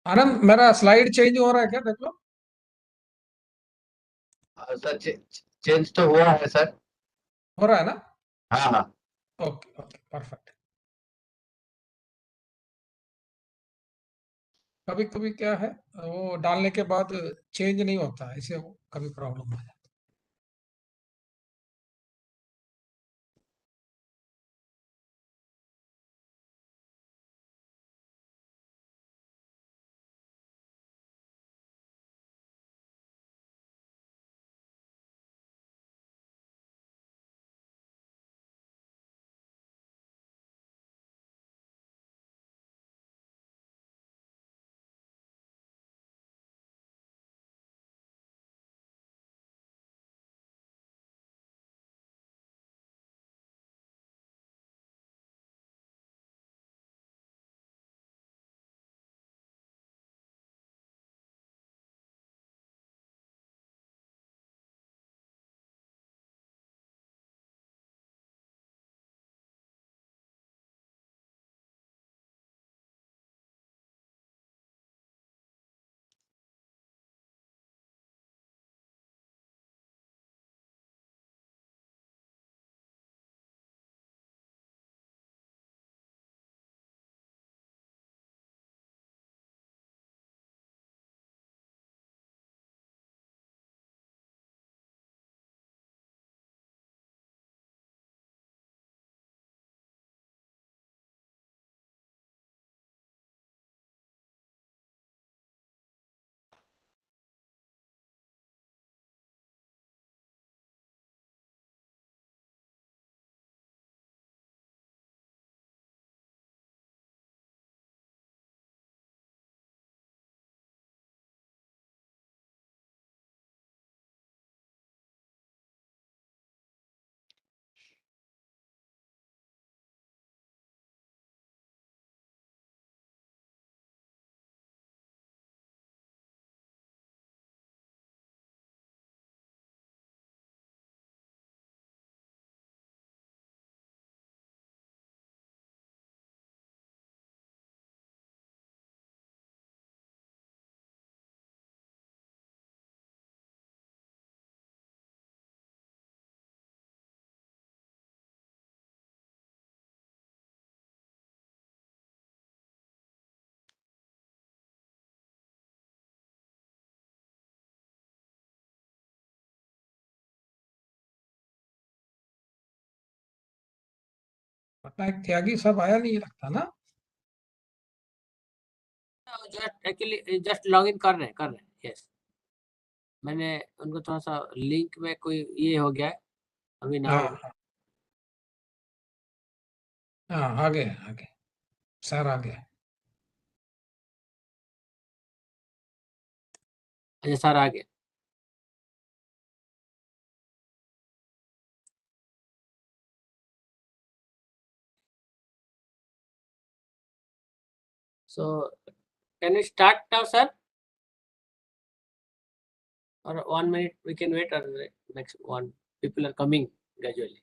आनंद, मेरा slide change हो रहा है क्या? देख लो। सर चेंज तो हुआ है सर। हो रहा है ना? हाँ हाँ। Okay okay, perfect. कभी कभी क्या है, वो डालने के बाद चेंज नहीं होता, इसे कभी प्रॉब्लम है। पटनायक त्यागी सब आया नहीं लगता ना? एक्चुअली जस्ट लॉग इन कर रहे हैं यस। मैंने उनको थोड़ा सा लिंक में कोई ये हो गया है अभी ना। हाँ, आगे आगे सर, आगे। अच्छा सर आगे। So can we start now, sir? Or 1 minute we can wait, or next one people are coming gradually.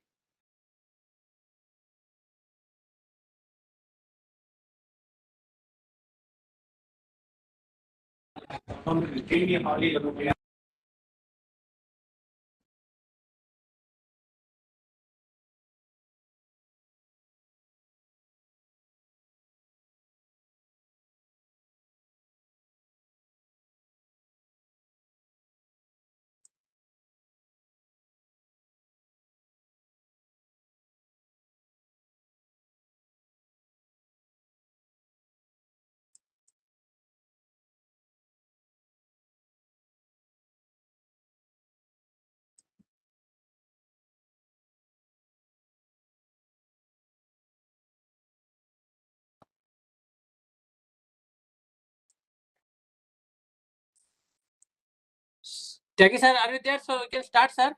Jackie sir, are you there? So we can start, sir.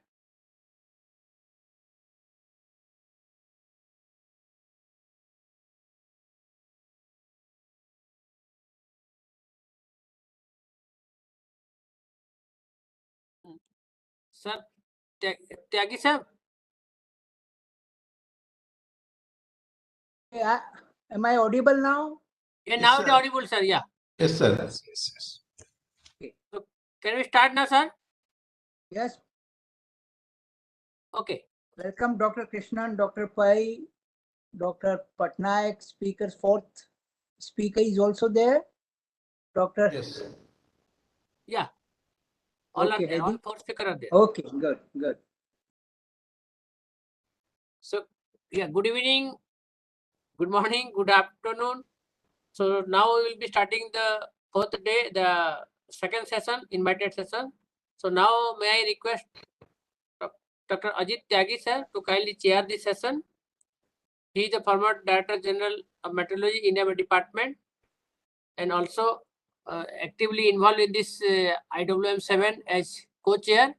Sir, Tyagi sir. Yeah. Am I audible now? Yeah, now it's audible, sir. Yeah. Yes, sir. Yes. Okay. So can we start now, sir? Yes, Okay. welcome Dr. Krishnan, Dr. Pai, Dr. Pattanaik, speakers. Fourth speaker is also there. Dr. Yes. Yeah. All Okay, are there. All Heidi. 4 speakers are there. Okay, good. So yeah, good evening, good morning, good afternoon. So now we will be starting the 4th day, the second session, invited session. So now may I request Dr. Ajit Tyagi sir to kindly chair the session. He is the former Director General of Meteorology, India Department, and also actively involved in this IWM-7 as co-chair,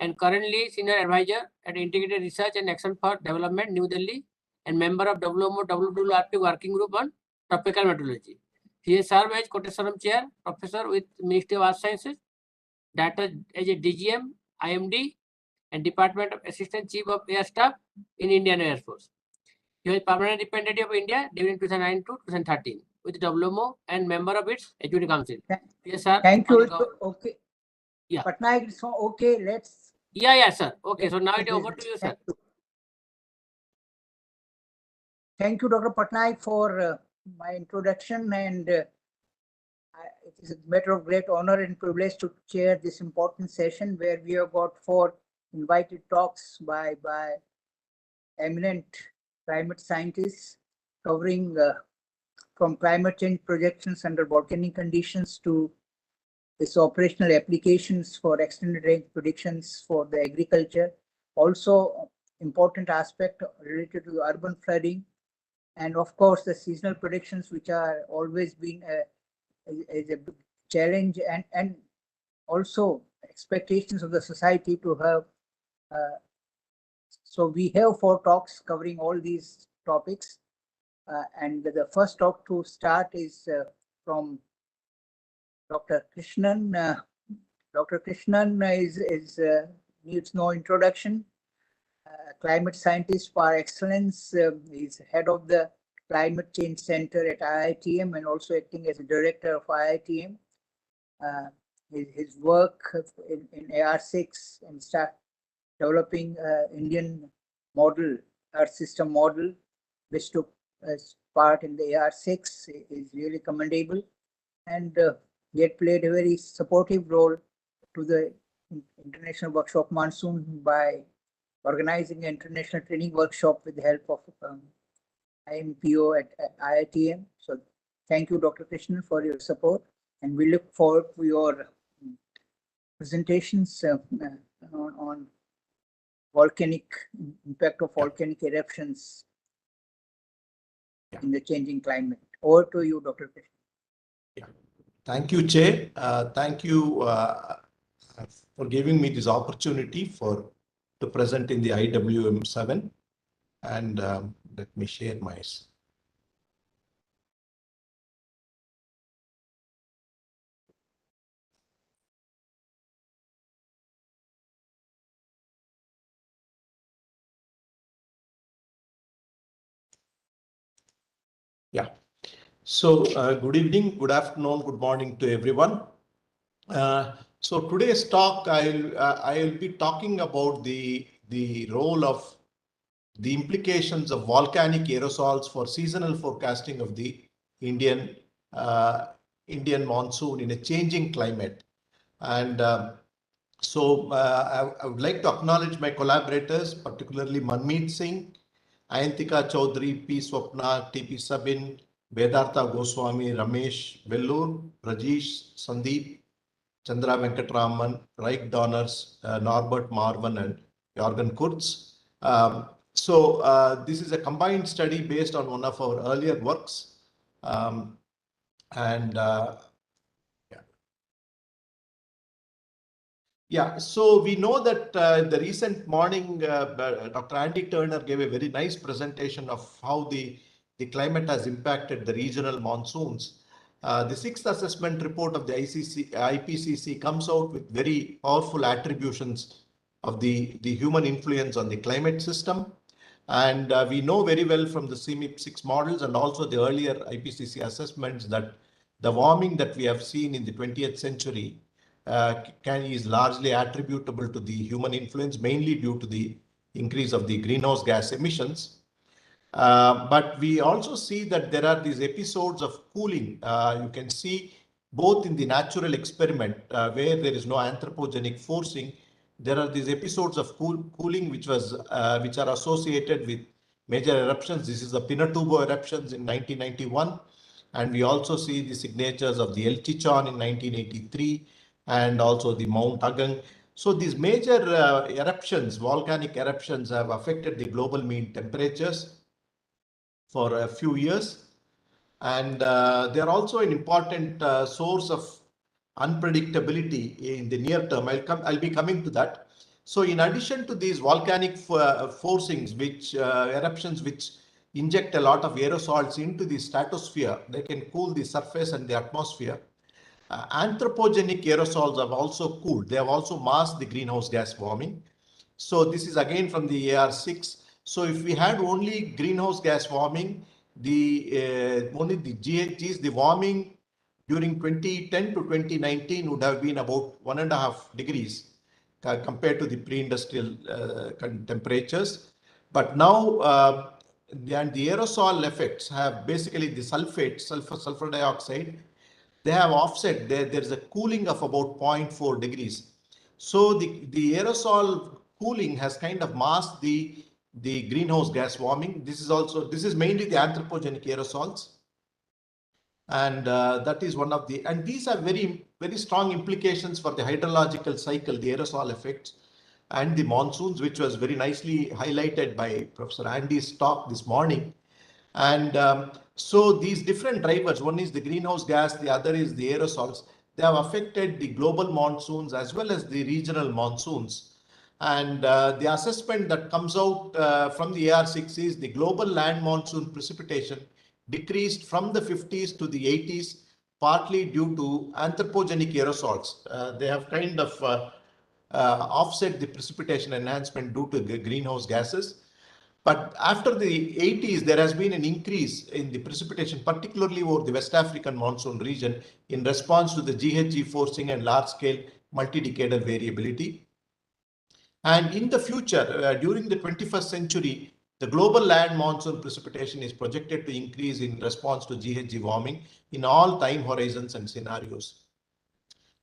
and currently Senior Advisor at Integrated Research and Action for Development, New Delhi, and member of WMO WWRP Working Group on Tropical Meteorology. He has served as Koteshwaram Chair, Professor with Ministry of Earth Sciences, Director as a DGM, IMD, and Department of Assistant Chief of Air Staff in Indian Air Force. He was permanent representative of India during 2009 to 2013 with WMO and member of its Executive Council. Yes, sir. Thank you. Okay. Yeah. Pattanaik, so okay, let's. Yeah, sir. Okay, so now it is over to you, sir. Thank you, Dr. Pattanaik, for my introduction, and it is a matter of great honor and privilege to chair this important session where we have got 4 invited talks by eminent climate scientists covering from climate change projections under volcanic conditions to its operational applications for extended range predictions for the agriculture. Also, important aspect related to urban flooding, and of course the seasonal predictions, which are always been a big challenge, and also expectations of the society to have. So we have 4 talks covering all these topics, and the first talk to start is from Dr. Krishnan. Dr. Krishnan needs no introduction. Climate scientist par excellence. He's head of the Climate Change Center at IITM and also acting as a director of IITM. His work in AR6 and start developing Indian model, Earth system model, which took part in the AR6 is really commendable, and he had played a very supportive role to the international workshop Monsoon by organizing an international training workshop with the help of IMPO at IITM. So thank you, Dr. Krishnan, for your support, and we look forward to your presentations on impact of volcanic eruptions in the changing climate. Over to you, Dr. Krishnan. Yeah. Thank you, Chair. Thank you for giving me this opportunity to present in the IWM-7. And let me share my. Yeah. So good evening, good afternoon, good morning to everyone. So today's talk, I'll be talking about the role of the implications of volcanic aerosols for seasonal forecasting of the Indian monsoon in a changing climate. And so I would like to acknowledge my collaborators, particularly Manmeet Singh, Ayantika Chaudhary, P. Swapna, T.P. Sabin, Vedartha Goswami, Ramesh Vellur, Rajesh, Sandeep, Chandra Venkatraman, Reich Donners, Norbert Marvin, and Jorgen Kurz. So this is a combined study based on one of our earlier works. Yeah, so we know that the recent morning, Dr. Andy Turner gave a very nice presentation of how the climate has impacted the regional monsoons. The 6th assessment report of the IPCC comes out with very powerful attributions of the human influence on the climate system. And we know very well from the CMIP 6 models and also the earlier IPCC assessments that the warming that we have seen in the 20th century is largely attributable to the human influence, mainly due to the increase of the greenhouse gas emissions. But we also see that there are these episodes of cooling. You can see both in the natural experiment where there is no anthropogenic forcing. There are these episodes of cooling which are associated with major eruptions. This is the Pinatubo eruptions in 1991. And we also see the signatures of the El Chichon in 1983 and also the Mount Agung. So these major eruptions, volcanic eruptions, have affected the global mean temperatures for a few years. And they are also an important source of unpredictability in the near term. I'll be coming to that. So in addition to these volcanic forcings, eruptions which inject a lot of aerosols into the stratosphere, they can cool the surface and the atmosphere. Anthropogenic aerosols have also cooled. They have also masked the greenhouse gas warming. So this is again from the AR6. So if we had only greenhouse gas warming, only the GHGs, the warming during 2010 to 2019 would have been about 1.5 degrees compared to the pre-industrial temperatures. But now, and the aerosol effects have basically the sulfur dioxide, they have offset. There is a cooling of about 0.4 degrees. So the aerosol cooling has kind of masked the greenhouse gas warming. This is mainly the anthropogenic aerosols. And that is one of the, and these have very, very strong implications for the hydrological cycle, the aerosol effects and the monsoons, which was very nicely highlighted by Professor Andy's talk this morning. And so these different drivers, one is the greenhouse gas, the other is the aerosols, they have affected the global monsoons as well as the regional monsoons. And the assessment that comes out from the AR6 is the global land monsoon precipitation decreased from the 50s to the 80s, partly due to anthropogenic aerosols. They have kind of offset the precipitation enhancement due to the greenhouse gases. But after the 80s, there has been an increase in the precipitation, particularly over the West African monsoon region, in response to the GHG forcing and large-scale multi-decadal variability. And in the future, during the 21st century, the global land monsoon precipitation is projected to increase in response to GHG warming in all time horizons and scenarios.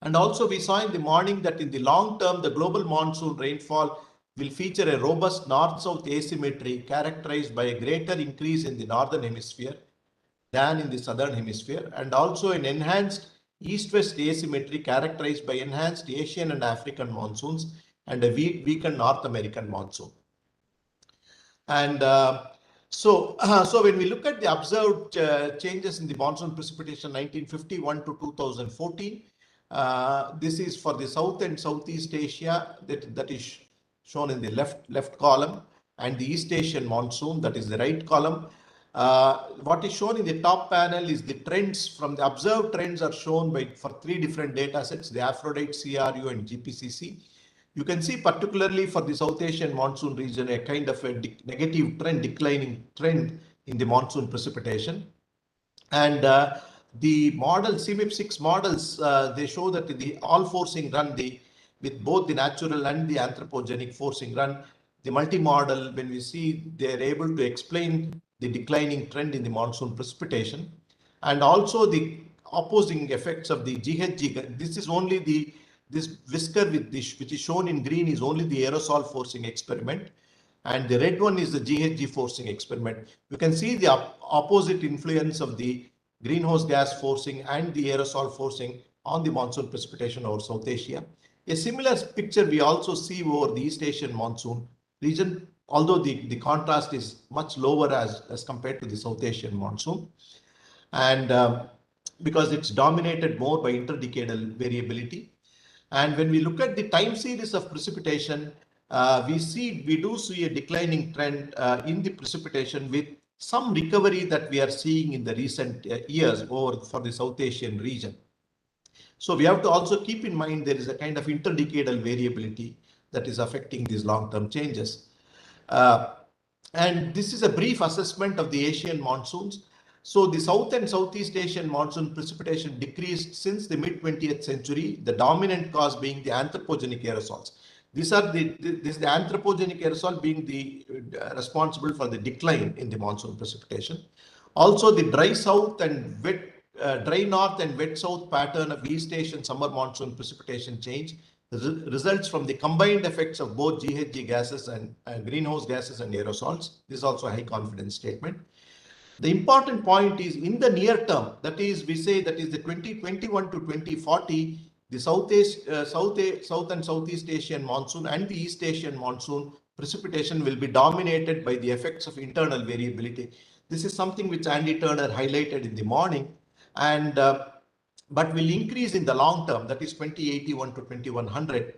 And also we saw in the morning that in the long term, the global monsoon rainfall will feature a robust north-south asymmetry characterized by a greater increase in the northern hemisphere than in the southern hemisphere, and also an enhanced east-west asymmetry characterized by enhanced Asian and African monsoons and a weakened North American monsoon. And so when we look at the observed changes in the monsoon precipitation 1951 to 2014, this is for the South and Southeast Asia, that is shown in the left column, and the East Asian monsoon, that is the right column. What is shown in the top panel is the trends. From the observed trends are shown for 3 different data sets, the Aphrodite, CRU and GPCC. You can see particularly for the South Asian monsoon region, a kind of a negative trend, declining trend in the monsoon precipitation. And the model, CMIP6 models, they show that the all forcing run, with both the natural and the anthropogenic forcing run, the multi-model, when we see, they're able to explain the declining trend in the monsoon precipitation and also the opposing effects of the GHG. This is only this whisker which is shown in green is only the aerosol forcing experiment, and the red one is the GHG forcing experiment. You can see the opposite influence of the greenhouse gas forcing and the aerosol forcing on the monsoon precipitation over South Asia. A similar picture we also see over the East Asian monsoon region, although the contrast is much lower as compared to the South Asian monsoon. And because it's dominated more by interdecadal variability. And when we look at the time series of precipitation, we do see a declining trend in the precipitation with some recovery that we are seeing in the recent years for the South Asian region. So we have to also keep in mind there is a kind of interdecadal variability that is affecting these long-term changes. And this is a brief assessment of the Asian monsoons. So the South and Southeast Asian monsoon precipitation decreased since the mid-20th century, the dominant cause being the anthropogenic aerosols. This is the anthropogenic aerosol being the responsible for the decline in the monsoon precipitation. Also, the dry south and dry north and wet south pattern of East Asian summer monsoon precipitation change results from the combined effects of both GHG gases and greenhouse gases and aerosols. This is also a high confidence statement. The important point is in the near term, that is, we say that is the 2021 to 2040, the South and Southeast Asian monsoon and the East Asian monsoon precipitation will be dominated by the effects of internal variability. This is something which Andy Turner highlighted in the morning, and but will increase in the long term, that is 2081 to 2100.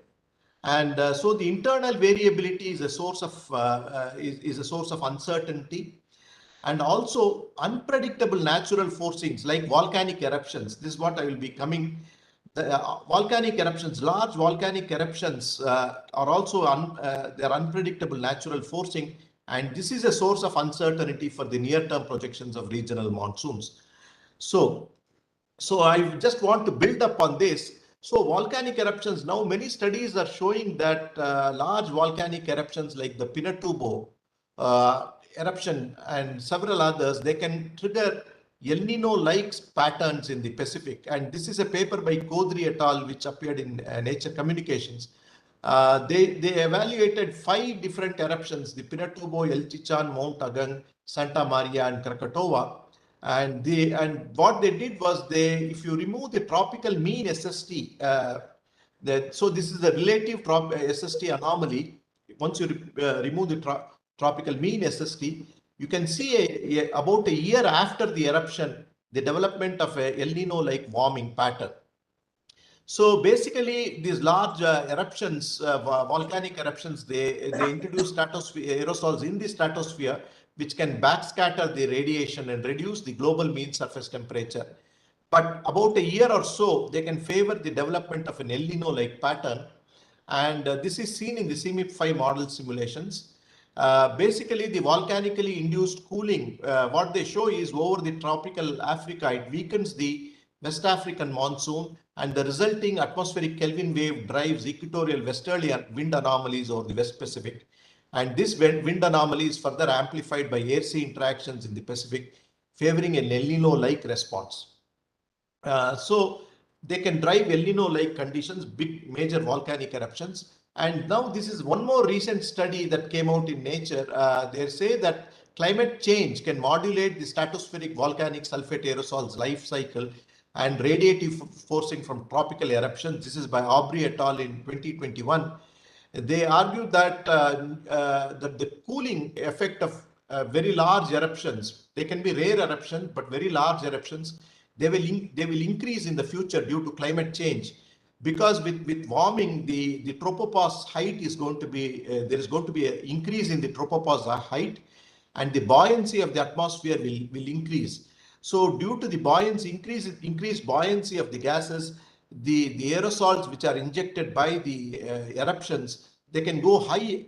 And so the internal variability is a source of uncertainty. And also unpredictable natural forcings like volcanic eruptions. This is what I will be coming. The volcanic eruptions, large volcanic eruptions are also they're unpredictable natural forcing, and this is a source of uncertainty for the near-term projections of regional monsoons. So I just want to build up on this. So volcanic eruptions, now many studies are showing that large volcanic eruptions like the Pinatubo eruption and several others, they can trigger El Nino-like patterns in the Pacific. And this is a paper by Kodri et al. Which appeared in Nature Communications. They evaluated 5 different eruptions, the Pinatubo, El Chichon, Mount Agang, Santa Maria and Krakatoa. And what they did was if you remove the tropical mean SST, so this is the relative SST anomaly. Once you remove the tropical mean SST, you can see about a year after the eruption, the development of a El Nino-like warming pattern. So basically, these large eruptions, volcanic eruptions, they introduce aerosols in the stratosphere, which can backscatter the radiation and reduce the global mean surface temperature. But about a year or so, they can favor the development of an El Nino-like pattern. And this is seen in the CMIP-5 model simulations. Basically, the volcanically induced cooling, what they show is over the tropical Africa, it weakens the West African monsoon, and the resulting atmospheric Kelvin wave drives equatorial westerly wind anomalies over the West Pacific. And this wind anomaly is further amplified by air-sea interactions in the Pacific, favoring an El Nino-like response. So they can drive El Nino-like conditions, big major volcanic eruptions. And now this is one more recent study that came out in Nature. They say that climate change can modulate the stratospheric volcanic sulfate aerosols life cycle and radiative forcing from tropical eruptions. This is by Aubrey et al. In 2021. They argue that, that the cooling effect of very large eruptions, they can be rare eruptions, but very large eruptions, they will increase in the future due to climate change. Because with warming, the tropopause height is going to be, there is going to be an increase in the tropopause height, and the buoyancy of the atmosphere will increase. So due to the increased buoyancy of the gases, the aerosols which are injected by the eruptions, they can go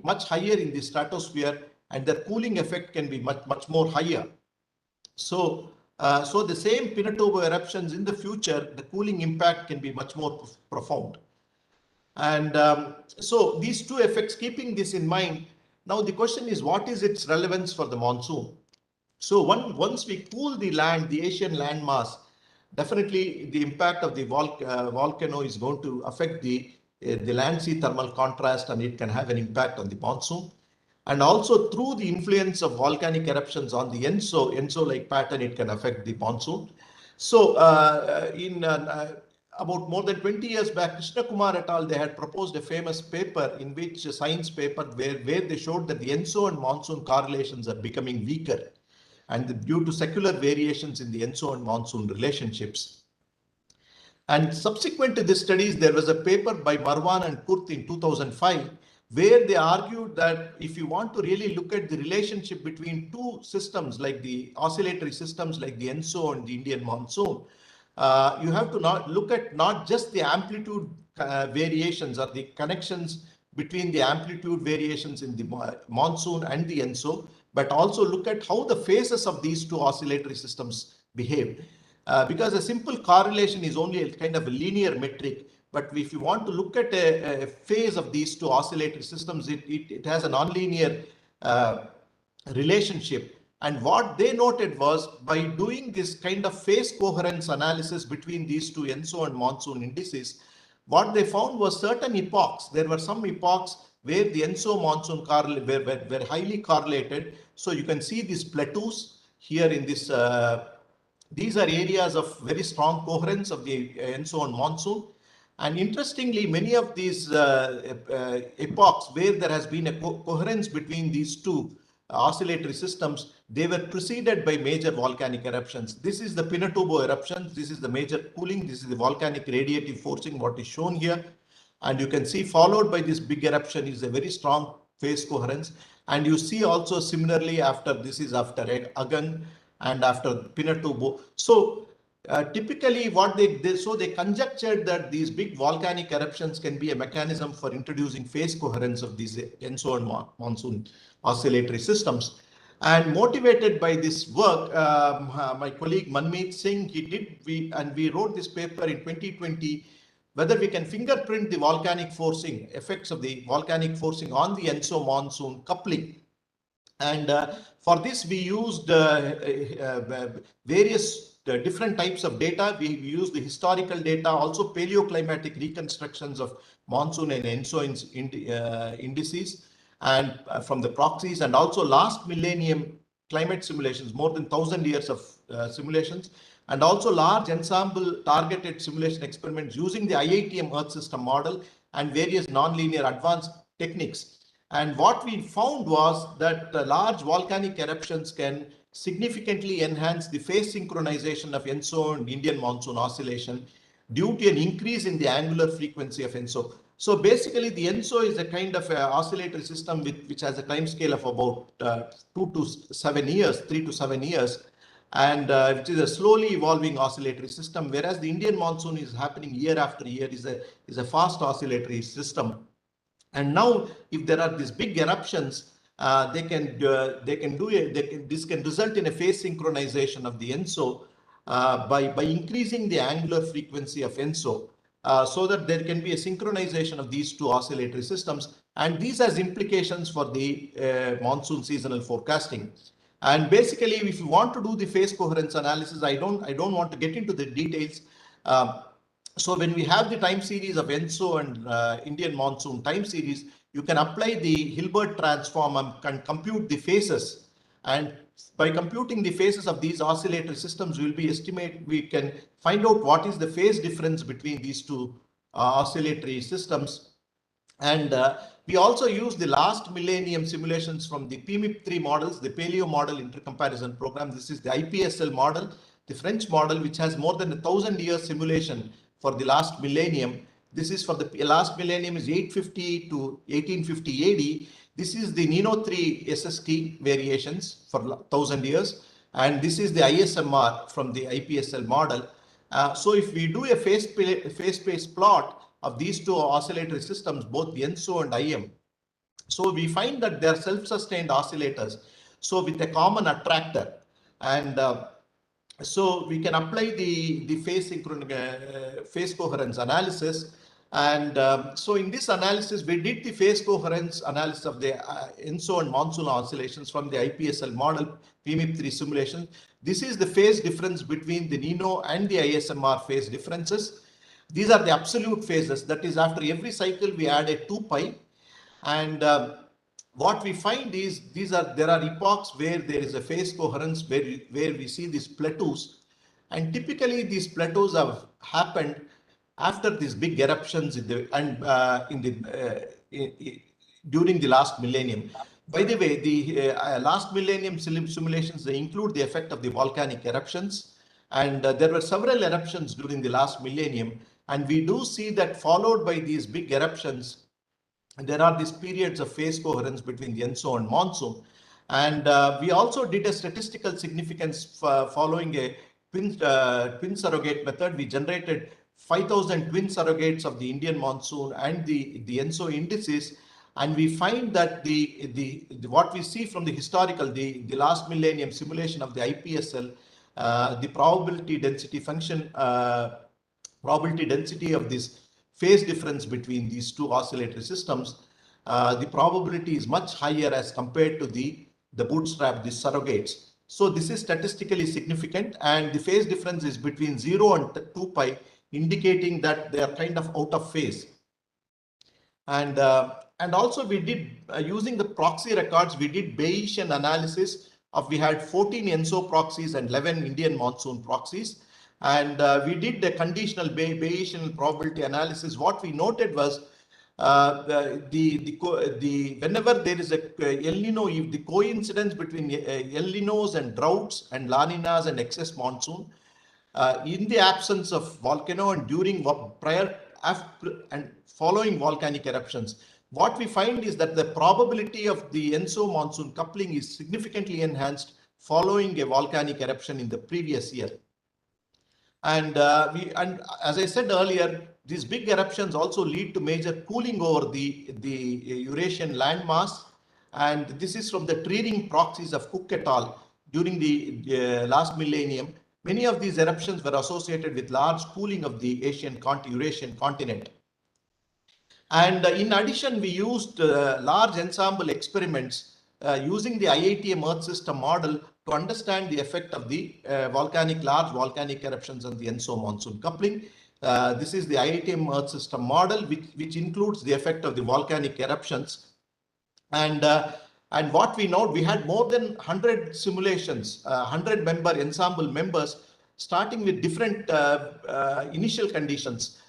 much higher in the stratosphere, and their cooling effect can be much more higher. So the same Pinatubo eruptions in the future, the cooling impact can be much more profound. And so these two effects, keeping this in mind, now the question is, what is its relevance for the monsoon? So once we cool the land, the Asian landmass, definitely the impact of the volcano is going to affect the land-sea thermal contrast, and it can have an impact on the monsoon. And also through the influence of volcanic eruptions on the Enzo-like pattern, it can affect the monsoon. So about more than 20 years back, Krishnan et al., they had proposed a famous paper in which a science paper where they showed that the Enzo and monsoon correlations are becoming weaker, and due to secular variations in the Enzo and monsoon relationships. And subsequent to this studies, there was a paper by Marwan and Kurt in 2005, where they argued that if you want to really look at the relationship between two systems, like the oscillatory systems like the Enzo and the Indian monsoon, you have to look at not just the amplitude variations or the connections between the amplitude variations in the monsoon and the Enzo, but also look at how the phases of these two oscillatory systems behave. Because a simple correlation is only a kind of a linear metric. But if you want to look at a phase of these two oscillatory systems, it has a nonlinear relationship. And what they noted was, by doing this kind of phase coherence analysis between these two Enzo and Monsoon indices, what they found was certain epochs. There were some epochs where the Enzo Monsoon were highly correlated. So you can see these plateaus here in this. These are areas of very strong coherence of the Enzo and Monsoon. And interestingly, many of these epochs where there has been a coherence between these two oscillatory systems, they were preceded by major volcanic eruptions. This is the Pinatubo eruptions. This is the major cooling. This is the volcanic radiative forcing, what is shown here. And you can see followed by this big eruption is a very strong phase coherence. And you see also similarly after this is after Agan and after Pinatubo. So typically what they conjectured that these big volcanic eruptions can be a mechanism for introducing phase coherence of these Enzo and Monsoon oscillatory systems. And motivated by this work, my colleague Manmeet Singh, we wrote this paper in 2020, whether we can fingerprint the volcanic forcing, effects of the volcanic forcing on the Enzo Monsoon coupling. And for this, we used various different types of data. We used the historical data, also paleoclimatic reconstructions of Monsoon and Enzo indices, and from the proxies, and also last millennium climate simulations, more than 1,000 years of simulations, and also large ensemble targeted simulation experiments using the Iatm Earth system model and various nonlinear advanced techniques. And what we found was that large volcanic eruptions can significantly enhance the phase synchronization of Enzo and Indian monsoon oscillation due to an increase in the angular frequency of Enzo. So basically, the Enzo is a kind of oscillatory system which has a time scale of about 3 to 7 years, and which is a slowly evolving oscillatory system, whereas the Indian monsoon is happening year after year, is a fast oscillatory system. And now, if there are these big eruptions, this can result in a phase synchronization of the Enzo by increasing the angular frequency of Enzo, so that there can be a synchronization of these two oscillatory systems. And these has implications for the monsoon seasonal forecasting. And basically, if you want to do the phase coherence analysis, I don't want to get into the details. So when we have the time series of Enzo and Indian monsoon time series, you can apply the Hilbert transform and compute the phases. And by computing the phases of these oscillatory systems, we can find out what is the phase difference between these two oscillatory systems. And we also use the last millennium simulations from the PMIP3 models, the Paleo model intercomparison program. This is the IPSL model, the French model, which has more than 1,000 years simulation for the last millennium. This is for the last millennium is 850 to 1850 AD. This is the Nino 3 SST variations for 1,000 years. And this is the ISMR from the IPSL model. So if we do a phase space plot of these two oscillatory systems, both the Enzo and IM, so we find that they are self-sustained oscillators, so with a common attractor. And so we can apply the phase coherence analysis. And so in this analysis, we did the phase coherence analysis of the Enzo and monsoon oscillations from the IPSL model, PMIP3 simulation. This is the phase difference between the Nino and the ISMR phase differences. These are the absolute phases. That is, after every cycle, we add a 2 pi. And what we find is there are epochs where there is a phase coherence where we see these plateaus, and typically these plateaus have happened after these big eruptions during the last millennium. By the way, the last millennium simulations, they include the effect of the volcanic eruptions, and there were several eruptions during the last millennium, and we do see that followed by these big eruptions, there are these periods of phase coherence between the Enzo and monsoon. And we also did a statistical significance following a twin surrogate method. We generated 5,000 twin surrogates of the Indian monsoon and the Enzo indices. And we find that what we see from the historical, the last millennium simulation of the IPSL, the probability density function, probability density of this phase difference between these two oscillatory systems, the probability is much higher as compared to the bootstrap, the surrogates. So this is statistically significant, and the phase difference is between 0 and 2 pi, indicating that they are kind of out of phase. And also we did, using the proxy records, we did Bayesian analysis of, we had 14 Enzo proxies and 11 Indian monsoon proxies. And we did the conditional Bayesian probability analysis. What we noted was whenever there is a El Nino, if the coincidence between El Ninos and droughts and La Ninas and excess monsoon, in the absence of volcano and during prior, after, and following volcanic eruptions, what we find is that the probability of the Enzo monsoon coupling is significantly enhanced following a volcanic eruption in the previous year. And as I said earlier, these big eruptions also lead to major cooling over the Eurasian landmass. And this is from the treating proxies of Cook et al. During the last millennium. Many of these eruptions were associated with large cooling of the Eurasian continent. And in addition, we used large ensemble experiments using the Iatm Earth system model to understand the effect of the large volcanic eruptions on the Enzo monsoon coupling. This is the Iatm Earth system model, which includes the effect of the volcanic eruptions. And what we know, we had more than 100 simulations, 100 ensemble members, starting with different initial conditions,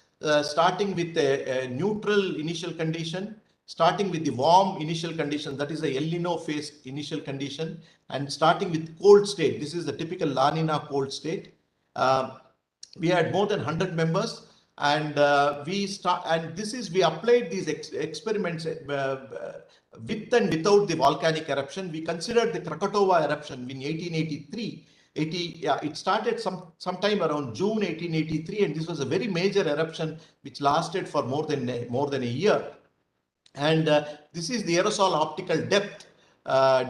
starting with a neutral initial condition, starting with the warm initial condition, that is the El Nino phase initial condition, and starting with cold state. This is the typical La Nina cold state. We had more than 100 members, and we applied these experiments with and without the volcanic eruption. We considered the Krakatova eruption in 1883. It started sometime around June 1883, and this was a very major eruption which lasted for more than a year. And this is the aerosol optical depth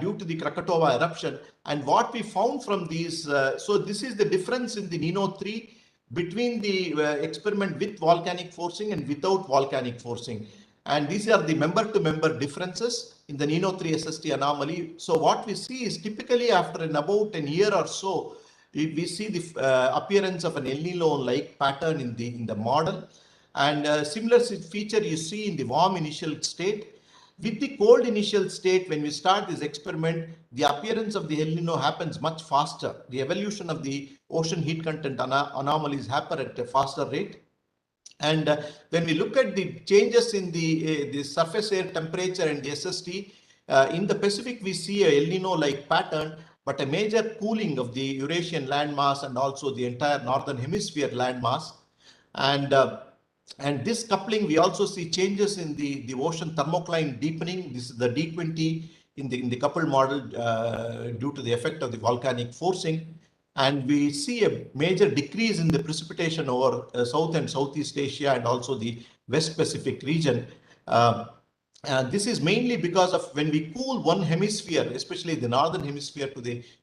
due to the Krakatova eruption. And what we found from these, so this is the difference in the Nino 3 between the experiment with volcanic forcing and without volcanic forcing. And these are the member-to-member differences in the Nino 3 SST anomaly. So what we see is typically after about a year or so, we see the appearance of an El Nino-like pattern in the model. And similar feature you see in the warm initial state. With the cold initial state, when we start this experiment, the appearance of the El Nino happens much faster. The evolution of the ocean heat content anomalies happen at a faster rate. And when we look at the changes in the surface air temperature and the SST, in the Pacific, we see a El Nino-like pattern, but a major cooling of the Eurasian landmass and also the entire northern hemisphere landmass. And this coupling, we also see changes in the ocean thermocline deepening. This is the D20 in the coupled model due to the effect of the volcanic forcing. And we see a major decrease in the precipitation over South and Southeast Asia and also the West Pacific region. And this is mainly because of when we cool one hemisphere, especially the northern hemisphere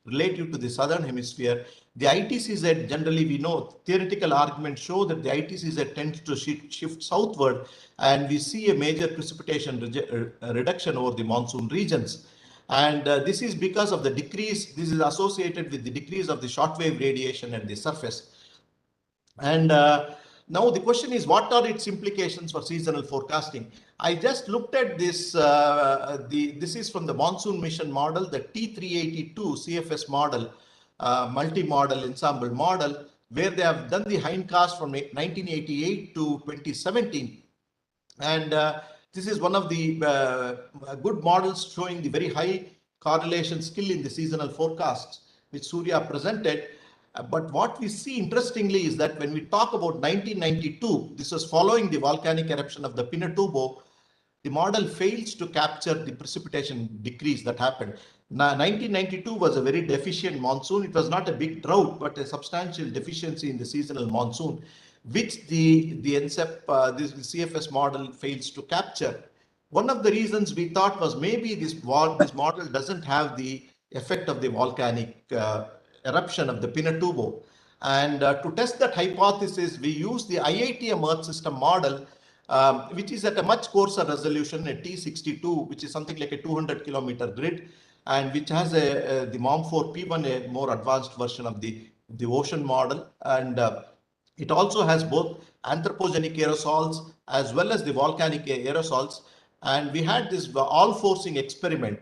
relative to the southern hemisphere, the ITCZ, generally we know theoretical arguments show that the ITCZ tends to shift southward, and we see a major precipitation reduction over the monsoon regions. And this is because of the decrease, this is associated with the decrease of the shortwave radiation at the surface. And now the question is, what are its implications for seasonal forecasting? I just looked at this, this is from the monsoon mission model, the T382 CFS model, multi-model ensemble model, where they have done the hindcast from 1988 to 2017. And this is one of the good models showing the very high correlation skill in the seasonal forecasts, which Surya presented. But what we see interestingly is that when we talk about 1992, this was following the volcanic eruption of the Pinatubo, the model fails to capture the precipitation decrease that happened. Now, 1992 was a very deficient monsoon. It was not a big drought, but a substantial deficiency in the seasonal monsoon, which the Ensembl, this CFS model fails to capture. One of the reasons we thought was maybe this model doesn't have the effect of the volcanic eruption of the Pinatubo. And to test that hypothesis, we used the Iatm Earth system model, which is at a much coarser resolution, a T62, which is something like a 200-kilometer grid, and which has the MOM4P1, a more advanced version of the ocean model. And it also has both anthropogenic aerosols as well as the volcanic aerosols. And we had this all forcing experiment,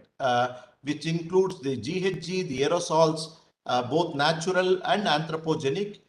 which includes the GHG, the aerosols, both natural and anthropogenic.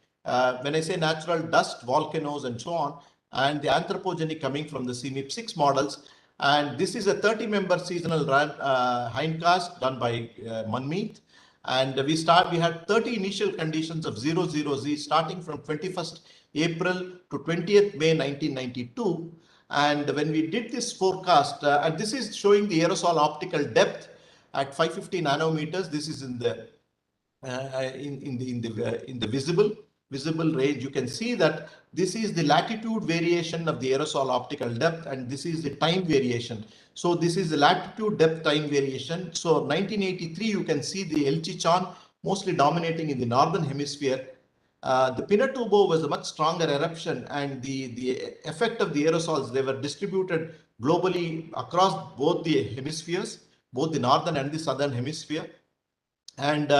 When I say natural, dust, volcanoes, and so on, and the anthropogenic coming from the CMIP6 models. And this is a 30-member seasonal hindcast done by Manmeet. And we had 30 initial conditions of 00Z starting from 21st April to 20th May 1992. And when we did this forecast, and this is showing the aerosol optical depth at 550 nanometers. This is in the visible range. You can see that this is the latitude variation of the aerosol optical depth, and this is the time variation. So this is the latitude depth time variation. So 1983, you can see the Elchichan mostly dominating in the northern hemisphere. The Pinatubo was a much stronger eruption, and the effect of the aerosols, they were distributed globally across both the hemispheres, both the northern and the southern hemisphere. And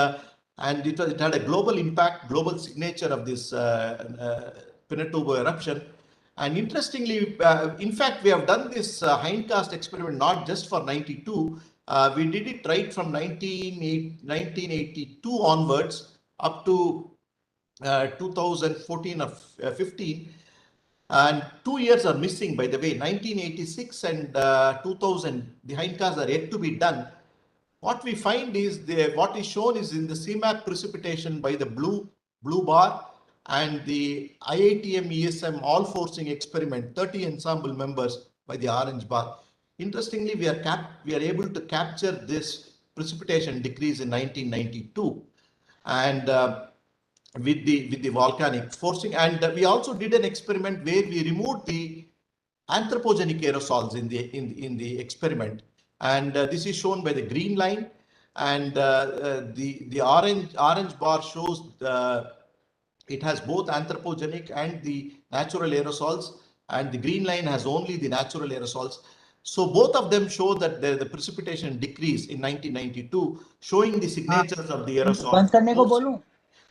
it had a global impact, global signature of this Pinatubo eruption. And interestingly, in fact, we have done this hindcast experiment not just for 92. We did it right from 1982 onwards up to 2014 or 15. And 2 years are missing, by the way. 1986 and 2000, the hindcasts are yet to be done. What we find is what is shown is in the CMAP precipitation by the blue bar, and the IATM ESM all forcing experiment, 30 ensemble members by the orange bar. Interestingly, we are able to capture this precipitation decrease in 1992, and with the volcanic forcing. And we also did an experiment where we removed the anthropogenic aerosols in the experiment. And this is shown by the green line, and the orange bar shows it has both anthropogenic and the natural aerosols, and the green line has only the natural aerosols. So both of them show that the precipitation decrease in 1992, showing the signatures of the aerosols.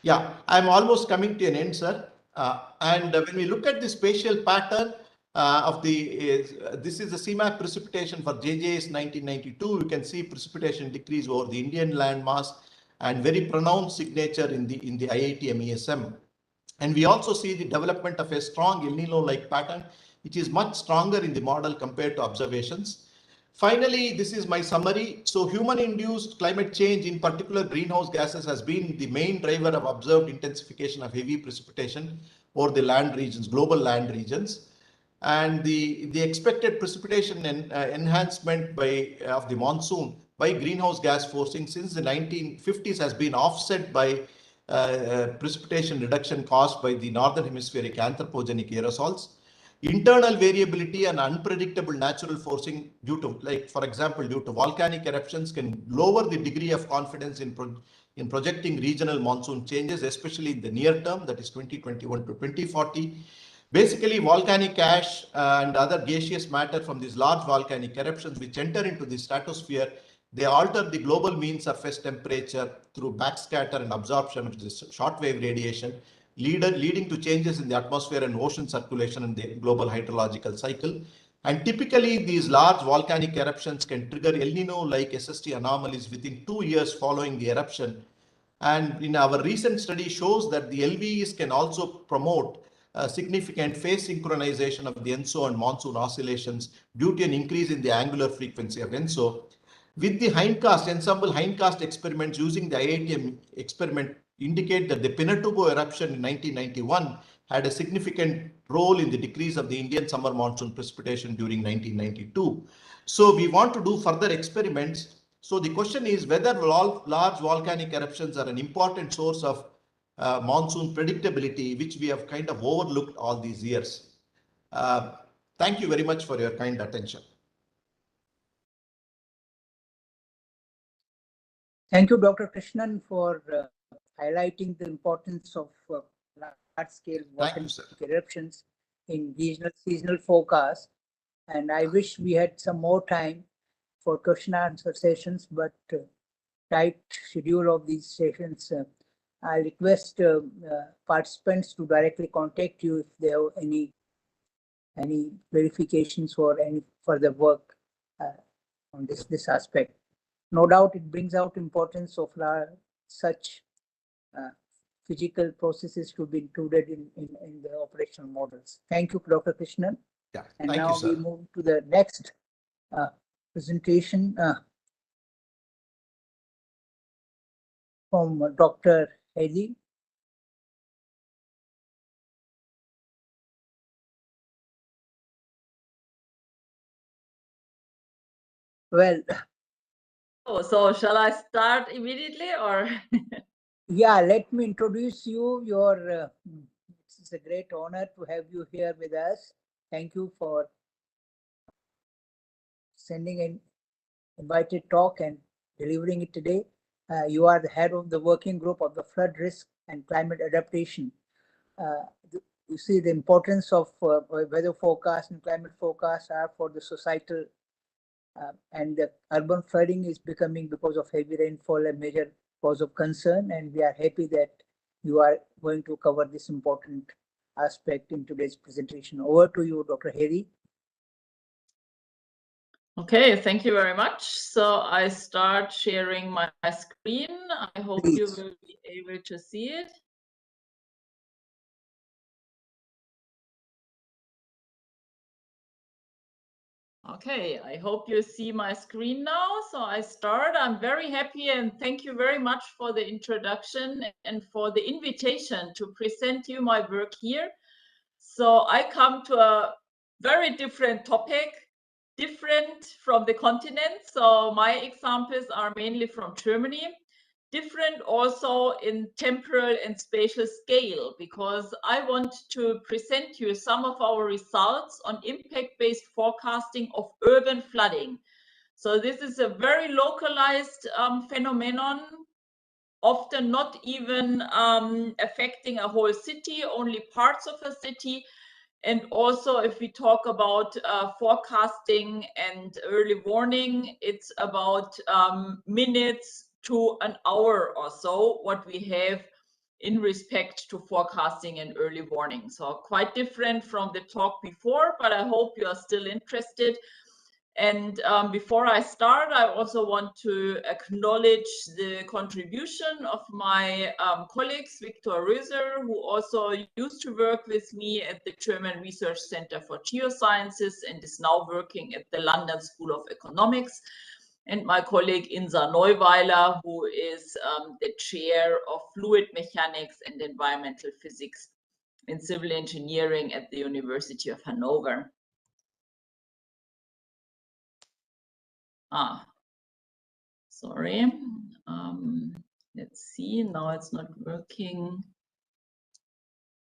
Yeah, I'm almost coming to an end, sir. And when we look at the spatial pattern, this is the CMAP precipitation for JJS 1992. You can see precipitation decrease over the Indian landmass and very pronounced signature in the IATM ESM. And we also see the development of a strong El Nino-like pattern, which is much stronger in the model compared to observations. Finally, this is my summary. So human-induced climate change, in particular greenhouse gases, has been the main driver of observed intensification of heavy precipitation over the land regions, global land regions. And the expected precipitation and enhancement of the monsoon by greenhouse gas forcing since the 1950s has been offset by precipitation reduction caused by the northern hemispheric anthropogenic aerosols. Internal variability and unpredictable natural forcing due to, like, for example, due to volcanic eruptions can lower the degree of confidence in projecting regional monsoon changes, especially in the near term, that is 2021 to 2040. Basically, volcanic ash and other gaseous matter from these large volcanic eruptions which enter into the stratosphere, they alter the global mean surface temperature through backscatter and absorption of this shortwave radiation, leading to changes in the atmosphere and ocean circulation in the global hydrological cycle. And typically, these large volcanic eruptions can trigger El Nino-like SST anomalies within 2 years following the eruption. And in our recent study shows that the LVEs can also promote significant phase synchronization of the Enzo and monsoon oscillations due to an increase in the angular frequency of Enzo. With the Ensemble hindcast experiments using the IATM experiment indicate that the Pinatubo eruption in 1991 had a significant role in the decrease of the Indian summer monsoon precipitation during 1992. So we want to do further experiments. So the question is whether large volcanic eruptions are an important source of monsoon predictability, which we have kind of overlooked all these years. Thank you very much for your kind attention. Thank you, Dr. Krishnan, for highlighting the importance of large-scale volcanic eruptions in regional seasonal forecasts. And I wish we had some more time for question and answer sessions, but tight schedule of these sessions. I request participants to directly contact you if they have any verifications or any further work on this aspect. No doubt it brings out importance of such physical processes to be included in the operational models. Thank you, Dr. Krishnan. Yeah, and thank now you, sir. we move to the next presentation from Dr. Heidi. Well, so shall I start immediately or? Yeah, let me introduce you. It's a great honor to have you here with us. Thank you for sending an invited talk and delivering it today. You are the head of the working group of the flood risk and climate adaptation. You see the importance of weather forecast and climate forecast are for the societal and the urban flooding is becoming, because of heavy rainfall, a major cause of concern, and we are happy that you are going to cover this important aspect in today's presentation. Over to you, Dr. Heidi. Okay, thank you very much. So I start sharing my screen. I hope Please. You will be able to see it. Okay, I hope you see my screen now. So I start. I'm very happy and thank you very much for the introduction and for the invitation to present you my work here. So I come to a very different topic, different from the continent. So my examples are mainly from Germany. Different also in temporal and spatial scale, because I want to present you some of our results on impact-based forecasting of urban flooding. So this is a very localized phenomenon, often not even affecting a whole city, only parts of a city. And also, if we talk about forecasting and early warning, it's about minutes to an hour or so what we have in respect to forecasting and early warning. So quite different from the talk before, but I hope you are still interested. And before I start, I also want to acknowledge the contribution of my colleagues, Victor Röser, who also used to work with me at the German Research Center for Geosciences and is now working at the London School of Economics, and my colleague Insa Neuweiler, who is the chair of Fluid Mechanics and Environmental Physics in Civil Engineering at the University of Hanover. Sorry. Let's see. Now it's not working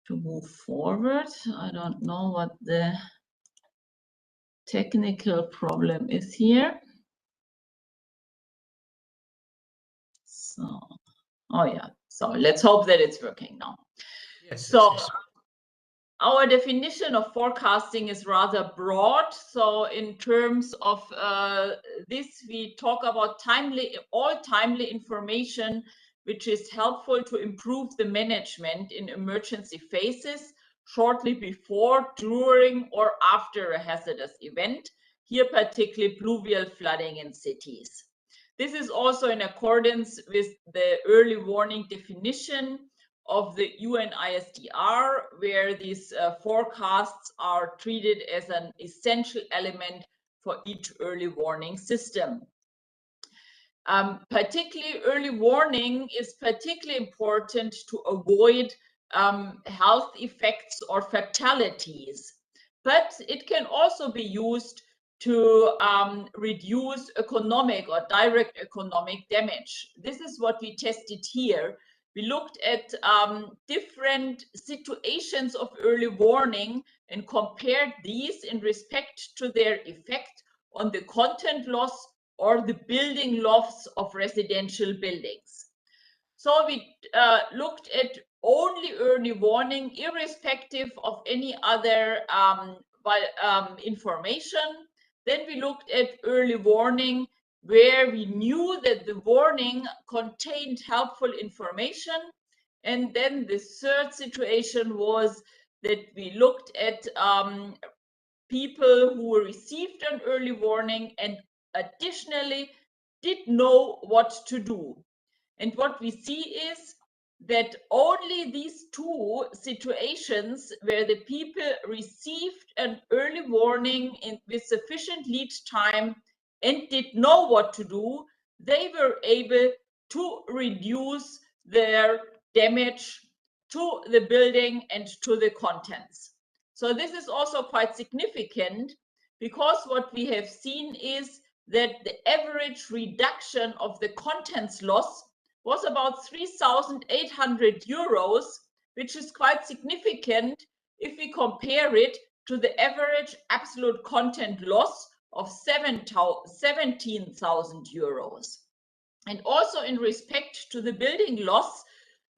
to move forward. I don't know what the technical problem is here. So, oh yeah. So let's hope that it's working now. Yes. So Yes. our definition of forecasting is rather broad. So in terms of this, we talk about all timely information, which is helpful to improve the management in emergency phases shortly before, during, or after a hazardous event, here particularly pluvial flooding in cities. This is also in accordance with the early warning definition of the UNISDR, where these forecasts are treated as an essential element for each early warning system. Particularly early warning is particularly important to avoid health effects or fatalities, but it can also be used to reduce economic or direct economic damage. This is what we tested here. We looked at different situations of early warning and compared these in respect to their effect on the content loss or the building loss of residential buildings. So we looked at only early warning, irrespective of any other information. Then we looked at early warning, where we knew that the warning contained helpful information. And then the third situation was that we looked at people who received an early warning and additionally did know what to do. And what we see is that only these two situations where the people received an early warning with sufficient lead time and did know what to do, they were able to reduce their damage to the building and to the contents. So this is also quite significant, because what we have seen is that the average reduction of the contents loss was about 3,800 euros, which is quite significant if we compare it to the average absolute content loss of 17,000 euros. And also in respect to the building loss,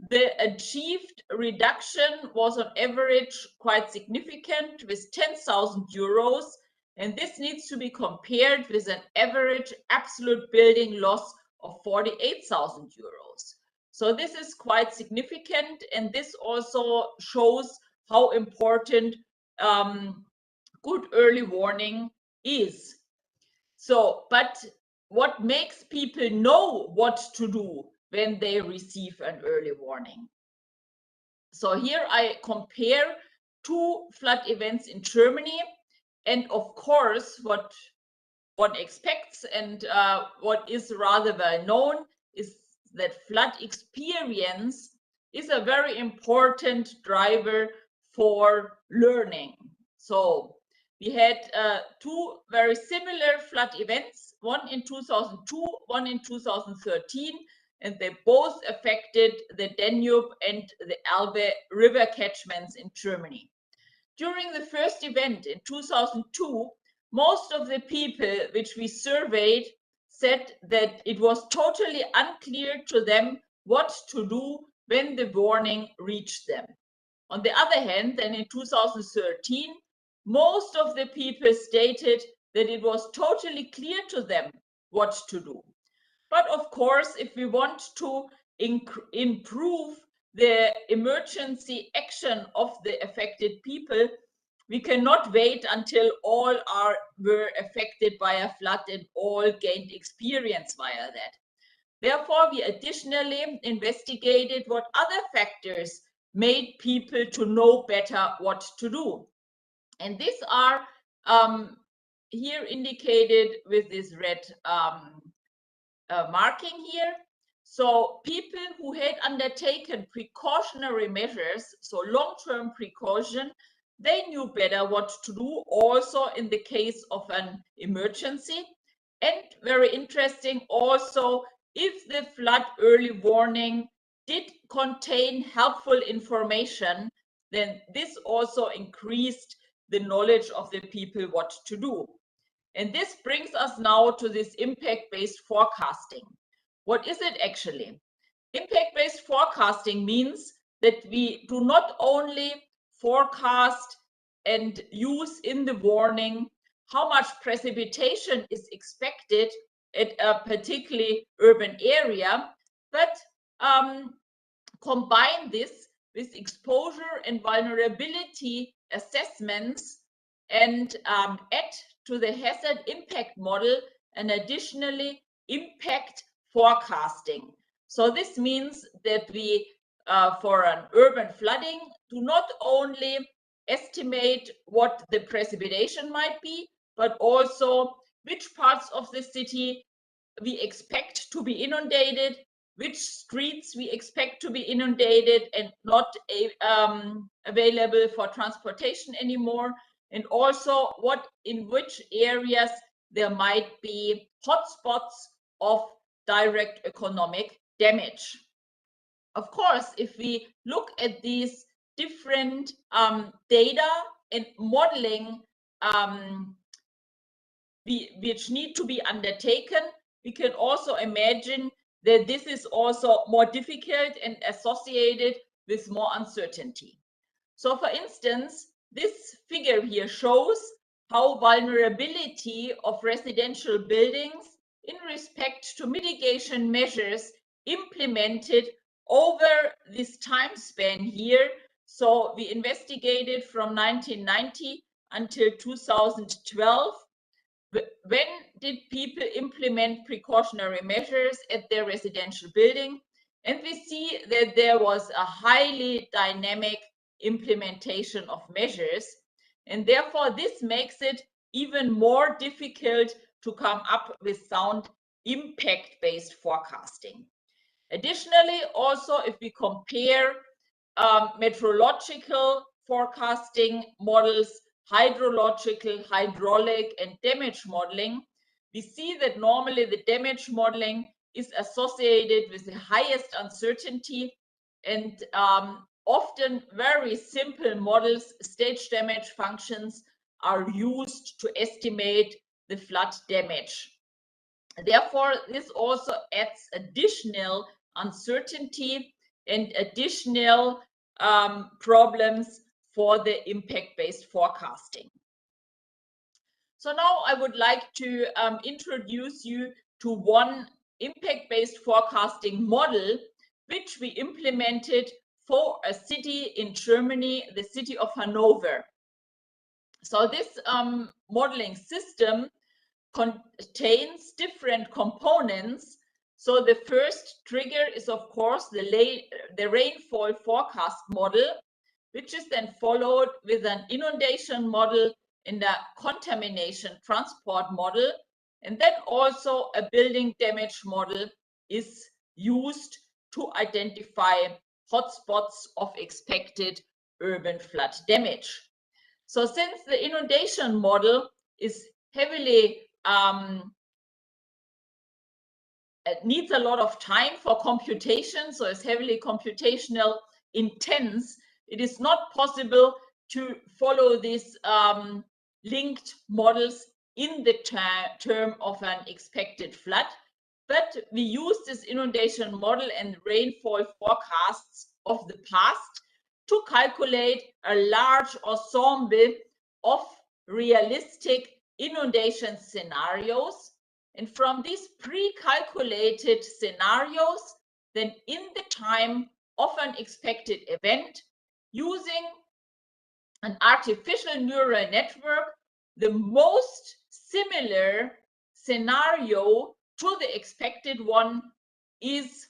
the achieved reduction was on average quite significant with 10,000 euros. And this needs to be compared with an average absolute building loss of 48,000 euros. So this is quite significant, and this also shows how important good early warning is. So, but what makes people know what to do when they receive an early warning? So here I compare two flood events in Germany, and of course what one expects and what is rather well known is that flood experience is a very important driver for learning. So we had two very similar flood events, one in 2002, one in 2013, and they both affected the Danube and the Elbe river catchments in Germany. During the first event in 2002, most of the people which we surveyed said that it was totally unclear to them what to do when the warning reached them. On the other hand, then in 2013, most of the people stated that it was totally clear to them what to do. But of course, if we want to improve the emergency action of the affected people, we cannot wait until all were affected by a flood and all gained experience via that. Therefore, we additionally investigated what other factors made people to know better what to do. And these are here indicated with this red marking here. So people who had undertaken precautionary measures, so long-term precaution, they knew better what to do also in the case of an emergency. And very interesting also, if the flood early warning did contain helpful information, then this also increased the knowledge of the people what to do. And this brings us now to this impact-based forecasting. What is it actually? Impact-based forecasting means that we do not only forecast and use in the warning how much precipitation is expected at a particularly urban area, but combine this with exposure and vulnerability assessments and add to the hazard impact model and additionally impact forecasting. So this means that we, for an urban flooding, do not only estimate what the precipitation might be, but also which parts of the city we expect to be inundated, which streets we expect to be inundated and not available for transportation anymore, and also in which areas there might be hotspots of direct economic damage. Of course, if we look at these different data and modeling which need to be undertaken, we can also imagine that this is also more difficult and associated with more uncertainty. So for instance, this figure here shows how vulnerability of residential buildings in respect to mitigation measures implemented over this time span here. So we investigated from 1990 until 2012. When did people implement precautionary measures at their residential building? And we see that there was a highly dynamic implementation of measures. And therefore, this makes it even more difficult to come up with sound impact-based forecasting. Additionally, also, if we compare meteorological forecasting models, hydrological, hydraulic, and damage modeling, we see that normally the damage modeling is associated with the highest uncertainty, and often very simple models, stage damage functions, are used to estimate the flood damage. Therefore, this also adds additional uncertainty and additional problems for the impact-based forecasting. So now I would like to introduce you to one impact-based forecasting model, which we implemented for a city in Germany, the city of Hanover. So this modeling system contains different components. So the first trigger is, of course, the rainfall forecast model, which is then followed with an inundation model and a contamination transport model. And then also a building damage model is used to identify hotspots of expected urban flood damage. So since the inundation model is heavily it needs a lot of time for computation, so it's heavily computational intense, it is not possible to follow these linked models in the term of an expected flood. But we use this inundation model and rainfall forecasts of the past to calculate a large ensemble of realistic inundation scenarios. And from these pre-calculated scenarios, then in the time of an expected event, using an artificial neural network, the most similar scenario to the expected one is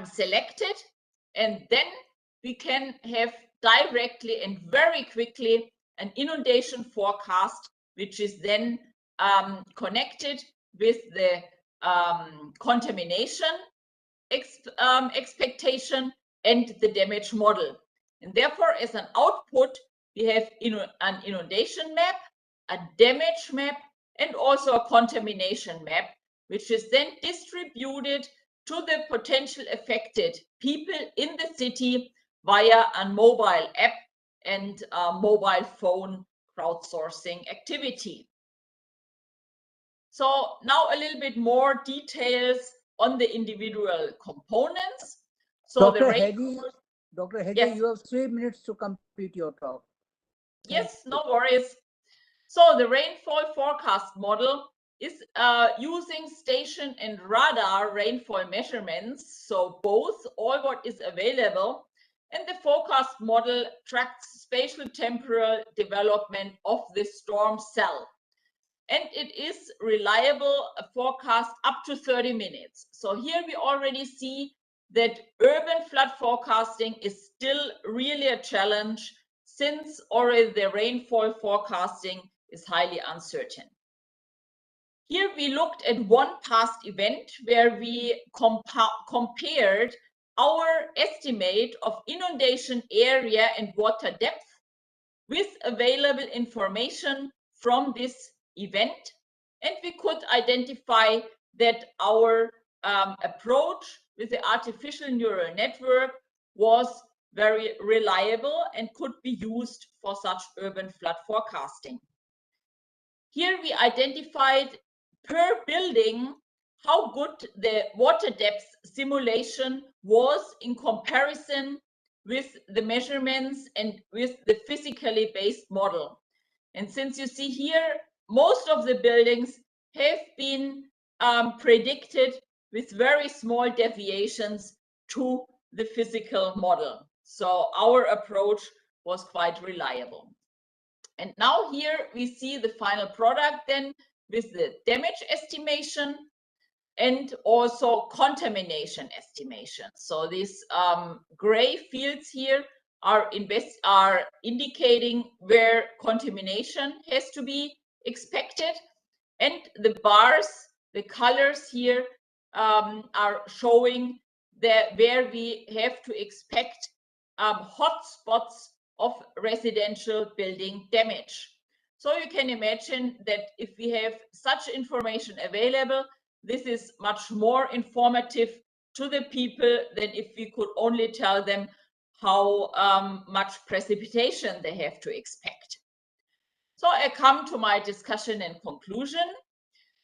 selected, and then we can have directly and very quickly an inundation forecast, which is then connected with the contamination expectation and the damage model. And therefore, as an output, we have an inundation map, a damage map, and also a contamination map, which is then distributed to the potential affected people in the city via a mobile app and a mobile phone crowdsourcing activity. So now a little bit more details on the individual components. So Dr. Heidi, yes. You have 3 minutes to complete your talk. Yes, no worries. So the rainfall forecast model is using station and radar rainfall measurements, so both, all what is available, and the forecast model tracks spatial temporal development of the storm cell. And it is reliable forecast up to 30 minutes. So here we already see that urban flood forecasting is still really a challenge, since already the rainfall forecasting is highly uncertain. Here we looked at one past event where we compared our estimate of inundation area and water depth with available information from this event, and we could identify that our approach with the artificial neural network was very reliable and could be used for such urban flood forecasting. Here we identified per building how good the water depth simulation was in comparison with the measurements and with the physically based model. And since you see here, most of the buildings have been predicted with very small deviations to the physical model. So our approach was quite reliable. And now here we see the final product then with the damage estimation and also contamination estimation. So these gray fields here are indicating where contamination has to be expected, and the bars, the colors here are showing that where we have to expect hotspots of residential building damage. So you can imagine that if we have such information available, this is much more informative to the people than if we could only tell them how much precipitation they have to expect. So I come to my discussion and conclusion.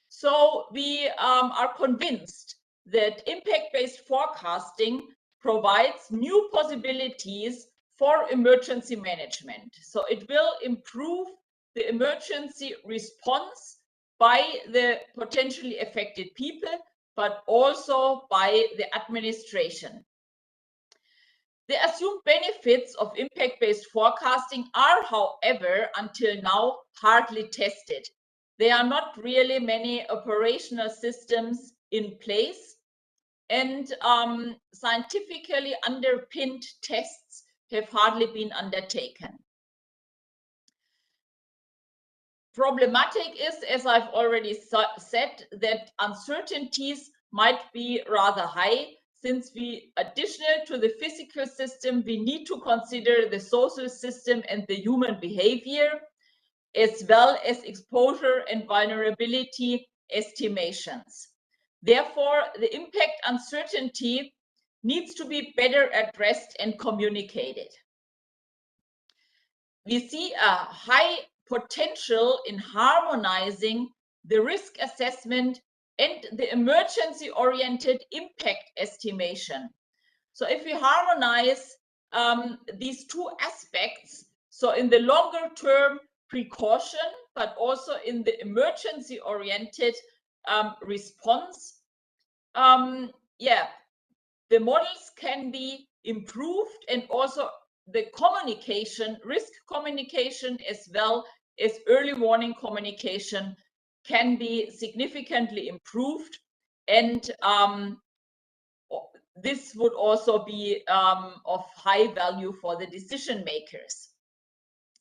So we are convinced that impact-based forecasting provides new possibilities for emergency management. So it will improve the emergency response by the potentially affected people, but also by the administration. The assumed benefits of impact-based forecasting are, however, until now hardly tested. There are not really many operational systems in place, and scientifically underpinned tests have hardly been undertaken. Problematic is, as I've already said, that uncertainties might be rather high, since additional to the physical system, we need to consider the social system and the human behavior, as well as exposure and vulnerability estimations. Therefore, the impact uncertainty needs to be better addressed and communicated. We see a high potential in harmonizing the risk assessment and the emergency-oriented impact estimation. So if we harmonize these two aspects, so in the longer term precaution, but also in the emergency-oriented response, the models can be improved, and also the communication, risk communication, as well as early warning communication can be significantly improved. And this would also be of high value for the decision makers.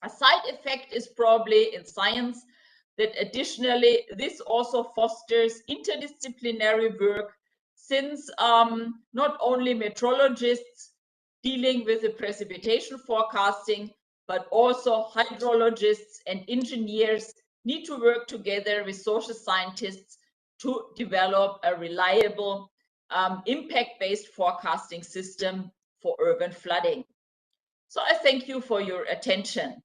A side effect is probably in science that additionally this also fosters interdisciplinary work, since not only meteorologists dealing with the precipitation forecasting, but also hydrologists and engineers need to work together with social scientists to develop a reliable impact-based forecasting system for urban flooding. So I thank you for your attention.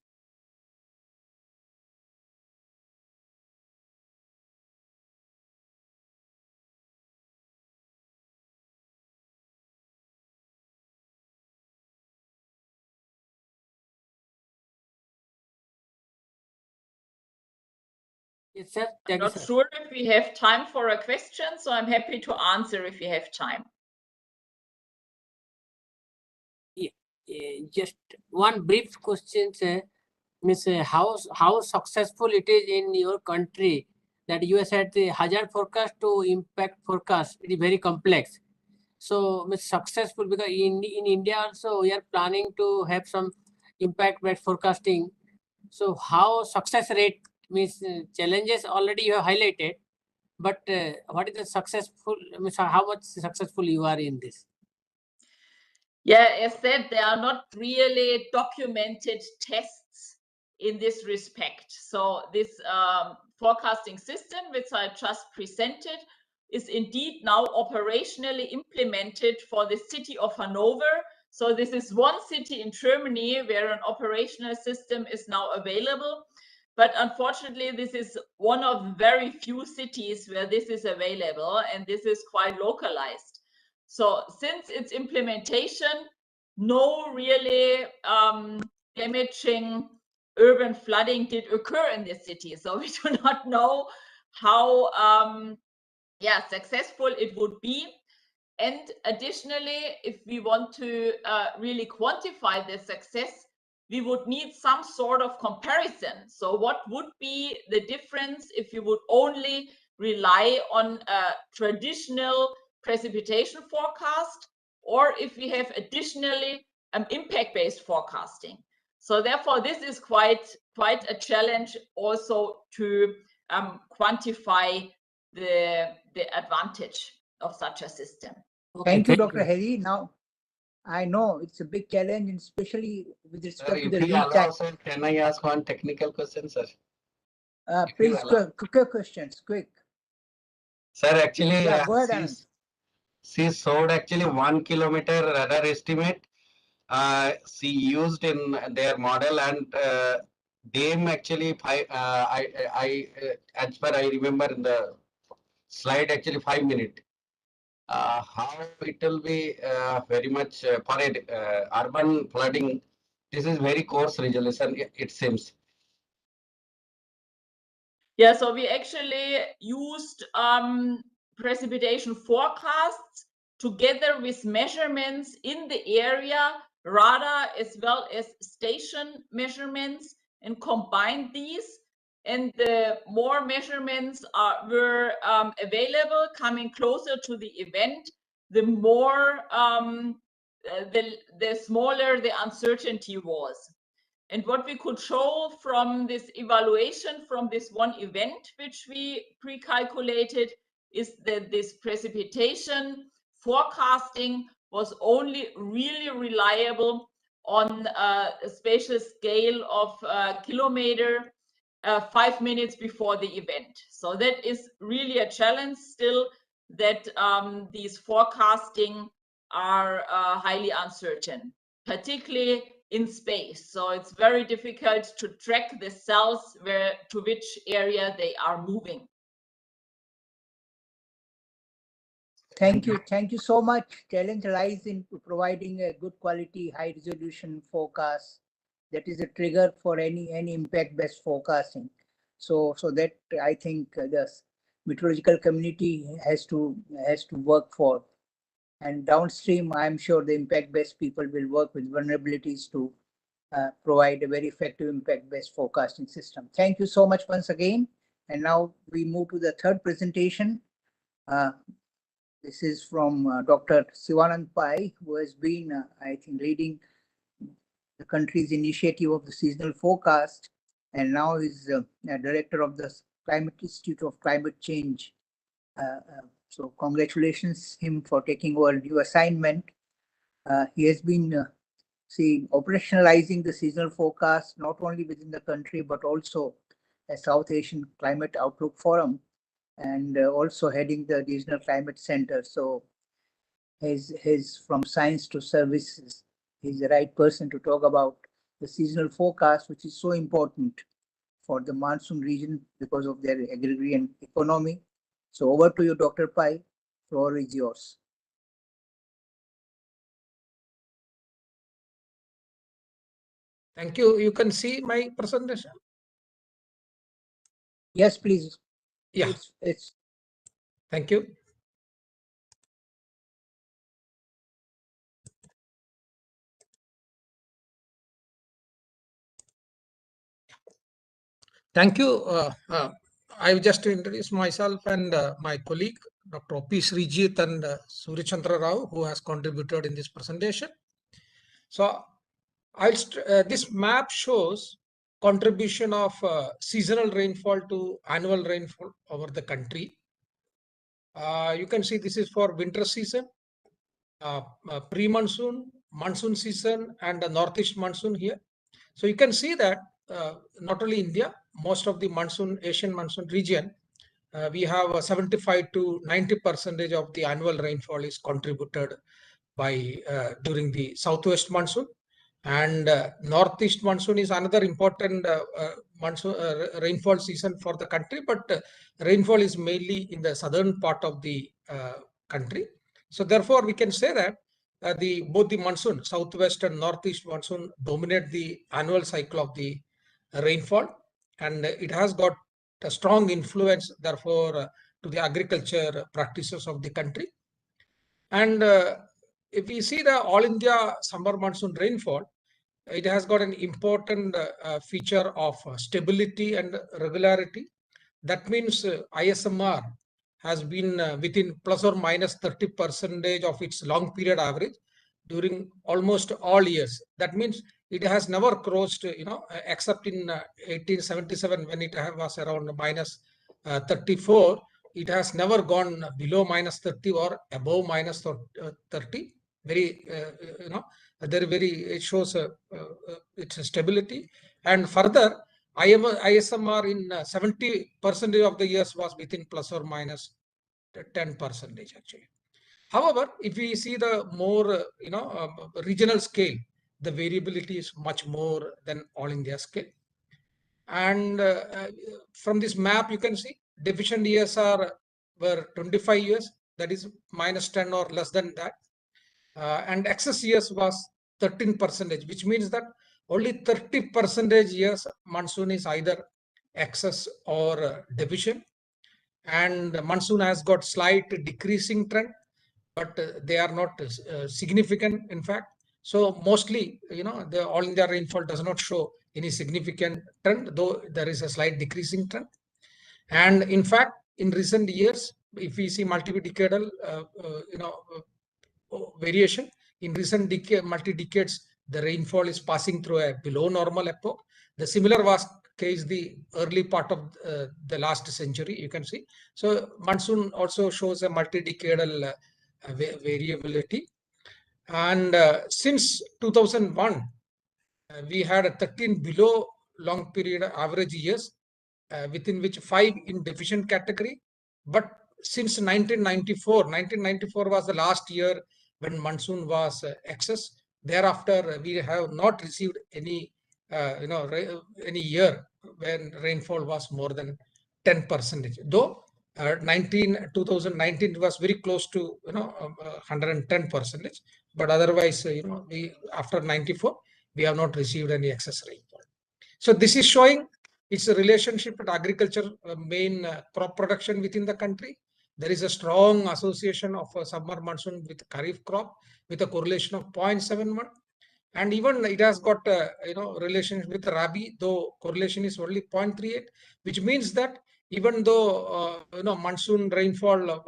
Yes, sir. I'm Thank you, not sir. sure if we have time for a question, so I'm happy to answer if you have time. Just one brief question, sir. Miss, how successful it is in your country that you said the hazard forecast to impact forecast, it is very complex. So Miss, successful, because in India also we are planning to have some impact based forecasting. So how success rate means, challenges already you have highlighted, but what is the successful, means how much successful you are in this? Yeah, as said, there are not really documented tests in this respect. So this forecasting system, which I just presented, is indeed now operationally implemented for the city of Hanover. So this is one city in Germany where an operational system is now available. but unfortunately, this is one of very few cities where this is available, and this is quite localized. So since its implementation, no really damaging urban flooding did occur in this city. So we do not know how successful it would be. And additionally, if we want to really quantify the success, we would need some sort of comparison. So what would be the difference if you would only rely on a traditional precipitation forecast, or if we have additionally impact-based forecasting? So therefore, this is quite a challenge also to quantify the advantage of such a system. Okay, Thank you, Dr. Heidi. Now, I know it's a big challenge, and especially with Sir, respect to if the you lead allow, time. sir, can I ask one technical question, sir? Please, allow. quick questions, quick. Sir, actually, Yeah, go ahead, Anand. she showed actually 1 kilometer radar estimate. She used in their model, and DAM actually as per I remember in the slide, actually 5 minutes. How it will be very much for urban flooding? This is very coarse resolution, it seems. Yeah, so we actually used precipitation forecasts together with measurements in the area, radar as well as station measurements, and combined these. And the more measurements were available, coming closer to the event, the more the smaller the uncertainty was. And what we could show from this evaluation from this one event, which we pre-calculated, is that this precipitation forecasting was only really reliable on a spatial scale of a kilometer 5 minutes before the event. So that is really a challenge still, that these forecasting are highly uncertain, particularly in space. So it's very difficult to track the cells to which area they are moving. Thank you so much. Challenge lies in providing a good quality, high resolution forecast. That is a trigger for any impact-based forecasting. So that I think the meteorological community has to work for. And downstream, I'm sure the impact-based people will work with vulnerabilities to provide a very effective impact-based forecasting system. Thank you so much once again. And now we move to the third presentation. This is from Dr. Sivanand Pai, who has been, I think, leading the country's initiative of the seasonal forecast, and now is director of the Climate Institute of Climate Change. So congratulations him for taking over a new assignment. He has been operationalizing the seasonal forecast, not only within the country, but also a South Asian Climate Outlook Forum, and also heading the Regional Climate Center. So his from science to services, he's the right person to talk about the seasonal forecast, which is so important for the monsoon region because of their agrarian economy. So over to you, Dr. Pai. Floor is yours. Thank you. You can see my presentation? Yes, please. Yeah. It's Thank you. Thank you. I will just introduce myself and my colleague, Dr. O.P. Srijit and Surya Chandra Rao, who has contributed in this presentation. So this map shows contribution of seasonal rainfall to annual rainfall over the country. You can see this is for winter season, pre-monsoon, monsoon season, and the northeast monsoon here. So you can see that not only India, most of the Asian monsoon region, we have 75 to 90% of the annual rainfall is contributed by during the southwest monsoon, And northeast monsoon is another important monsoon rainfall season for the country, but rainfall is mainly in the southern part of the country. So therefore, we can say that both the monsoon, southwest and northeast monsoon, dominate the annual cycle of the rainfall, and it has got a strong influence, therefore, to the agriculture practices of the country. And if we see the all India summer monsoon rainfall, it has got an important feature of stability and regularity. That means ISMR has been within plus or minus 30% of its long period average during almost all years. That means it has never crossed, except in 1877 when it was around minus 34. It has never gone below minus 30 or above minus 30. Very, it shows its stability. And further, ISMR in 70% of the years was within plus or minus 10% actually. However, if we see the more, regional scale, the variability is much more than all India scale. And from this map, you can see deficient years were 25 years, that is minus 10 or less than that. And excess years was 13%, which means that only 30% years monsoon is either excess or deficient. And monsoon has got slight decreasing trend, but they are not significant, in fact. So mostly, the all India rainfall does not show any significant trend, though there is a slight decreasing trend. And in fact, in recent years, if we see multi-decadal, variation, in recent multi-decades, the rainfall is passing through a below normal epoch. The similar was case the early part of the last century, you can see. So monsoon also shows a multi-decadal variability. And since 2001, we had a 13 below long period average years, within which 5 in deficient category. But since 1994 was the last year when monsoon was excess. Thereafter, we have not received any, any year when rainfall was more than 10%. Though 2019 was very close to 110%, but otherwise, we after 94 we have not received any excess rainfall. So this is showing its relationship with agriculture, main crop production within the country. There is a strong association of summer monsoon with kharif crop with a correlation of 0.71. And even it has got relationship with rabi, though correlation is only 0.38, which means that even though monsoon rainfall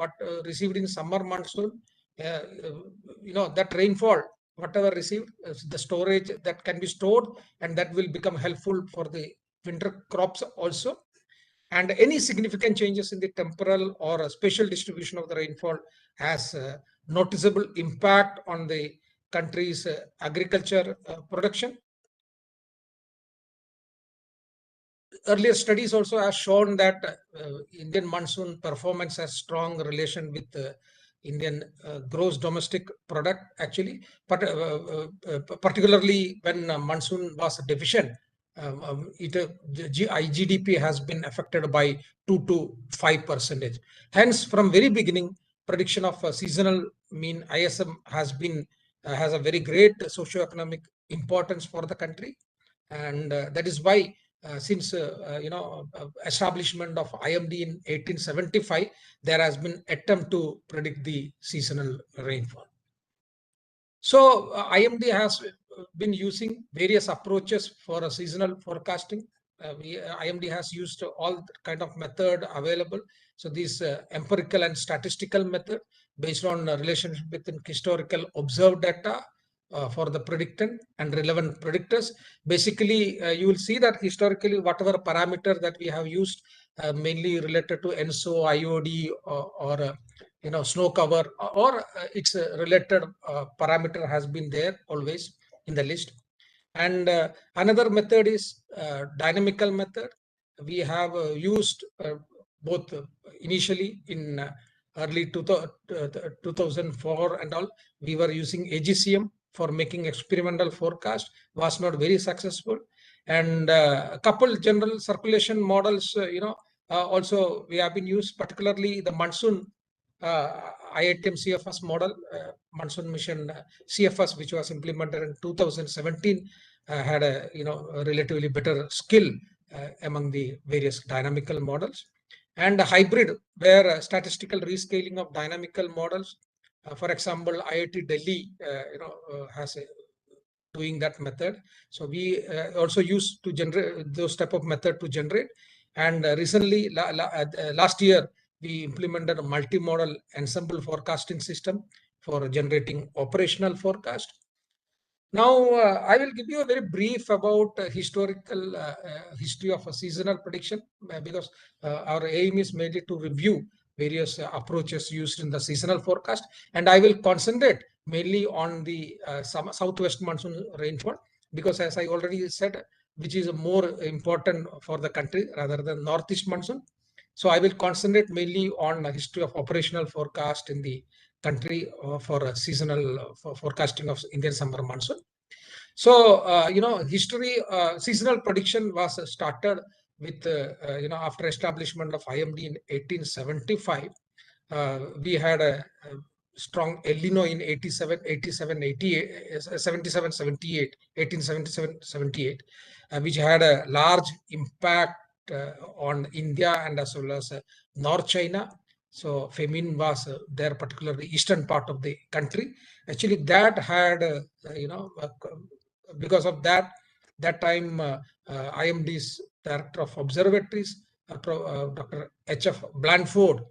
received in summer monsoon, that rainfall whatever received, the storage that can be stored, and that will become helpful for the winter crops also. And any significant changes in the temporal or spatial distribution of the rainfall has noticeable impact on the country's agriculture production. Earlier studies also have shown that Indian monsoon performance has strong relation with Indian gross domestic product actually, but particularly when monsoon was deficient, GDP has been affected by 2 to 5%. Hence, from very beginning, prediction of seasonal mean ISM has been has a very great socioeconomic importance for the country, and that is why since establishment of IMD in 1875, there has been attempt to predict the seasonal rainfall. So IMD has been using various approaches for a seasonal forecasting. IMD has used all kind of method available. So this empirical and statistical method based on relationship between historical observed data for the predictant and relevant predictors. Basically, you will see that historically, whatever parameter that we have used, mainly related to Enzo, IOD, or snow cover, or its related parameter has been there always in the list. And another method is dynamical method. We have used both initially in early 2004 and all, we were using AGCM for making experimental forecast was not very successful. And a couple general circulation models, also we have been used, particularly the Monsoon Iatm CFS model, Monsoon mission CFS, which was implemented in 2017, had a a relatively better skill among the various dynamical models. And a hybrid, where statistical rescaling of dynamical models, for example, IIT Delhi, has doing that method. So we also use to generate those type of method to generate. And recently, last year, we implemented a multi-model ensemble forecasting system for generating operational forecast. Now, I will give you a very brief about historical history of a seasonal prediction, because our aim is mainly to review various approaches used in the seasonal forecast. And I will concentrate mainly on the southwest monsoon rainfall, because as I already said, which is more important for the country rather than northeast monsoon. So I will concentrate mainly on the history of operational forecast in the country for seasonal forecasting of Indian summer monsoon. So, history, seasonal prediction was started with, after establishment of IMD in 1875. We had a strong El Nino in 1877, 78, which had a large impact on India and as well as North China. So famine was there, particularly eastern part of the country. Actually, that had, because of that time, IMD's director of observatories, Dr. H.F. Blandford,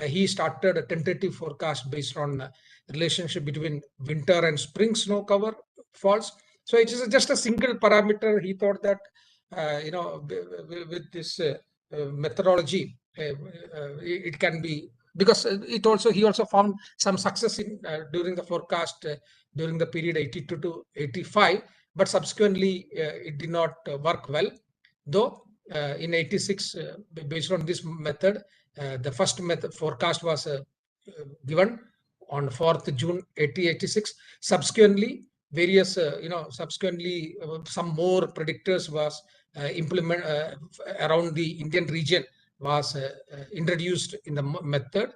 he started a tentative forecast based on relationship between winter and spring snow cover falls. So it is just a single parameter. He thought that, with this methodology, it can be, because he also found some success in during the forecast during the period 82 to 85, but subsequently it did not work well. Though in 86, based on this method, the first method forecast was given on 4th June 1886. Subsequently, various, some more predictors was implement around the Indian region was introduced in the method,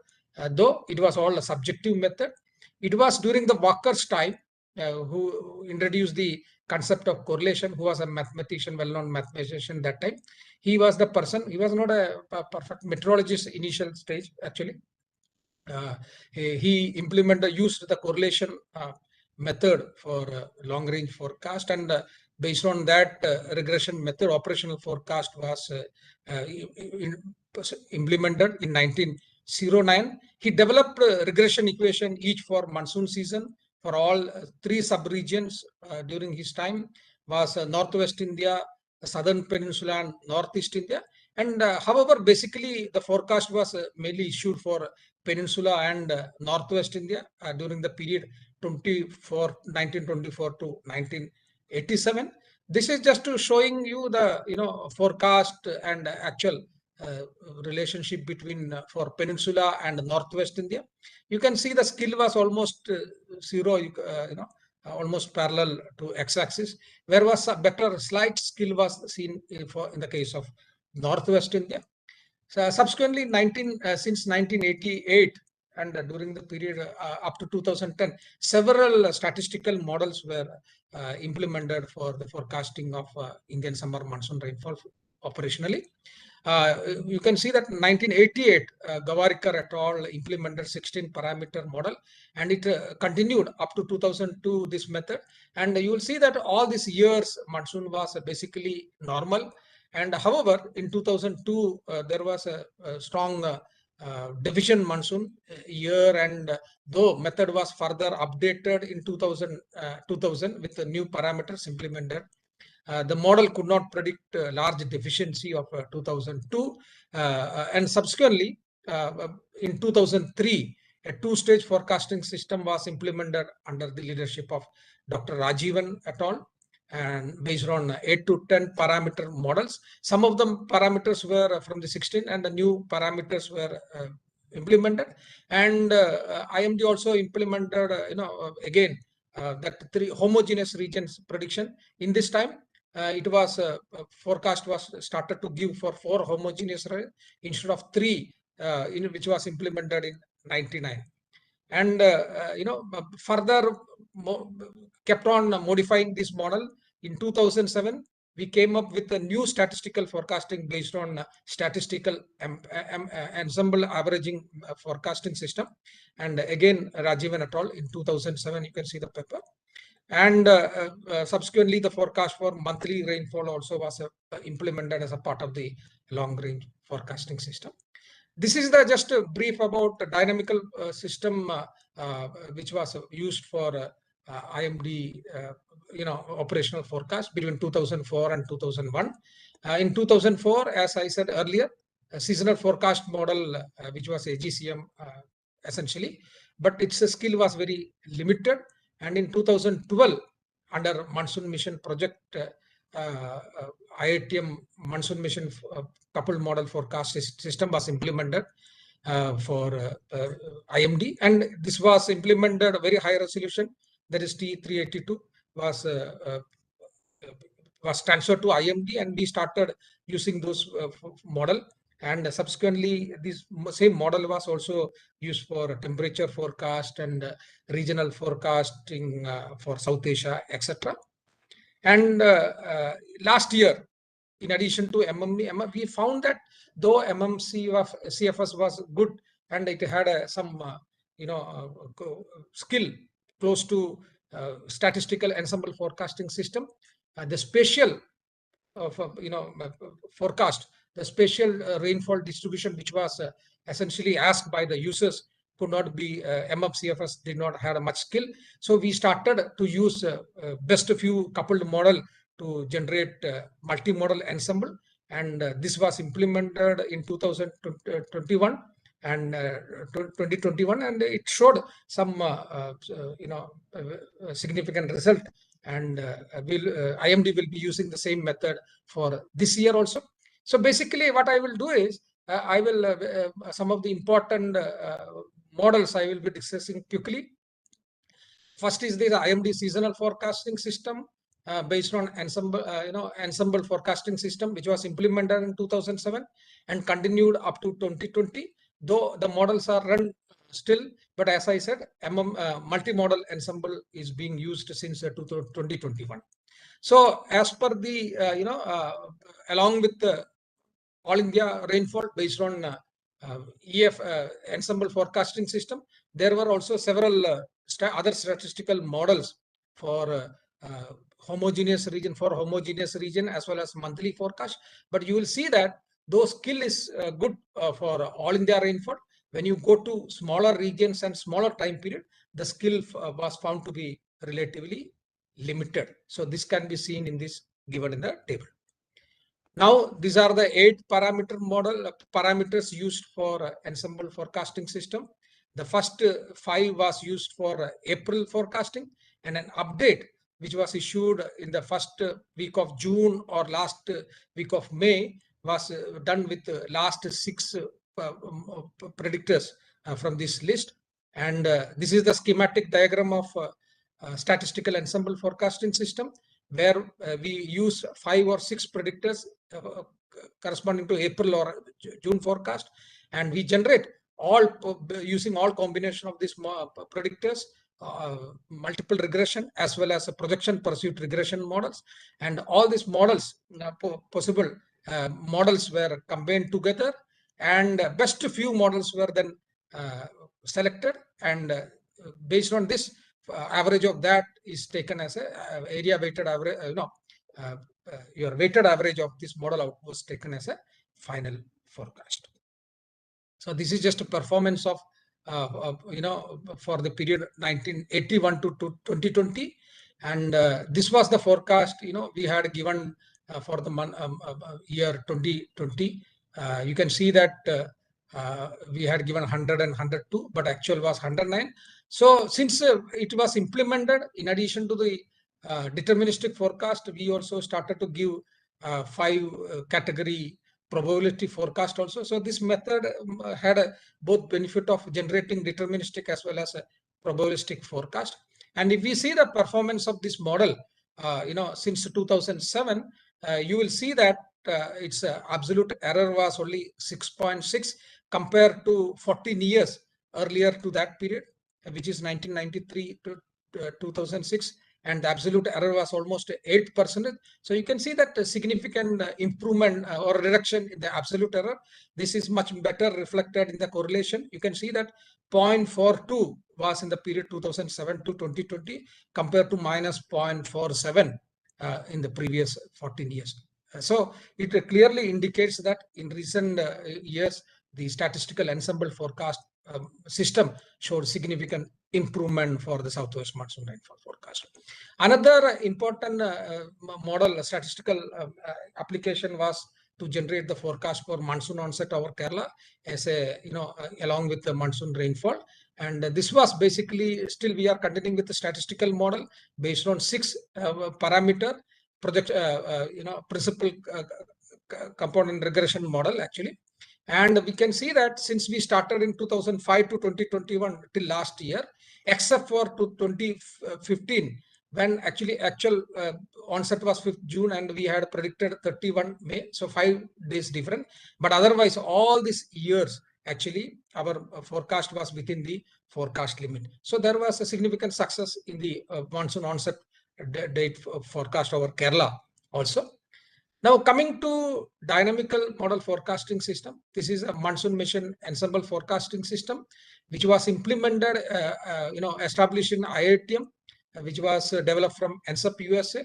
though it was all a subjective method. It was during the Walker's time who introduced the concept of correlation, who was a mathematician, well-known mathematician that time. He was the person, he was not a perfect meteorologist initial stage, actually. He used the correlation method for long-range forecast, and based on that regression method, operational forecast was implemented in 1909. He developed a regression equation each for monsoon season for all three sub-regions during his time, was Northwest India, Southern Peninsula, and Northeast India. And however, basically the forecast was mainly issued for Peninsula and Northwest India during the period 1924 to 1987. This is just to showing you the forecast and actual relationship between for Peninsula and Northwest India. You can see the skill was almost zero, almost parallel to x-axis, where was a better slight skill was seen in the case of Northwest India. So subsequently, since 1988 and during the period up to 2010, several statistical models were implemented for the forecasting of Indian summer monsoon rainfall operationally. You can see that 1988, Gavarikar et al. Implemented 16-parameter model, and it continued up to 2002, this method. And you will see that all these years, monsoon was basically normal. And however, in 2002, there was a strong division monsoon year, and though method was further updated in 2000 with the new parameters implemented, the model could not predict large deficiency of 2002, and subsequently in 2003, a two-stage forecasting system was implemented under the leadership of Dr. Rajivan et al. And based on 8 to 10 parameter models. Some of the parameters were from the 16, and the new parameters were implemented. And IMD also implemented, again, that 3 homogeneous regions prediction. In this time, it was forecast was started to give for 4 homogeneous instead of 3, which was implemented in 99. And further kept on modifying this model. In 2007, we came up with a new statistical forecasting based on statistical ensemble averaging forecasting system. And again, Rajivan et al. In 2007, you can see the paper. And subsequently, the forecast for monthly rainfall also was implemented as a part of the long range forecasting system. This is the just a brief about the dynamical system which was used for IMD operational forecast between 2004 and 2001. In 2004, as I said earlier, a seasonal forecast model which was AGCM essentially, but its skill was very limited. And in 2012, under Monsoon Mission project, Iatm Monsoon Mission coupled model forecast system was implemented for IMD, and this was implemented a very high resolution, that is T382 was transferred to IMD, and we started using those model. And subsequently, this same model was also used for temperature forecast and regional forecasting for South Asia, etc. And last year, in addition to MMV, we found that though CFS was good and it had some skill close to statistical ensemble forecasting system, the spatial forecast, the spatial rainfall distribution, which was essentially asked by the users, could not be MMCFS did not have much skill. So we started to use best few coupled model to generate multi-model ensemble, and this was implemented in 2021 and 2021, and it showed some significant result. And IMD will be using the same method for this year also. So basically, what I will do is I will some of the important models I will be discussing quickly. First is the IMD seasonal forecasting system based on ensemble forecasting system, which was implemented in 2007 and continued up to 2020. Though the models are run still, but as I said, multi-model ensemble is being used since 2021. So as per the along with the All India rainfall based on ensemble forecasting system, there were also several other statistical models for homogeneous region as well as monthly forecast. But you will see that those skill is good for All India rainfall. When you go to smaller regions and smaller time period, the skill was found to be relatively limited. So this can be seen in this given in the table. Now, these are the 8 parameters used for ensemble forecasting system. The first 5 was used for April forecasting, and an update which was issued in the first week of June or last week of May was done with the last 6 predictors from this list. And this is the schematic diagram of statistical ensemble forecasting system, where we use 5 or 6 predictors corresponding to April or June forecast, and we generate all using all combination of these predictors, multiple regression as well as a projection pursuit regression models, and all these models possible models were combined together, and best few models were then selected, and based on this average of that is taken as a area weighted average, your weighted average of this model out was taken as a final forecast. So this is just a performance of for the period 1981 to 2020, and this was the forecast we had given for the year 2020. You can see that we had given 100 and 102, but actual was 109. So since it was implemented, in addition to the deterministic forecast, we also started to give 5 category probability forecast also. So this method had both benefit of generating deterministic as well as a probabilistic forecast. And if we see the performance of this model, since 2007, you will see that its absolute error was only 6.6 compared to 14 years earlier to that period, which is 1993 to 2006, and the absolute error was almost 8%. So you can see that a significant improvement or reduction in the absolute error. This is much better reflected in the correlation. You can see that 0.42 was in the period 2007 to 2020 compared to minus 0.47 in the previous 14 years. So it clearly indicates that in recent years, the statistical ensemble forecast system showed significant improvement for the southwest monsoon rainfall forecast. Another important model, statistical application was to generate the forecast for monsoon onset over Kerala as a, along with the monsoon rainfall. And this was basically, still we are continuing with the statistical model based on 6 parameter project, principal component regression model actually. And we can see that since we started in 2005 to 2021 till last year, except for 2015, when actual onset was 5th June and we had predicted 31 May, so 5 days different. But otherwise, all these years, actually, our forecast was within the forecast limit. So there was a significant success in the monsoon onset date forecast over Kerala also. Now coming to dynamical model forecasting system, this is a monsoon mission ensemble forecasting system, which was implemented, established in Iatm, which was developed from Ensembl USA,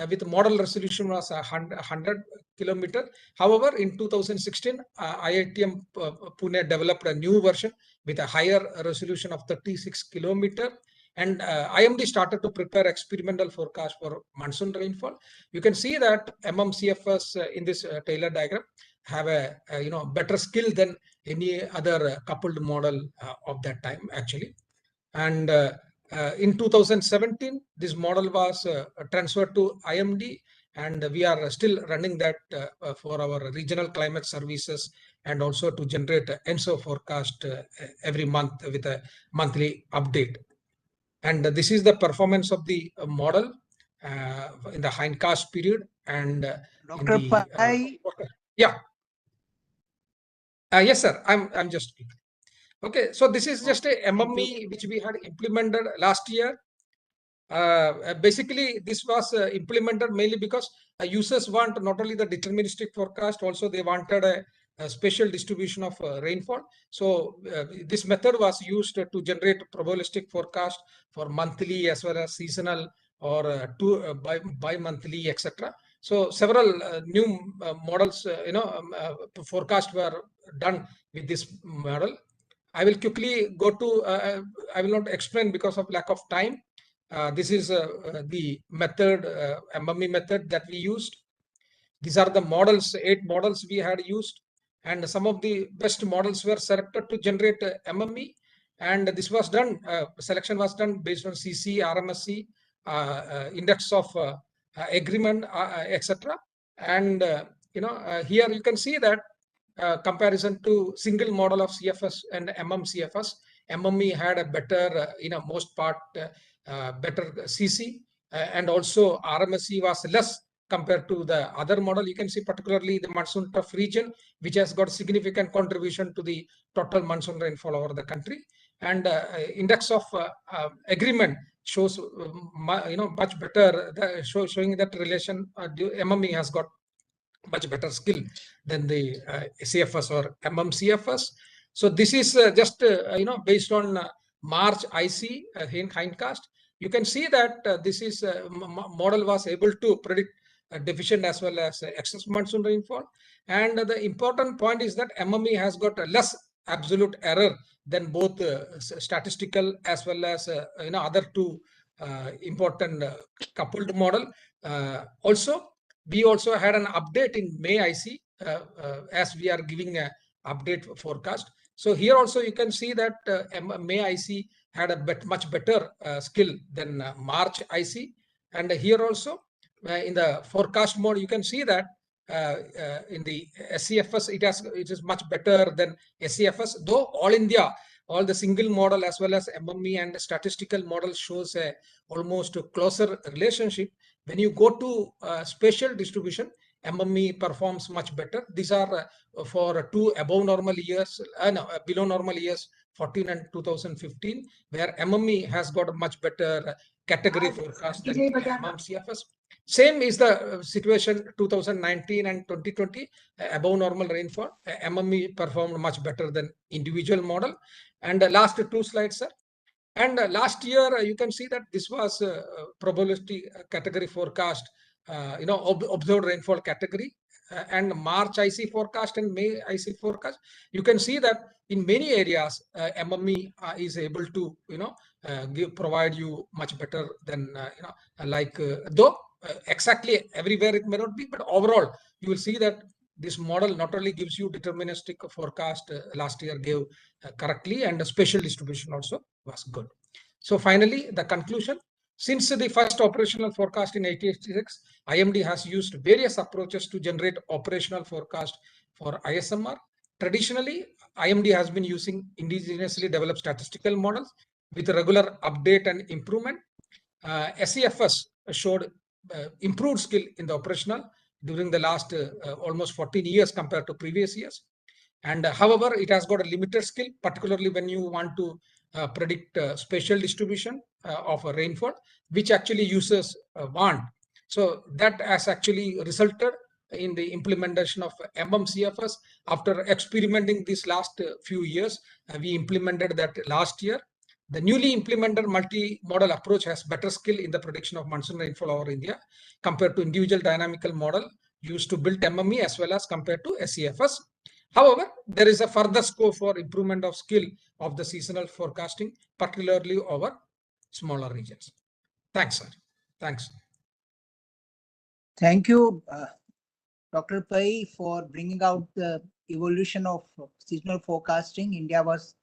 with model resolution was 100 kilometer. However, in 2016, Iatm Pune developed a new version with a higher resolution of 36 kilometer. And IMD started to prepare experimental forecast for monsoon rainfall. You can see that MMCFS in this Taylor diagram have a better skill than any other coupled model of that time actually. And in 2017, this model was transferred to IMD, and we are still running that for our regional climate services and also to generate Enzo forecast every month with a monthly update. And this is the performance of the model in the hindcast period and Dr. Pai. Yeah. Yes, sir. I'm just speaking. Okay, so this is just a MME which we had implemented last year. Basically, this was implemented mainly because users want not only the deterministic forecast, also they wanted a special distribution of rainfall. So this method was used to generate probabilistic forecast for monthly as well as seasonal or bi-monthly, etc. So several new models, forecast were done with this model. I will quickly go to, I will not explain because of lack of time. This is the method, MME method that we used. These are the models, 8 models we had used. And some of the best models were selected to generate MME. And this was done, selection was done based on CC, RMSC, index of agreement, etc. And, here you can see that comparison to single model of CFS and MMCFS, MME had a better, most part, better CC, and also RMSC was less compared to the other model. You can see particularly the monsoon trough region, which has got significant contribution to the total monsoon rainfall over the country. And index of agreement shows, much better, showing that relation, MME has got much better skill than the CFS or MMCFS. So this is just, based on March IC hindcast. You can see that this is model was able to predict deficient as well as excess monsoon rainfall. And the important point is that MME has got a less absolute error than both statistical as well as other 2 important coupled model. Also, we also had an update in May IC as we are giving a update forecast. So here also you can see that May IC had a much better skill than March IC. And here also in the forecast mode, you can see that in the SCFS, it is much better than SCFS, though all India all the single model as well as MME and statistical model shows a almost closer relationship. When you go to spatial distribution, MME performs much better. These are for two above normal years, below normal years, 14 and 2015, where MME has got a much better category forecast than MMCFS. Same is the situation 2019 and 2020, above normal rainfall. MME performed much better than individual model. And last two slides, sir. And last year, you can see that this was probability category forecast, observed rainfall category. And March IC forecast and May IC forecast. You can see that in many areas, MME is able to, provide you much better than, though exactly everywhere it may not be, but overall, you will see that this model not only gives you deterministic forecast last year gave correctly, and the spatial distribution also was good. So finally, the conclusion. Since the first operational forecast in 1986, IMD has used various approaches to generate operational forecast for ISMR. Traditionally, IMD has been using indigenously developed statistical models with regular update and improvement. SCFS showed improved skill in the operational during the last almost 14 years compared to previous years. And however, it has got a limited skill, particularly when you want to predict spatial distribution of a rainfall, which actually uses WANT. So that has actually resulted in the implementation of MMCFS. After experimenting this last few years, we implemented that last year. The newly implemented multi-model approach has better skill in the prediction of monsoon rainfall over India compared to individual dynamical model used to build MME as well as compared to SCFS. However, there is a further scope for improvement of skill of the seasonal forecasting, particularly over smaller regions. Thanks, sir. Thanks. Thank you, Dr. Pai, for bringing out the evolution of seasonal forecasting. India was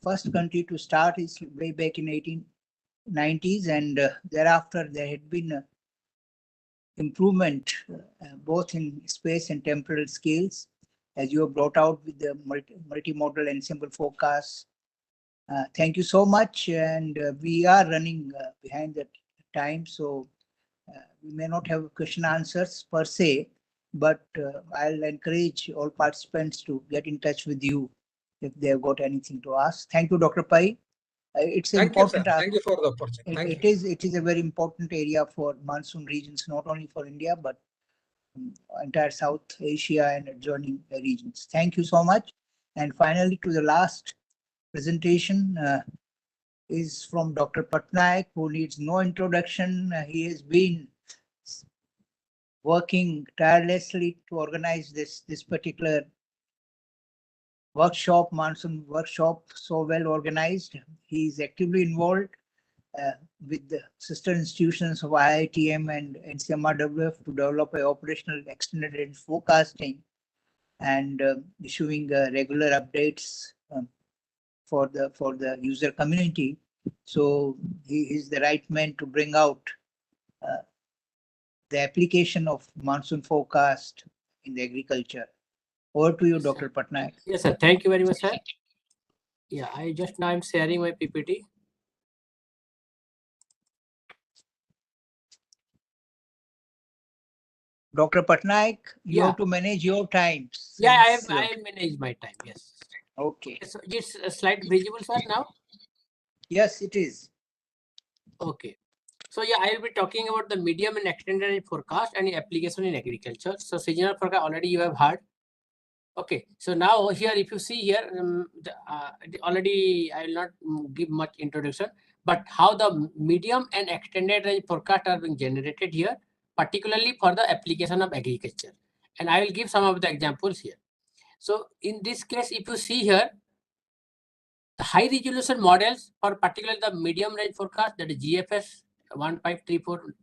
first country to start is way back in 1890s, and thereafter there had been improvement both in space and temporal scales, as you have brought out with the multimodal ensemble forecast. Thank you so much, and we are running behind the time, so we may not have question answers per se, but I'll encourage all participants to get in touch with you if they've got anything to ask. Thank you, Dr. Pai. It's important. Thank you for the opportunity. It is a very important area for monsoon regions, not only for India, but entire South Asia and adjoining regions. Thank you so much. And finally, to the last presentation is from Dr. Pattanaik, who needs no introduction. He has been working tirelessly to organize this particular workshop, monsoon workshop, so well organized. He is actively involved with the sister institutions of Iatm and NCMRWF to develop an operational extended range forecasting and issuing regular updates for the user community. So he is the right man to bring out the application of monsoon forecast in the agriculture. Over to you, yes, Dr. Pattanaik. Yes, sir. Thank you very much, sir. Yeah, now I'm sharing my PPT. Dr. Pattanaik, you have to manage your time. Yeah, I manage my time. Yes. Okay. So is a slide visible, sir, now? Yes, it is. Okay. So yeah, I will be talking about the medium and extended range forecast and application in agriculture. So seasonal forecast already you have heard. Okay. So now here, if you see here, already I will not give much introduction, but how the medium and extended range forecast are being generated here, particularly for the application of agriculture. And I will give some of the examples here. So in this case, if you see here, the high resolution models for particularly the medium range forecast, that is GFS 1534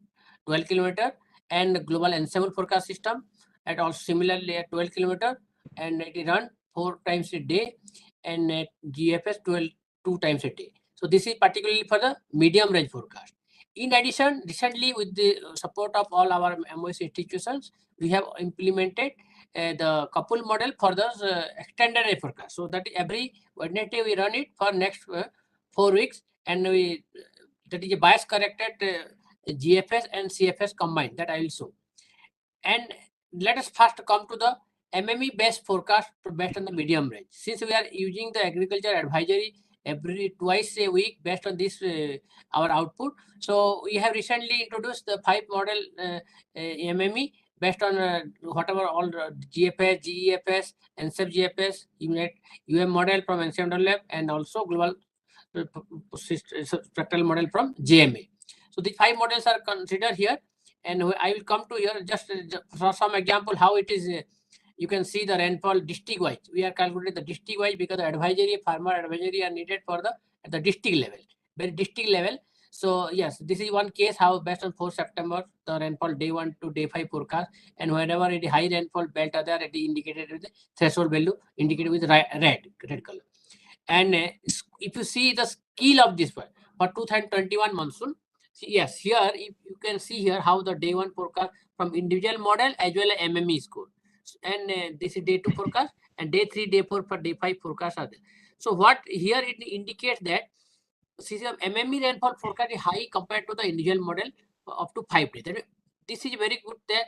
12 kilometer, and global ensemble forecast system at also similarly at 12 kilometer, and it run 4 times a day, and at GFS 2 times a day. So this is particularly for the medium range forecast. In addition, recently with the support of all our MOS institutions, we have implemented the couple model for the extended array forecast. So that every Wednesday we run it for next 4 weeks, and we that is a bias corrected GFS and CFS combined, that I will show. And let us first come to the MME based forecast based on the medium range. Since we are using the agriculture advisory every twice a week based on this our output, so we have recently introduced the 5 model MME based on whatever all GFS, GEFS, Ensembl GFS, UM model from Ensemble Lab, and also global spectral model from JMA. So the 5 models are considered here, and I will come to here just for some example how it is. You can see the rainfall district wise. We are calculating the district wise because the advisory, farmer advisory are needed for the at the district level, very district level. So yes, this is one case how based on 4 September, the rainfall day 1 to day 5 forecast, and whenever it is high rainfall belt are there, it is indicated with the threshold value indicated with red color. And if you see the scale of this one for 2021 monsoon, yes, here you can see here how the day 1 forecast from individual model as well as MME score, and this is day 2 forecast, and day 3, day 4 for day 5 forecast are there. So what here it indicates that MME rainfall forecast is high compared to the individual model up to 5 days. This is very good that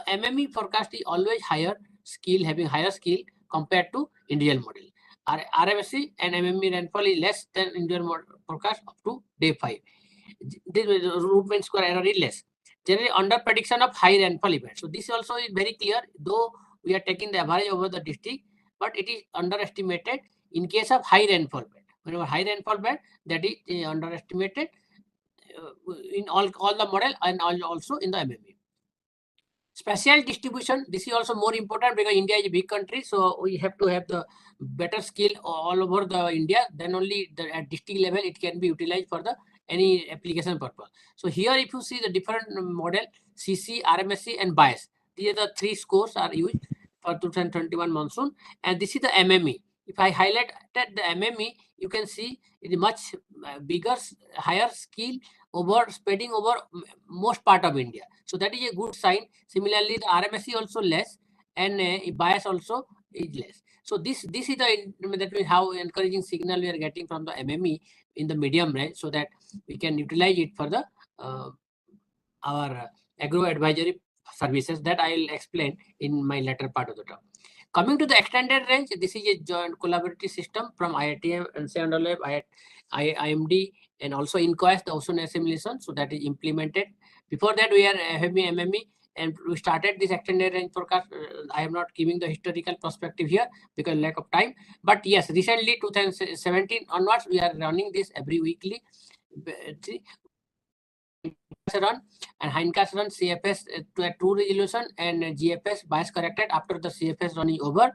MME forecast is always higher scale, having higher scale compared to individual model. RMSE and MME rainfall is less than individual model forecast up to day 5. This root mean square error is less. Generally under prediction of high rainfall event. So this also is very clear, though we are taking the average over the district, but it is underestimated in case of high rainfall band. Whenever high rainfall band, that is underestimated in all the model and also in the MME. Spatial distribution, this is also more important because India is a big country, so we have to have the better skill all over the India. Then only at district level it can be utilized for the any application purpose. So here if you see the different model, CC, RMSE and bias, these are the 3 scores are used for 2021 monsoon, and this is the MME. If I highlight that the MME, you can see it is much bigger, higher scale over spreading over most part of India. So that is a good sign. Similarly, the RMSE also less, and bias also is less. So this is the that means how encouraging signal we are getting from the MME in the medium range, so that we can utilize it for the our agro advisory services that I will explain in my later part of the talk. Coming to the extended range, this is a joint collaborative system from Iatm, Ensemble, IMD, and also Incoest, the Ocean Assimilation. So that is implemented. Before that, we are having MME, and we started this extended range forecast. I am not giving the historical perspective here because lack of time. But yes, recently 2017 onwards, we are running this every weekly. Run and hindcast run CFS to a true resolution, and GFS bias corrected after the CFS running over.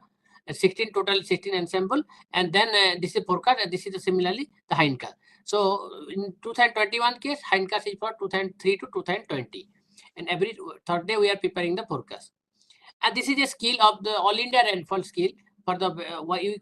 16 total, 16 ensemble, and then this is forecast, and this is similarly the hindcast. So in 2021 case, hindcast is for 2003 to 2020, and every third day we are preparing the forecast. And this is a scale of the all India rainfall scale for the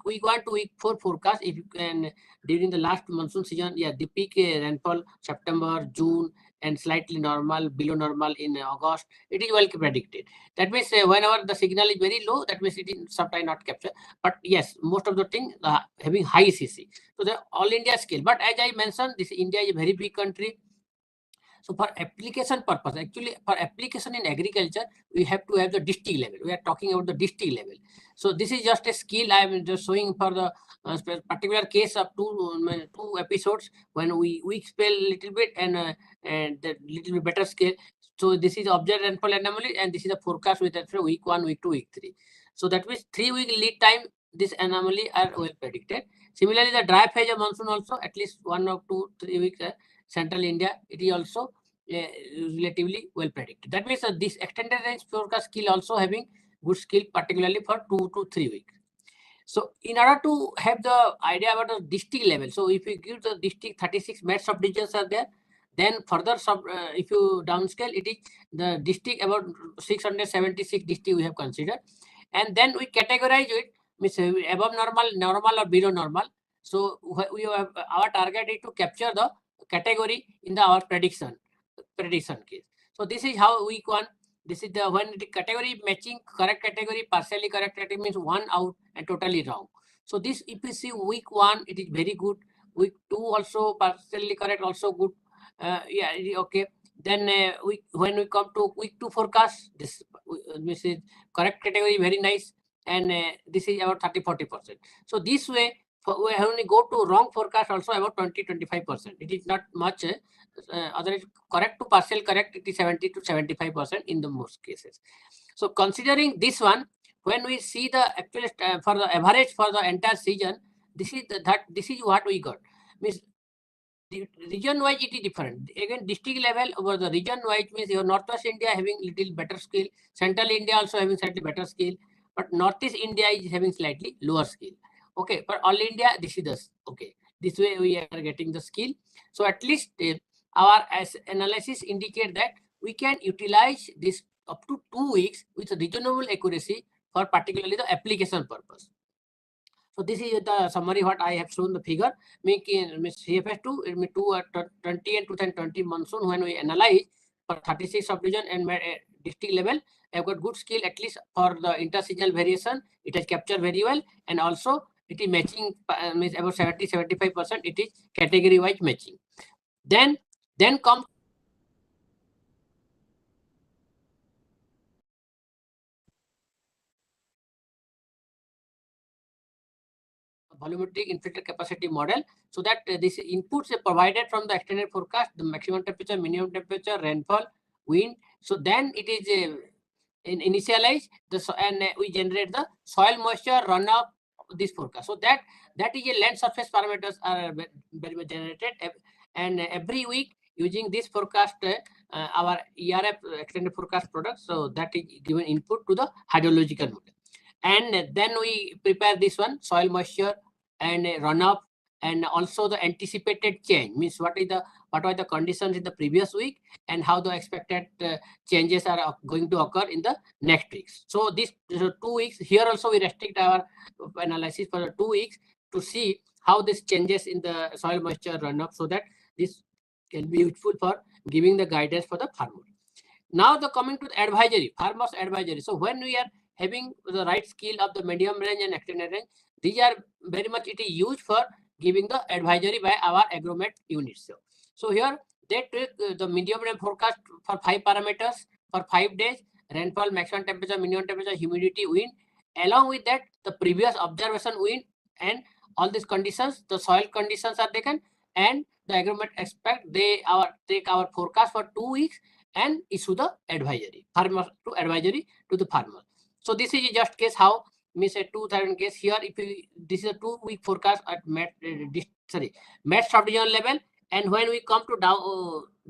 we go on to week 4 forecast. If you can during the last monsoon season, yeah, the peak rainfall September, June, and slightly normal, below normal in August. It is well predicted. That means whenever the signal is very low, that means it is sometimes not captured. But yes, most of the thing having high CC. So the all India scale. But as I mentioned, this India is a very big country. So for application purpose, actually for application in agriculture, we have to have the district level. We are talking about the district level. So this is just a skill I am just showing for the particular case of two episodes when we spell a little bit and the little bit better scale. So this is observed rainfall anomaly, and this is the forecast with that week 1, week 2, week 3. So that means 3 week lead time, this anomaly are well predicted. Similarly, the dry phase of monsoon also at least 1 or 2, 3 weeks. Central India, it is also relatively well predicted. That means this extended range forecast skill also having good skill, particularly for 2 to 3 weeks. So in order to have the idea about the district level, so if you give the district 36 met subdivisions are there, then further if you downscale, it is the district about 676 district we have considered, and then we categorize it means above normal or below normal. So we have our target is to capture the category in our prediction case. So this is how week 1 This is the when the category matching correct category, partially correct category means one out and totally wrong. So this if you see week 1, it is very good. Week 2 also partially correct, also good. Yeah, okay. Then when we come to week 2 forecast, this is correct category, very nice, and this is about 30-40%. So this way, when we go to wrong forecast, also about 20-25%. It is not much. Otherwise, correct to partial correct, it is 70-75% in the most cases. So considering this one, when we see the actual for the average for the entire season, this is this is what we got. Means region wise it is different. Again, district level over the region wise means your Northwest India having little better skill, Central India also having slightly better skill, but Northeast India is having slightly lower skill. Okay, but all India this is the okay. This way we are getting the skill. So at least our analysis indicate that we can utilize this up to 2 weeks with reasonable accuracy for particularly the application purpose. So this is the summary what I have shown the figure. Making CFS2, it means 2020 and 2020 monsoon when we analyze for 36 subdivision and district level, I've got good skill at least for the interseasonal variation. It has captured very well, and also it is matching means about 70-75%. It is category wise matching. Then come volumetric infiltrate capacity model, so that this inputs are provided from the extended forecast, the maximum temperature, minimum temperature, rainfall, wind. So then it is initialize and we generate the soil moisture runoff this forecast. So that is a land surface parameters are very much generated, and every week using this forecast our ERF extended forecast product. So that is given input to the hydrological model, and then we prepare this one soil moisture and runoff, and also the anticipated change means what are the conditions in the previous week and how the expected changes are going to occur in the next weeks. So this 2 weeks here also we restrict our analysis for the 2 weeks to see how this changes in the soil moisture runoff, so that this can be useful for giving the guidance for the farmer. Now the coming to the advisory, farmers advisory. So when we are having the right skill of the medium range and extended range, these are very much it is used for giving the advisory by our agromet units. So here they take the medium range forecast for 5 parameters for 5 days: rainfall, maximum temperature, minimum temperature, humidity, wind. Along with that, the previous observation wind and all these conditions, the soil conditions are taken, and the agromet expect they take our forecast for 2 weeks and issue the advisory farmer to advisory to the farmer. So this is just case how means a 2000 case here. If we, this is a 2 week forecast at met subdivision level, and when we come to down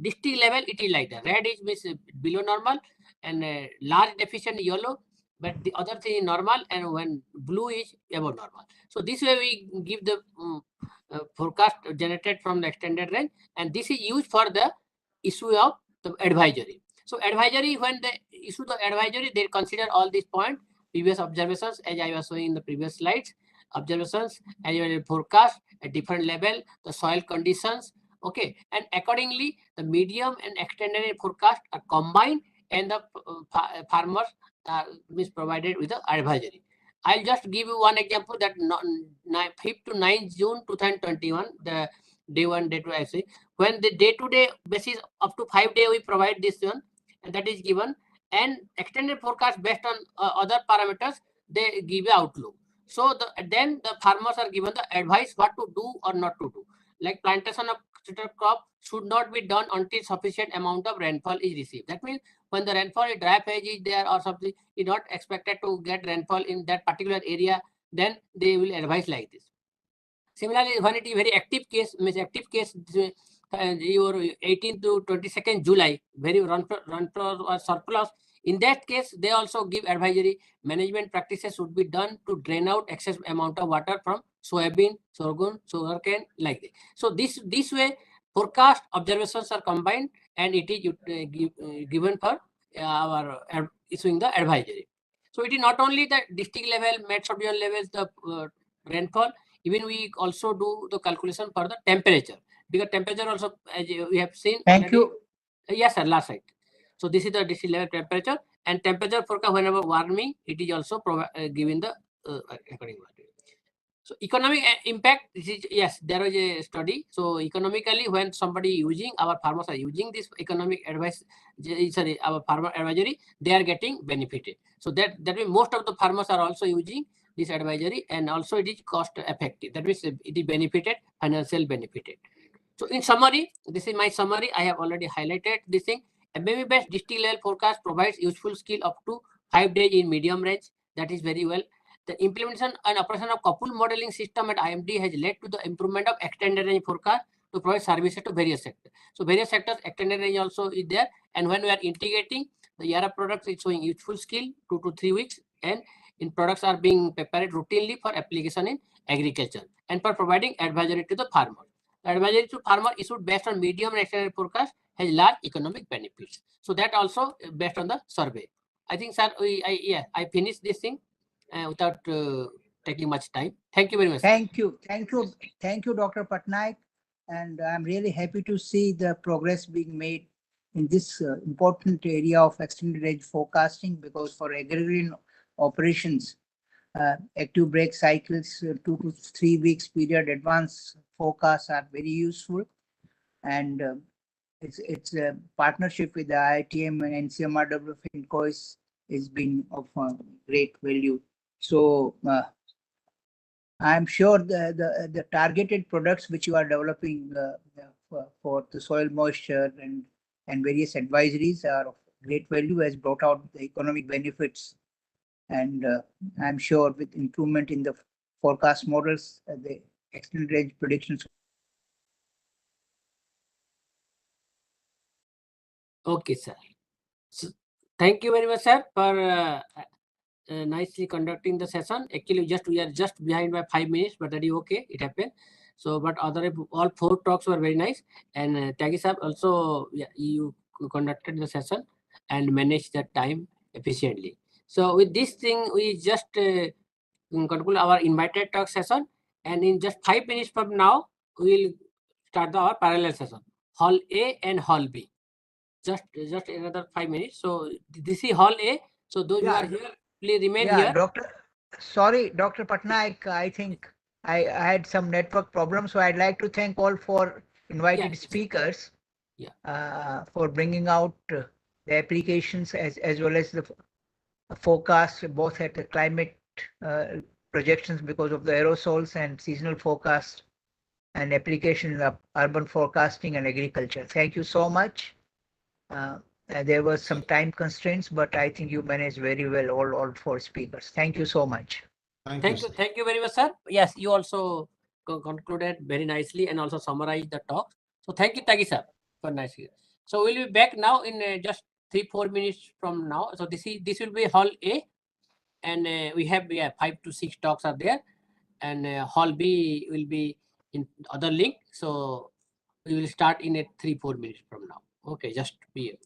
district level, it is like that. Red is means below normal, and large deficient yellow, but the other thing is normal, and when blue is above normal. So this way we give the forecast generated from the extended range, and this is used for the issue of the advisory. So advisory, when they issue the advisory, they consider all these points, previous observations, as I was showing in the previous slides, observations, as well as forecast at different level, the soil conditions, okay, and accordingly the medium and extended forecast are combined, and the farmers is provided with the advisory. I'll just give you one example that 5th to 9th June 2021, the day 1, day 2, I say, when the day-to-day basis up to 5 days we provide this one, and that is given, and extended forecast based on other parameters, they give a outlook. So then the farmers are given the advice what to do or not to do. Like plantation of crop should not be done until sufficient amount of rainfall is received. That means when the rainfall is dry phase is there or something, is not expected to get rainfall in that particular area, then they will advise like this. Similarly, when it is very active case, means active case, your 18th to 22nd July, very rainfall or surplus. In that case, they also give advisory. Management practices should be done to drain out excess amount of water from soybean, sorghum, sugarcane, like that. So this way, forecast observations are combined, and it is given for our issuing the advisory. So it is not only the district level, met subdivision levels, the rainfall. Even we also do the calculation for the temperature, because temperature also, as we have seen. Thank you. Yes, sir. Last slide. So this is the district level temperature, and temperature forecast whenever warming, it is also given the according. So economic impact, this is, yes, there was a study. So economically, when somebody using, our farmers are using this economic advice, sorry, our farmer advisory, they are getting benefited. So that means most of the farmers are also using this advisory, and also it is cost effective. That means it is benefited, financial benefited. So in summary, this is my summary. I have already highlighted this thing. MME-based district level forecast provides useful skill up to 5 days in medium range. That is very well. The implementation and operation of coupled modeling system at IMD has led to the improvement of extended range forecast to provide services to various sectors. So various sectors, extended range also is there. And when we are integrating, the ERA products is showing useful skill 2 to 3 weeks, and in products are being prepared routinely for application in agriculture and for providing advisory to the farmer. The advisory to farmer issued based on medium and extended forecast has large economic benefits. So that also based on the survey. I think, sir, I finished this thing without taking much time. Thank you very much. Thank you, Dr. Pattanaik. And I'm really happy to see the progress being made in this important area of extended range forecasting, because for agrarian operations, active break cycles, 2 to 3 weeks period advance forecasts are very useful. And it's a partnership with the Iatm and Ensembl FinCois has been of great value. So I'm sure the targeted products which you are developing for the soil moisture and various advisories are of great value, has brought out the economic benefits. And I'm sure with improvement in the forecast models, the extended range predictions. Okay, sir. So, thank you very much, sir, for nicely conducting the session. Actually, we are just behind by 5 minutes, but that is okay. It happened. So, but all 4 talks were very nice. And Tyagi sir also, yeah, you conducted the session and managed the time efficiently. So with this thing, we just conclude our invited talk session. And in just 5 minutes from now, we will start our parallel session, Hall A and Hall B. Just another 5 minutes. So this is Hall A. So those who are here, please remain here. Sorry, Dr. Pattanaik, I think I had some network problems. So I'd like to thank all for invited speakers for bringing out the applications as well as the forecasts, both at the climate projections because of the aerosols and seasonal forecast and application of urban forecasting and agriculture. Thank you so much. There was some time constraints, but I think you managed very well all 4 speakers. Thank you so much. Thank you very much, sir. Yes, you also concluded very nicely and also summarized the talk. So thank you, Tyagi sir, for nice. So we'll be back now in just 3-4 minutes from now. So this will be Hall A, and we have 5 to 6 talks are there, and Hall B will be in other link. So we will start in 3-4 minutes from now. Okay, just be.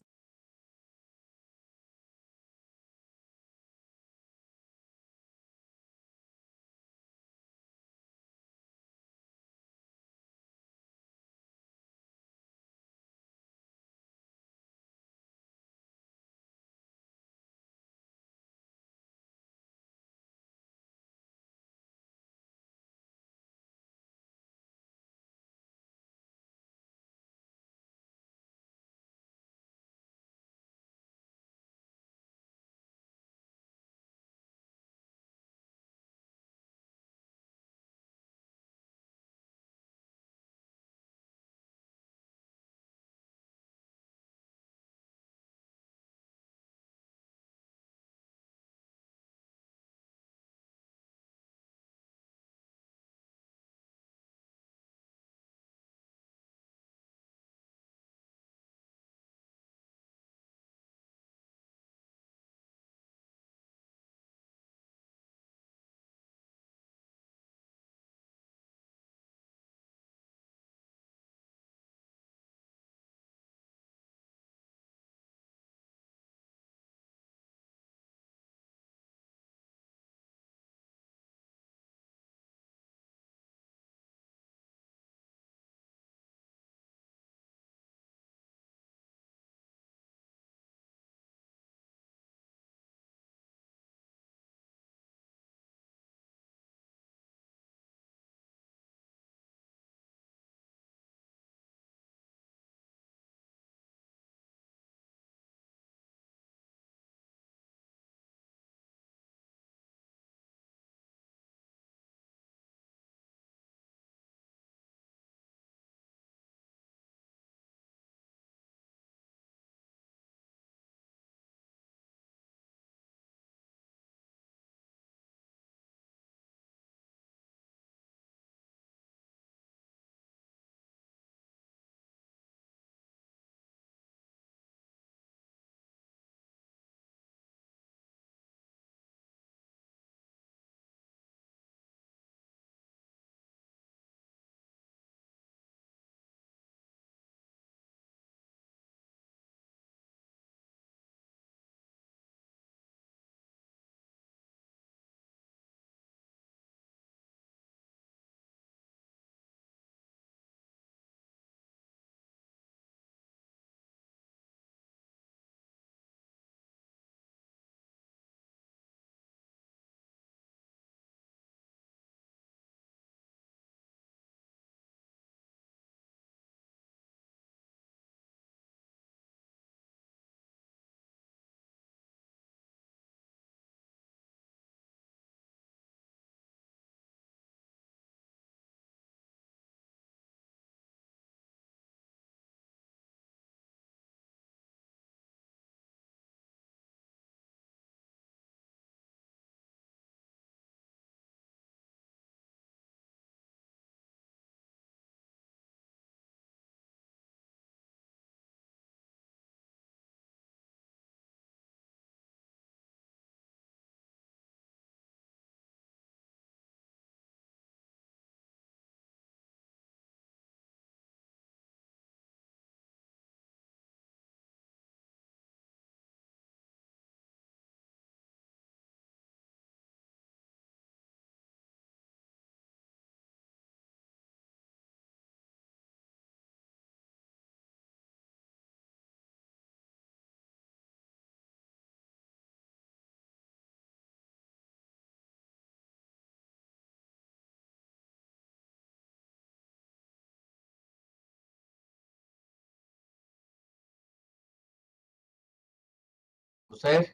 Jose?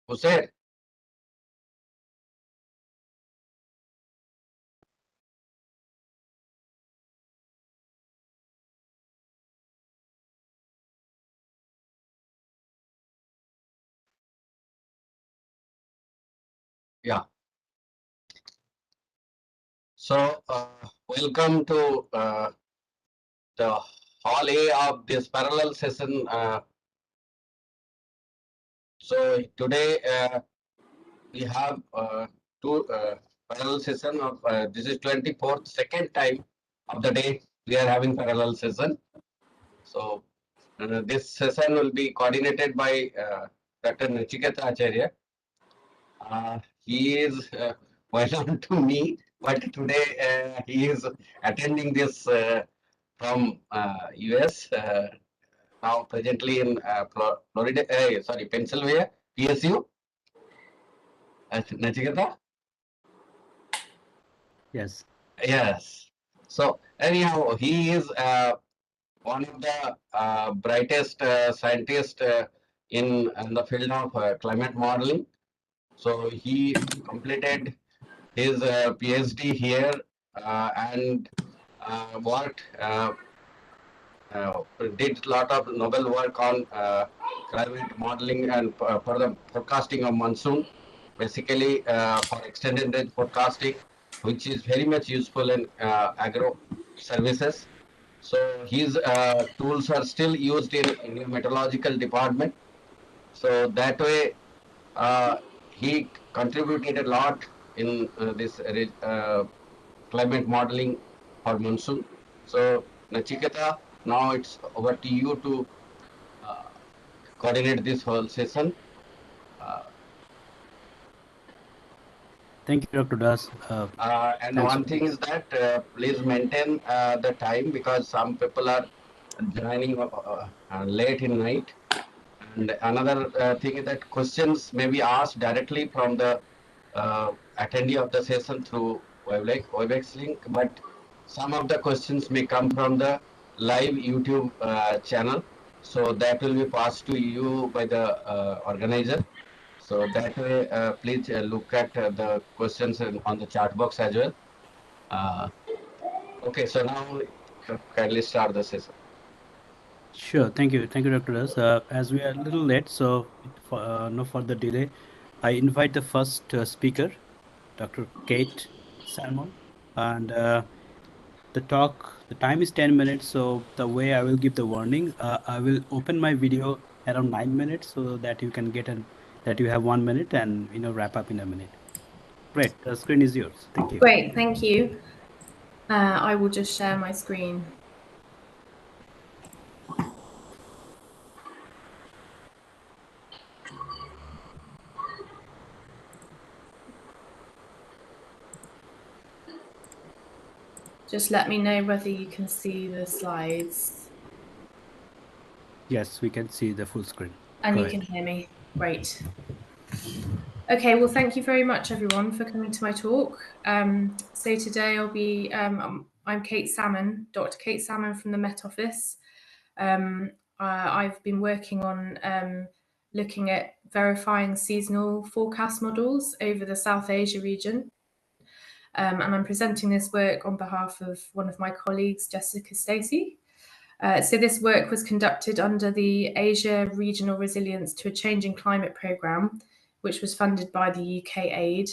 Jose? Yeah. So, welcome to the Hall A of this parallel session. So today we have two parallel session of this is 24th second time of the day we are having parallel session. So this session will be coordinated by Dr. Nachiketa Acharya. He is well known to me, but today he is attending this from US. Now presently in Florida, sorry, Pennsylvania, PSU. Nachiketa? Yes. Yes. So anyhow, he is one of the brightest scientists in the field of climate modeling. So he completed his PhD here and worked did a lot of novel work on climate modeling and for the forecasting of monsoon, basically for extended range forecasting, which is very much useful in agro services. So his tools are still used in your meteorological department. So that way, he contributed a lot in this climate modeling for monsoon. So Nachiketa, now it's over to you to coordinate this whole session. Thank you, Dr. Das. And Thanks one for thing this. is that please maintain the time because some people are joining late in night. And another thing is that questions may be asked directly from the attendee of the session through WebEx link, but some of the questions may come from the live YouTube channel. So that will be passed to you by the organizer. So that way, please look at the questions on the chat box as well. Okay, so now kindly start the session. Sure. Thank you, Dr. Das. As we are a little late, so for no further delay, I invite the first speaker, Dr. Kate Salmon, and the time is 10 minutes. So the way I will give the warning, I will open my video around 9 minutes so that you can that you have 1 minute and wrap up in a minute. Great. The screen is yours. Thank you. Great, thank you. I will just share my screen. Just let me know whether you can see the slides. Yes, we can see the full screen. And Go you ahead. can hear me. Great. Okay, well, thank you very much, everyone, for coming to my talk. So today I'll be, I'm Kate Salmon, Dr. Kate Salmon from the Met Office. I've been working on looking at verifying seasonal forecast models over the South Asia region. And I'm presenting this work on behalf of one of my colleagues, Jessica Stacey. So this work was conducted under the Asia Regional Resilience to a Changing Climate Programme, which was funded by the UK aid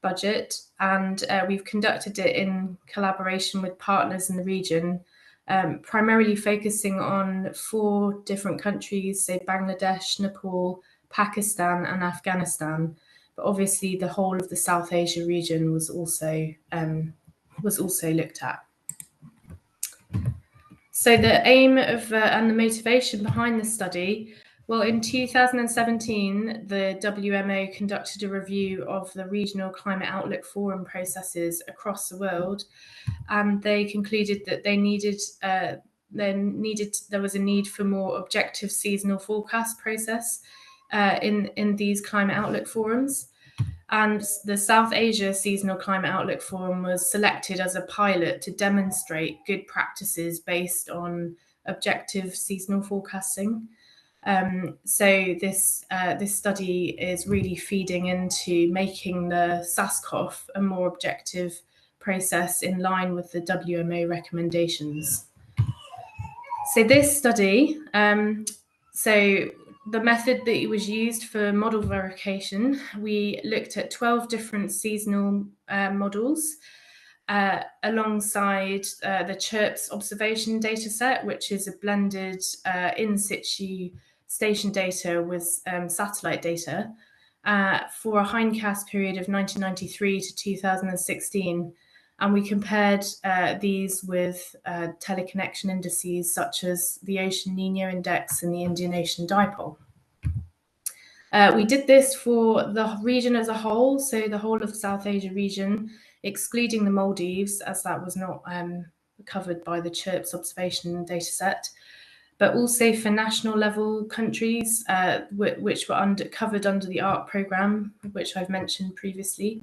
budget. And we've conducted it in collaboration with partners in the region, primarily focusing on 4 different countries, so Bangladesh, Nepal, Pakistan, and Afghanistan. But obviously the whole of the South Asia region was also looked at. So the aim of and the motivation behind the study, well, in 2017, the WMO conducted a review of the Regional Climate Outlook Forum processes across the world, and they concluded that they needed there was a need for more objective seasonal forecast process in these climate outlook forums. And the South Asia Seasonal Climate Outlook Forum was selected as a pilot to demonstrate good practices based on objective seasonal forecasting. So this study is really feeding into making the SASCOF a more objective process in line with the WMO recommendations. So this study, so the method that was used for model verification, we looked at 12 different seasonal models alongside the CHIRPS observation data set, which is a blended in situ station data with satellite data for a hindcast period of 1993 to 2016. And we compared these with teleconnection indices such as the Ocean Nino Index and the Indian Ocean Dipole. We did this for the region as a whole, so the whole of the South Asia region, excluding the Maldives, as that was not covered by the CHIRPS observation dataset, but also for national level countries, which were covered under the ARC programme, which I've mentioned previously.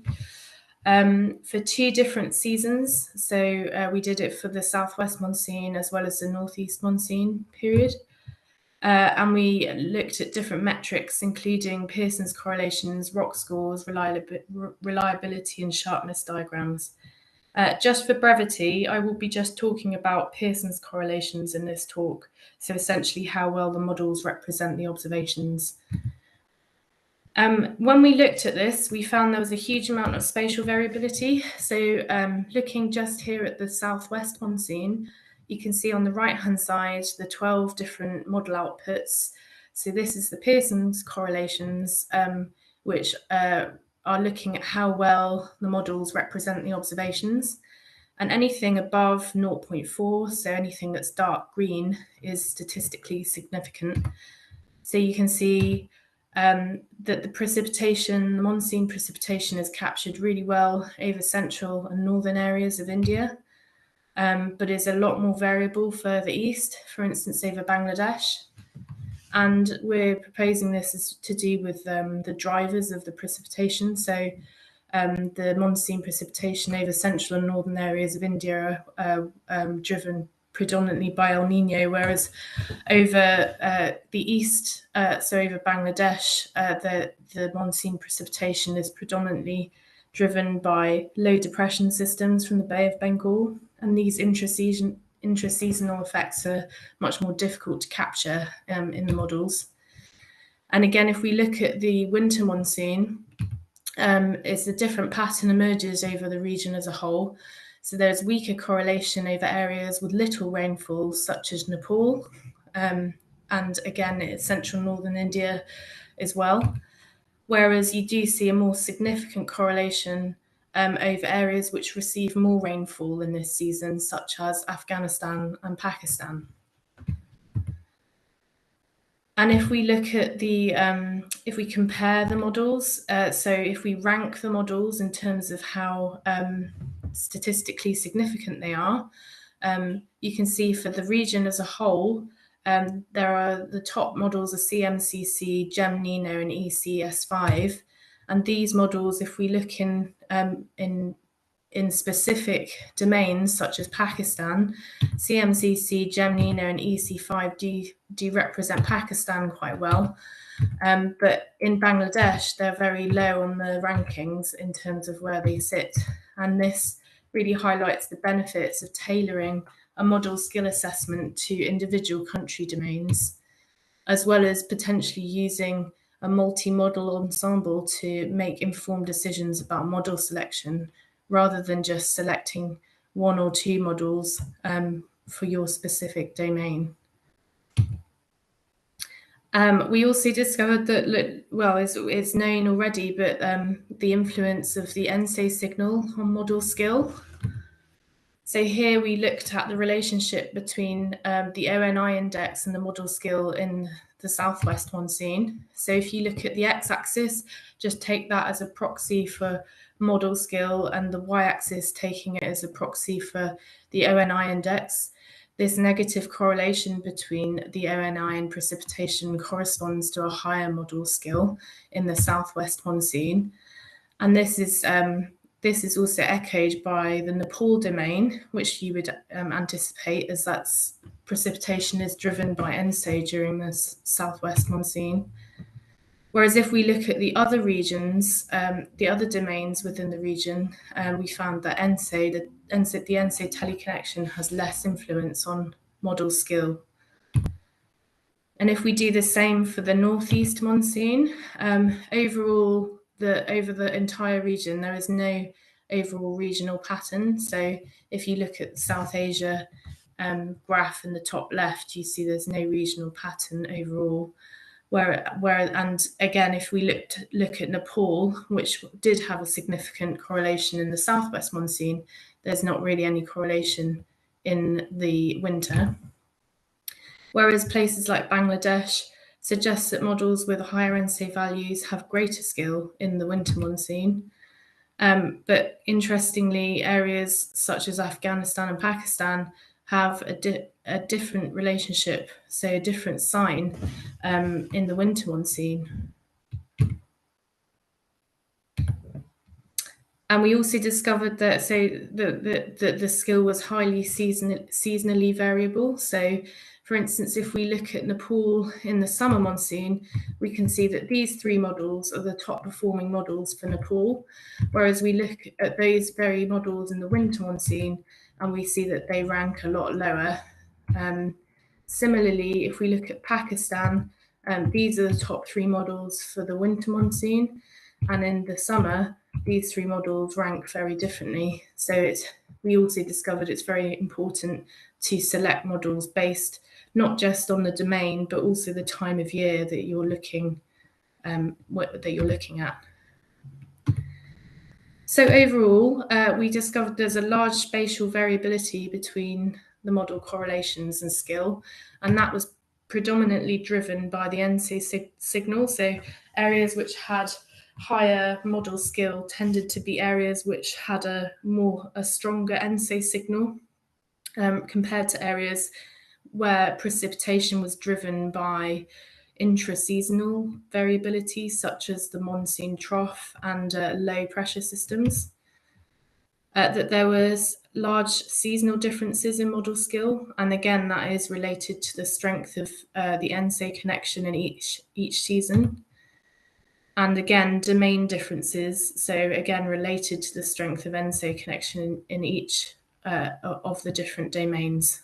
For 2 different seasons. So we did it for the Southwest monsoon as well as the Northeast monsoon period. And we looked at different metrics, including Pearson's correlations, rock scores, reliability and sharpness diagrams. Just for brevity, I will be just talking about Pearson's correlations in this talk. So essentially how well the models represent the observations. When we looked at this, we found there was a huge amount of spatial variability. So looking just here at the Southwest monsoon, you can see on the right-hand side the 12 different model outputs. So this is the Pearson's correlations, which are looking at how well the models represent the observations. And anything above 0.4, so anything that's dark green, is statistically significant. So you can see that the precipitation, the monsoon precipitation, is captured really well over central and northern areas of India, but is a lot more variable further east, for instance, over Bangladesh. And we're proposing this is to do with the drivers of the precipitation. So the monsoon precipitation over central and northern areas of India are driven predominantly by El Nino, whereas over the east, so over Bangladesh, the monsoon precipitation is predominantly driven by low depression systems from the Bay of Bengal, and these intraseasonal effects are much more difficult to capture in the models. And again, if we look at the winter monsoon, it's a different pattern emerges over the region as a whole. So there's weaker correlation over areas with little rainfall, such as Nepal, and again, it's central northern India as well. Whereas you do see a more significant correlation over areas which receive more rainfall in this season, such as Afghanistan and Pakistan. And if we look at the, if we compare the models, so if we rank the models in terms of how statistically significant they are, you can see for the region as a whole, there are the top models are CMCC, GEM-NINO, and ECS5. And these models, if we look in specific domains such as Pakistan, CMCC, GEM-NINO, and EC5 do represent Pakistan quite well. But in Bangladesh, they're very low on the rankings in terms of where they sit. And this really highlights the benefits of tailoring a model skill assessment to individual country domains, as well as potentially using a multi-model ensemble to make informed decisions about model selection, rather than just selecting 1 or 2 models for your specific domain. We also discovered that, well, it's known already, but the influence of the Enzo signal on model skill. So here we looked at the relationship between the ONI index and the model skill in the Southwest monsoon. So if you look at the x-axis, just take that as a proxy for model skill, and the y-axis taking it as a proxy for the ONI index. This negative correlation between the ONI and precipitation corresponds to a higher model skill in the southwest monsoon. And this is also echoed by the Nepal domain, which you would anticipate, as that's precipitation is driven by Enso during the southwest monsoon. Whereas if we look at the other regions, the other domains within the region, we found that the Enso teleconnection has less influence on model skill. And if we do the same for the northeast monsoon, overall, over the entire region, there is no overall regional pattern. So if you look at the South Asia graph in the top left, you see there's no regional pattern overall. And again, if we look at Nepal, which did have a significant correlation in the southwest monsoon, there's not really any correlation in the winter. Whereas places like Bangladesh suggest that models with higher Enso values have greater skill in the winter monsoon. But interestingly, areas such as Afghanistan and Pakistan have a different relationship, so a different sign in the winter monsoon. And we also discovered that the skill was highly seasonally variable. So, for instance, if we look at Nepal in the summer monsoon, we can see that these three models are the top performing models for Nepal, whereas we look at those very models in the winter monsoon and we see that they rank a lot lower. Similarly, if we look at Pakistan, these are the top three models for the winter monsoon, and in the summer, these three models rank very differently. So we also discovered it's very important to select models based not just on the domain, but also the time of year that you're looking at. So overall, we discovered there's a large spatial variability between the model correlations and skill, and that was predominantly driven by the Enso signal. So areas which had higher model skill tended to be areas which had a stronger Enso signal compared to areas where precipitation was driven by intra-seasonal variability, such as the monsoon trough and low pressure systems. That there was large seasonal differences in model skill, and again, that is related to the strength of the Enso connection in each season. And again, domain differences, so again, related to the strength of Enso connection in each of the different domains.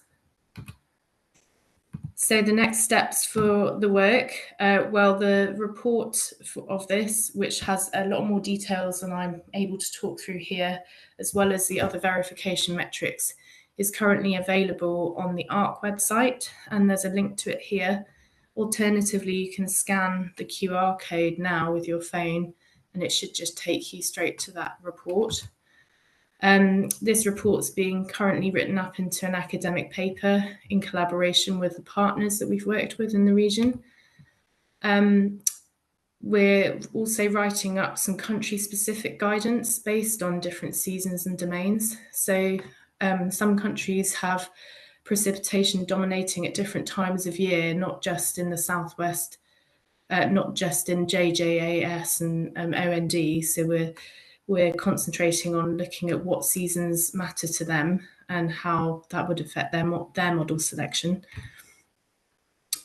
So the next steps for the work, well, the report of this, which has a lot more details than I'm able to talk through here, as well as the other verification metrics, is currently available on the ARC website, and there's a link to it here. Alternatively, you can scan the QR code now with your phone, and it should just take you straight to that report. This report's being currently written up into an academic paper in collaboration with the partners that we've worked with in the region. We're also writing up some country-specific guidance based on different seasons and domains. So some countries have precipitation dominating at different times of year, not just in the southwest, not just in JJAS and OND. So we're concentrating on looking at what seasons matter to them and how that would affect their model selection.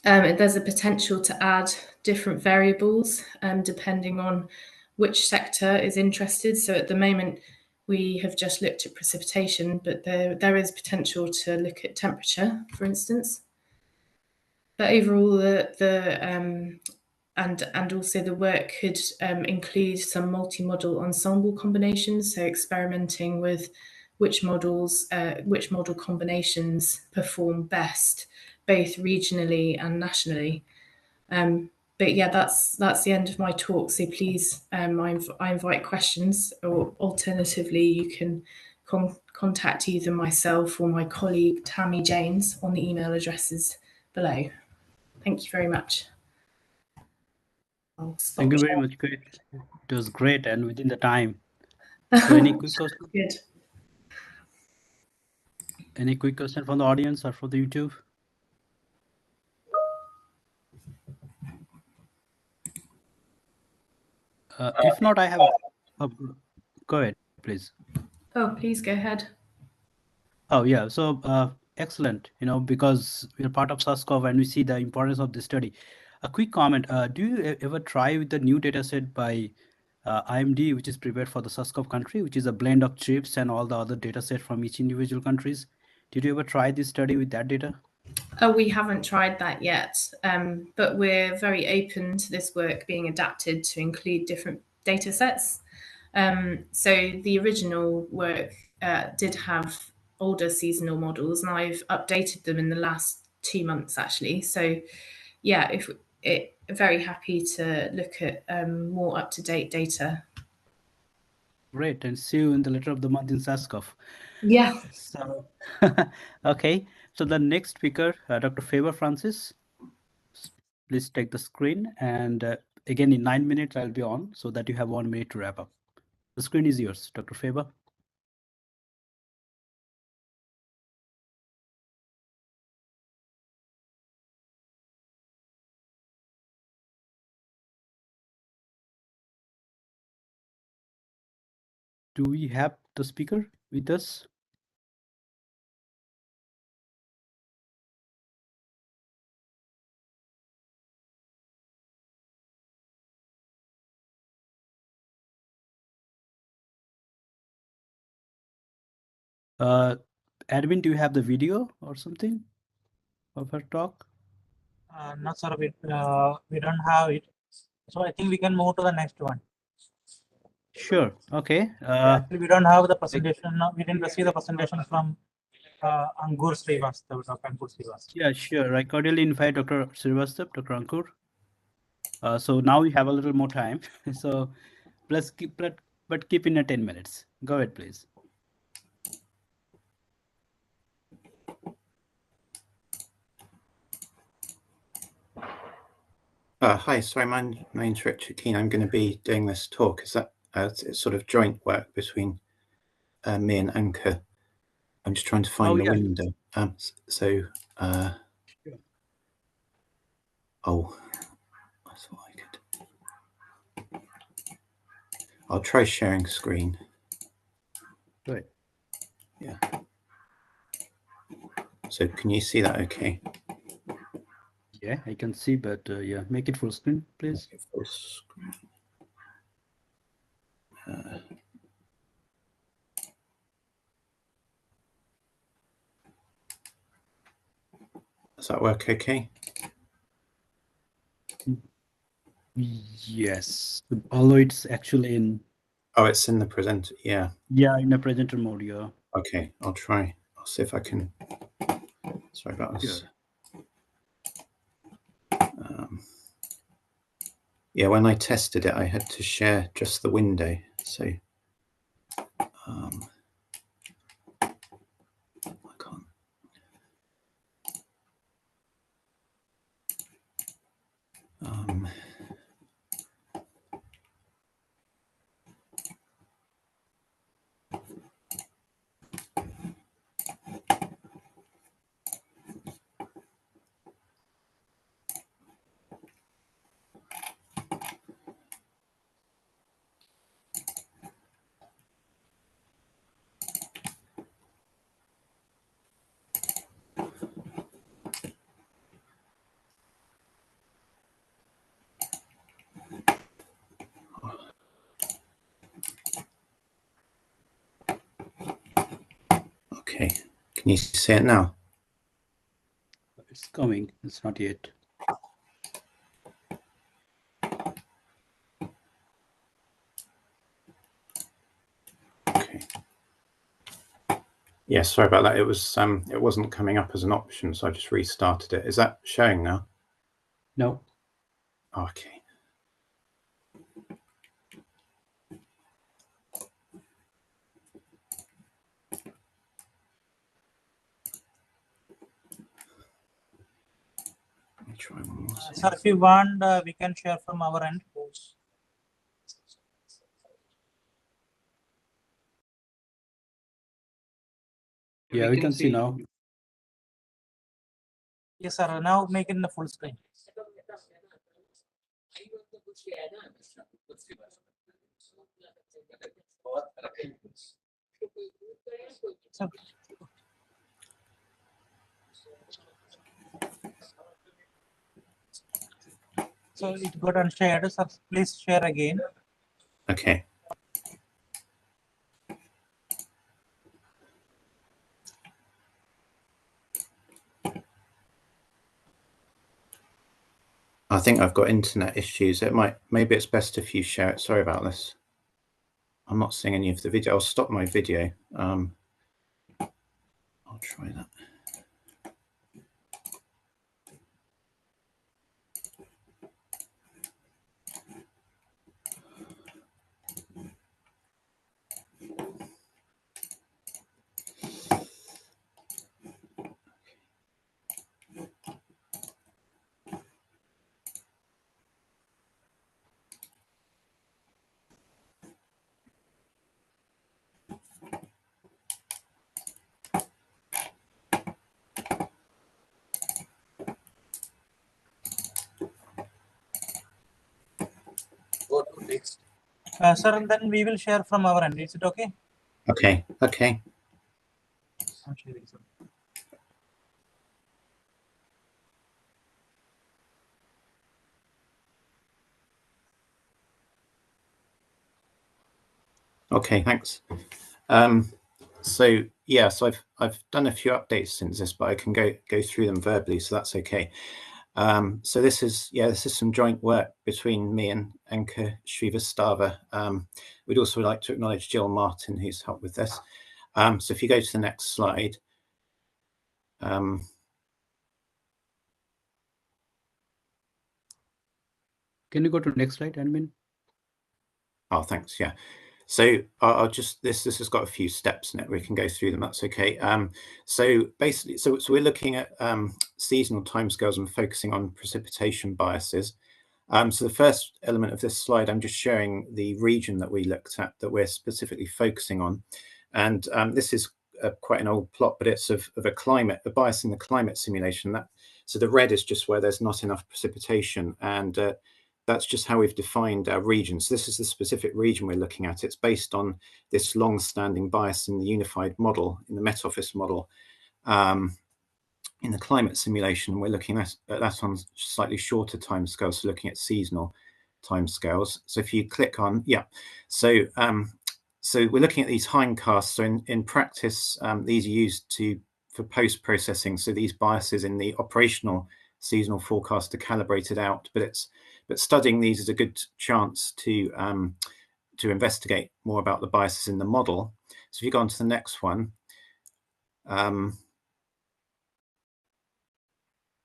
There's a potential to add different variables depending on which sector is interested. So at the moment, we have just looked at precipitation, but there is potential to look at temperature, for instance. But overall, and also the work could include some multi-model ensemble combinations, so experimenting with which model combinations perform best, both regionally and nationally. But yeah, that's the end of my talk. So please, I invite questions, or alternatively, you can contact either myself or my colleague Tammy James on the email addresses below. Thank you very much. Thank you very much, Kate. It was great and within the time. So any quick questions? Good. Any quick question from the audience or from the YouTube? If not, I have. Go ahead, please. Oh, please go ahead. Oh yeah, so excellent. Because we're part of SUSCOV and we see the importance of this study. A quick comment: do you ever try with the new data set by IMD, which is prepared for the SUSCOV country, which is a blend of chips and all the other data set from each individual countries? Did you ever try this study with that data? We haven't tried that yet, but we're very open to this work being adapted to include different data sets. So the original work did have older seasonal models, and I've updated them in the last 2 months actually. So yeah, very happy to look at more up-to-date data. Great, and see you in the letter of the month in SUSCOV. Yeah. So, okay. So the next speaker, Dr. Faber Francis, please take the screen. And again, in 9 minutes, I'll be on so that you have 1 minute to wrap up. The screen is yours, Dr. Faber. Do we have the speaker with us? Admin, do you have the video or something of her talk? No, sir, we don't have it. So I think we can move to the next one. Sure. Okay. Actually, we don't have the presentation. We didn't receive the presentation from Ankur Srivastav, Dr. Ankur Srivastav. Yeah, sure. I cordially invite Dr. Srivastav, Dr. Ankur. So now we have a little more time. So let's keep in at 10 minutes. Go ahead, please. Hi, sorry, my name's Richard Keane. I'm going to be doing this talk. Is that it's sort of joint work between me and Ankur? I'm just trying to find the window. Sure. Oh, I thought I could. I'll try sharing screen. Good. Yeah. So can you see that okay? Yeah, I can see, but yeah, make it full screen, please. Make it full screen. Does that work okay? Yes, although it's actually in... Oh, it's in the presenter, yeah. Yeah, in the presenter mode, yeah. Okay, I'll try. I'll see if I can... Sorry about this. Sure. Yeah, when I tested it, I had to share just the window. So I can't. Okay, can you see it now? It's coming. It's not yet. Okay. Yeah, sorry about that. It was it wasn't coming up as an option, so I just restarted it. Is that showing now? No. Okay. Let me try one more. Sir, if you want, we can share from our end. Yeah, we can see now. Yes, sir. Now make it in the full screen. So, so it got unshared. So please share again. Okay. I think I've got internet issues. Maybe it's best if you share it. Sorry about this. I'm not seeing any of the video. I'll stop my video. I'll try that. Sir, and then we will share from our end. Is it okay? Okay. Okay. I'm sharing, sir. Okay. Thanks. So yeah, so I've done a few updates since this, but I can go through them verbally, so that's okay. So this is some joint work between me and Anka Srivastava. We'd also like to acknowledge Jill Martin, who's helped with this. So if you go to the next slide. Can you go to the next slide, admin? Oh, thanks. Yeah. So I'll just this has got a few steps in it. We can go through them. That's okay. So basically, so we're looking at seasonal timescales and focusing on precipitation biases. So the first element of this slide, I'm just showing the region that we looked at that we're specifically focusing on, and this is quite an old plot, but it's of a bias in the climate simulation. So the red is just where there's not enough precipitation, and that's just how we've defined our region. So this is the specific region we're looking at. It's based on this long-standing bias in the unified model, in the Met Office model. In the climate simulation, we're looking at that on slightly shorter timescales, so looking at seasonal timescales. So if you click on, so we're looking at these hindcasts. So in practice, these are used for post-processing. So these biases in the operational seasonal forecast are calibrated out, but studying these is a good chance to investigate more about the biases in the model. So if you go on to the next one.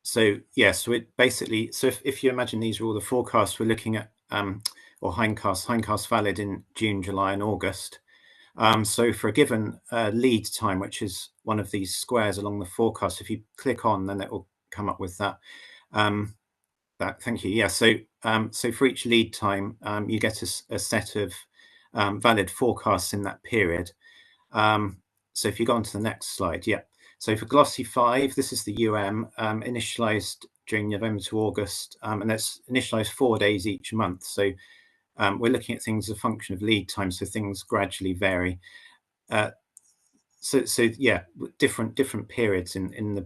So it basically, so if you imagine these are all the forecasts we're looking at, or hindcasts valid in June, July, and August. So for a given lead time, which is one of these squares along the forecast, if you click on, then it will come up with that. Thank you. Yeah. So for each lead time, you get a set of valid forecasts in that period. So if you go on to the next slide, So for Glossy 5, this is the initialized during November to August, and that's initialized 4 days each month. So we're looking at things as a function of lead time, so things gradually vary. Different periods in the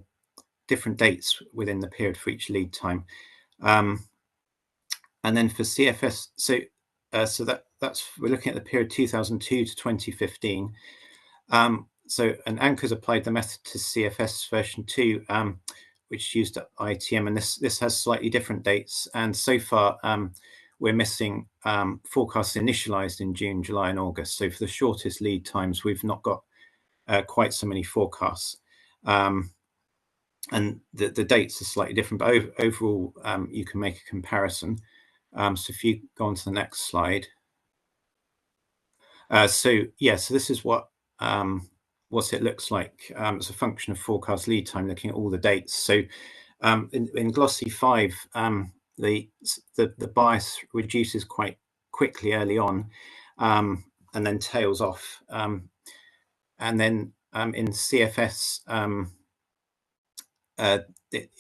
different dates within the period for each lead time. And then for CFS, that's we're looking at the period 2002 to 2015. And Anchor's applied the method to CFS version 2, which used IATM, and this has slightly different dates. And so far, we're missing forecasts initialized in June, July, and August. So for the shortest lead times, we've not got quite so many forecasts. And the dates are slightly different, but overall, you can make a comparison. So if you go on to the next slide. So this is what it looks like as a function of forecast lead time, looking at all the dates. So in Glossy 5, the bias reduces quite quickly early on, and then tails off. And then in CFS,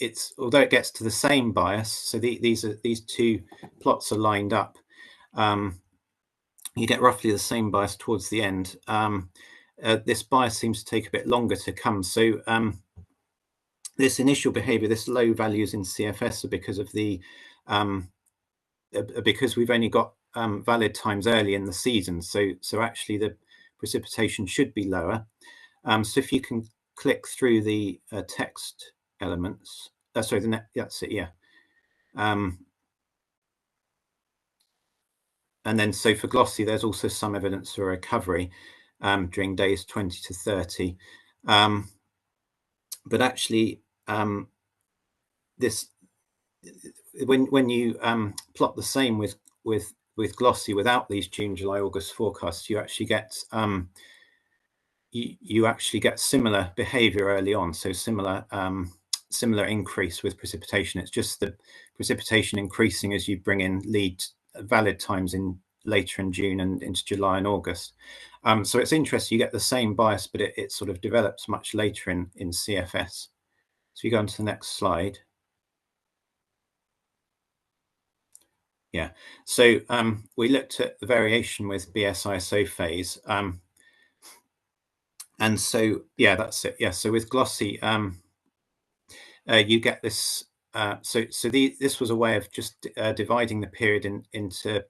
it's although it gets to the same bias, so these two plots are lined up, you get roughly the same bias towards the end. This bias seems to take a bit longer to come. So this initial behavior, this low values in CFS, are because of the because we've only got valid times early in the season. So actually the precipitation should be lower. So if you can click through the text elements, sorry, that's it, yeah. And then so for glossy, there's also some evidence for recovery during days 20 to 30. But actually, this when you plot the same with glossy without these June, July, August forecasts, you actually get you actually get similar behavior early on. So similar increase with precipitation. It's just the precipitation increasing as you bring in valid times in later in June and into July and August. So it's interesting, you get the same bias, but it sort of develops much later in CFS. So you go on to the next slide. Yeah, so we looked at the variation with BS-ISO phase. And so, yeah, that's it. Yeah, so with glossy, you get this. This was a way of just dividing the period into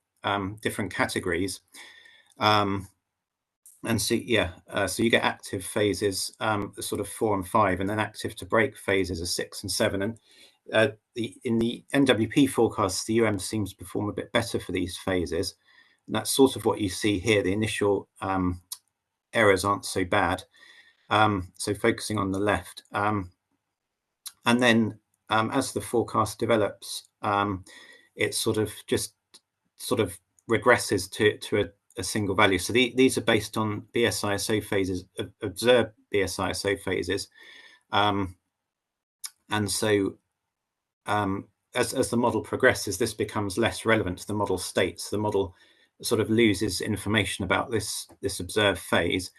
different categories. And so, yeah, so you get active phases, sort of 4 and 5, and then active to break phases are 6 and 7. And in the NWP forecasts, the UM seems to perform a bit better for these phases. And that's sort of what you see here. The initial errors aren't so bad. So focusing on the left. And then as the forecast develops, it sort of regresses to a single value. So these are based on BS-ISO phases, observed BS-ISO phases. And so as the model progresses, this becomes less relevant to the model states. The model sort of loses information about this observed phase.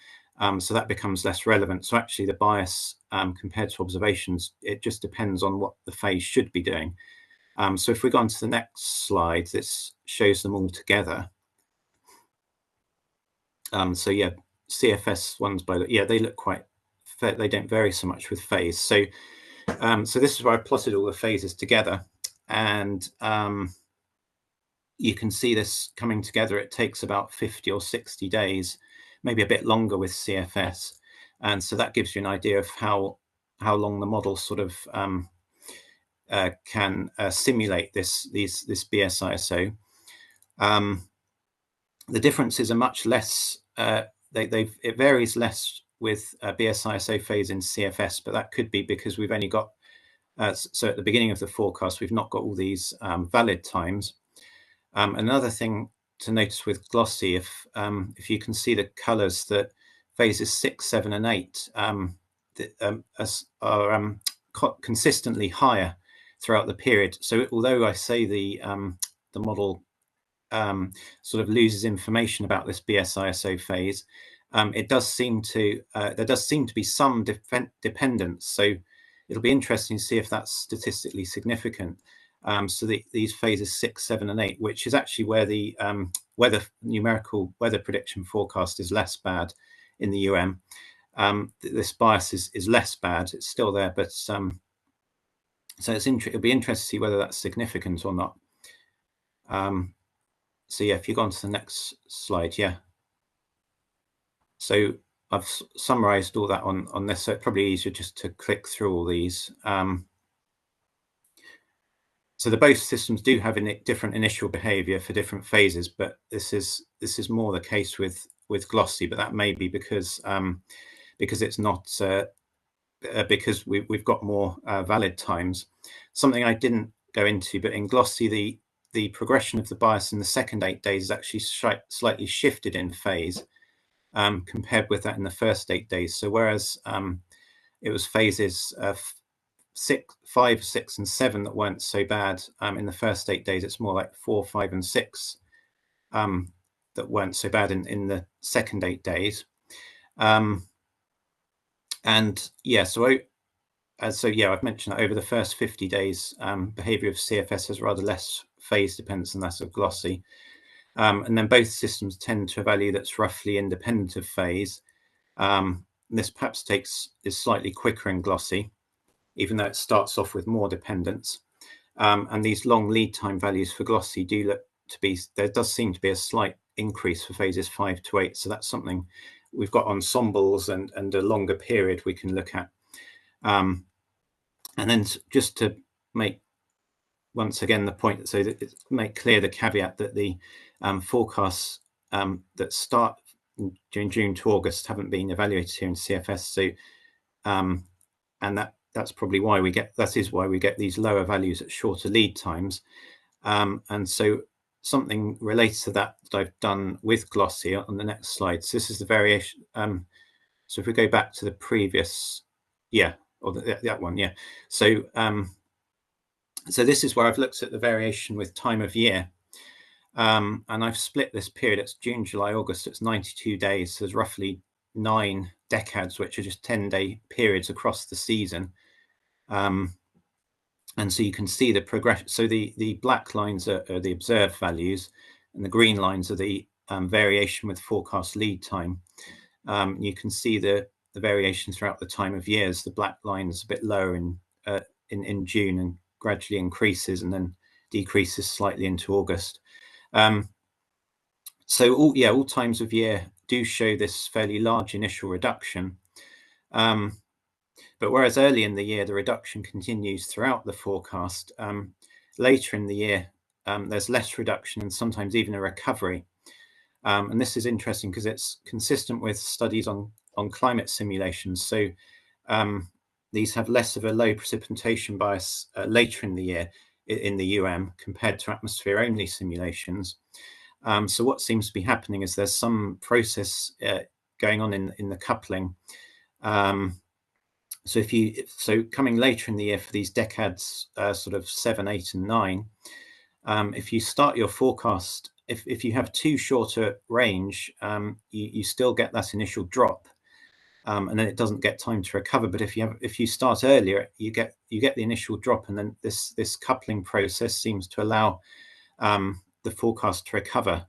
So that becomes less relevant. So actually the bias compared to observations, it just depends on what the phase should be doing. So if we go on to the next slide, this shows them all together. So yeah, CFS ones they look quite fair. They don't vary so much with phase. So so this is where I plotted all the phases together, and you can see this coming together. It takes about 50 or 60 days, maybe a bit longer with CFS, and so that gives you an idea of how long the model sort of can simulate this BS-ISO. The differences are much less. It varies less with BS-ISO phase in CFS, but that could be because we've only got so at the beginning of the forecast we've not got all these valid times. Another thing to notice with glossy, if you can see the colours, that phases 6, 7, and 8 are consistently higher throughout the period. So although I say the model sort of loses information about this BS-ISO phase, it does seem to there does seem to be some dependence. So it'll be interesting to see if that's statistically significant. So these phases 6, 7, and 8, which is actually where the numerical weather prediction forecast is less bad in the UM. This bias is less bad. It's still there, but so it'll be interesting to see whether that's significant or not. So yeah, if you go on to the next slide, yeah. So I've summarized all that on this, so it's probably easier just to click through all these. So the both systems do have different initial behavior for different phases, but this is more the case with glossy, but that may be because it's not because we've got more valid times. Something I didn't go into, but in glossy the progression of the bias in the second 8 days is actually slightly shifted in phase compared with that in the first 8 days. So whereas it was phases 5, 6, and 7 that weren't so bad in the first 8 days, it's more like 4, 5, and 6 that weren't so bad in the second 8 days. And yeah, so I've mentioned that over the first 50 days, behavior of CFS has rather less phase dependence than that of glossy. And then both systems tend to a value that's roughly independent of phase. This perhaps is slightly quicker in glossy, even though it starts off with more dependence. And these long lead time values for glossy do look to be, there does seem to be a slight increase for phases 5 to 8. So that's something we've got ensembles and a longer period we can look at. And then just to make once again the point, so that it's make clear the caveat that the forecasts that start during June to August haven't been evaluated here in CFS. So and that's probably why we get these lower values at shorter lead times. And so something related to that I've done with glossy on the next slide. So this is the variation. So if we go back to the previous, or that one, So so this is where I've looked at the variation with time of year. And I've split this period. It's June, July, August. It's 92 days. So there's roughly 9 decades, which are just 10-day periods across the season. And so you can see the progression. So the black lines are the observed values, and the green lines are the variation with forecast lead time. You can see the variation throughout the time of years. The black line is a bit lower in June and gradually increases and then decreases slightly into August. So all times of year do show this fairly large initial reduction. But whereas early in the year, the reduction continues throughout the forecast, later in the year, there's less reduction and sometimes even a recovery. And this is interesting because it's consistent with studies on climate simulations. So these have less of a low precipitation bias later in the year in the compared to atmosphere-only simulations. So what seems to be happening is there's some process going on in the coupling. So coming later in the year for these decades, sort of 7, 8, and 9, if you start your forecast, if you have too short a range, you still get that initial drop, and then it doesn't get time to recover. But if you start earlier, you get the initial drop, and then this coupling process seems to allow the forecast to recover.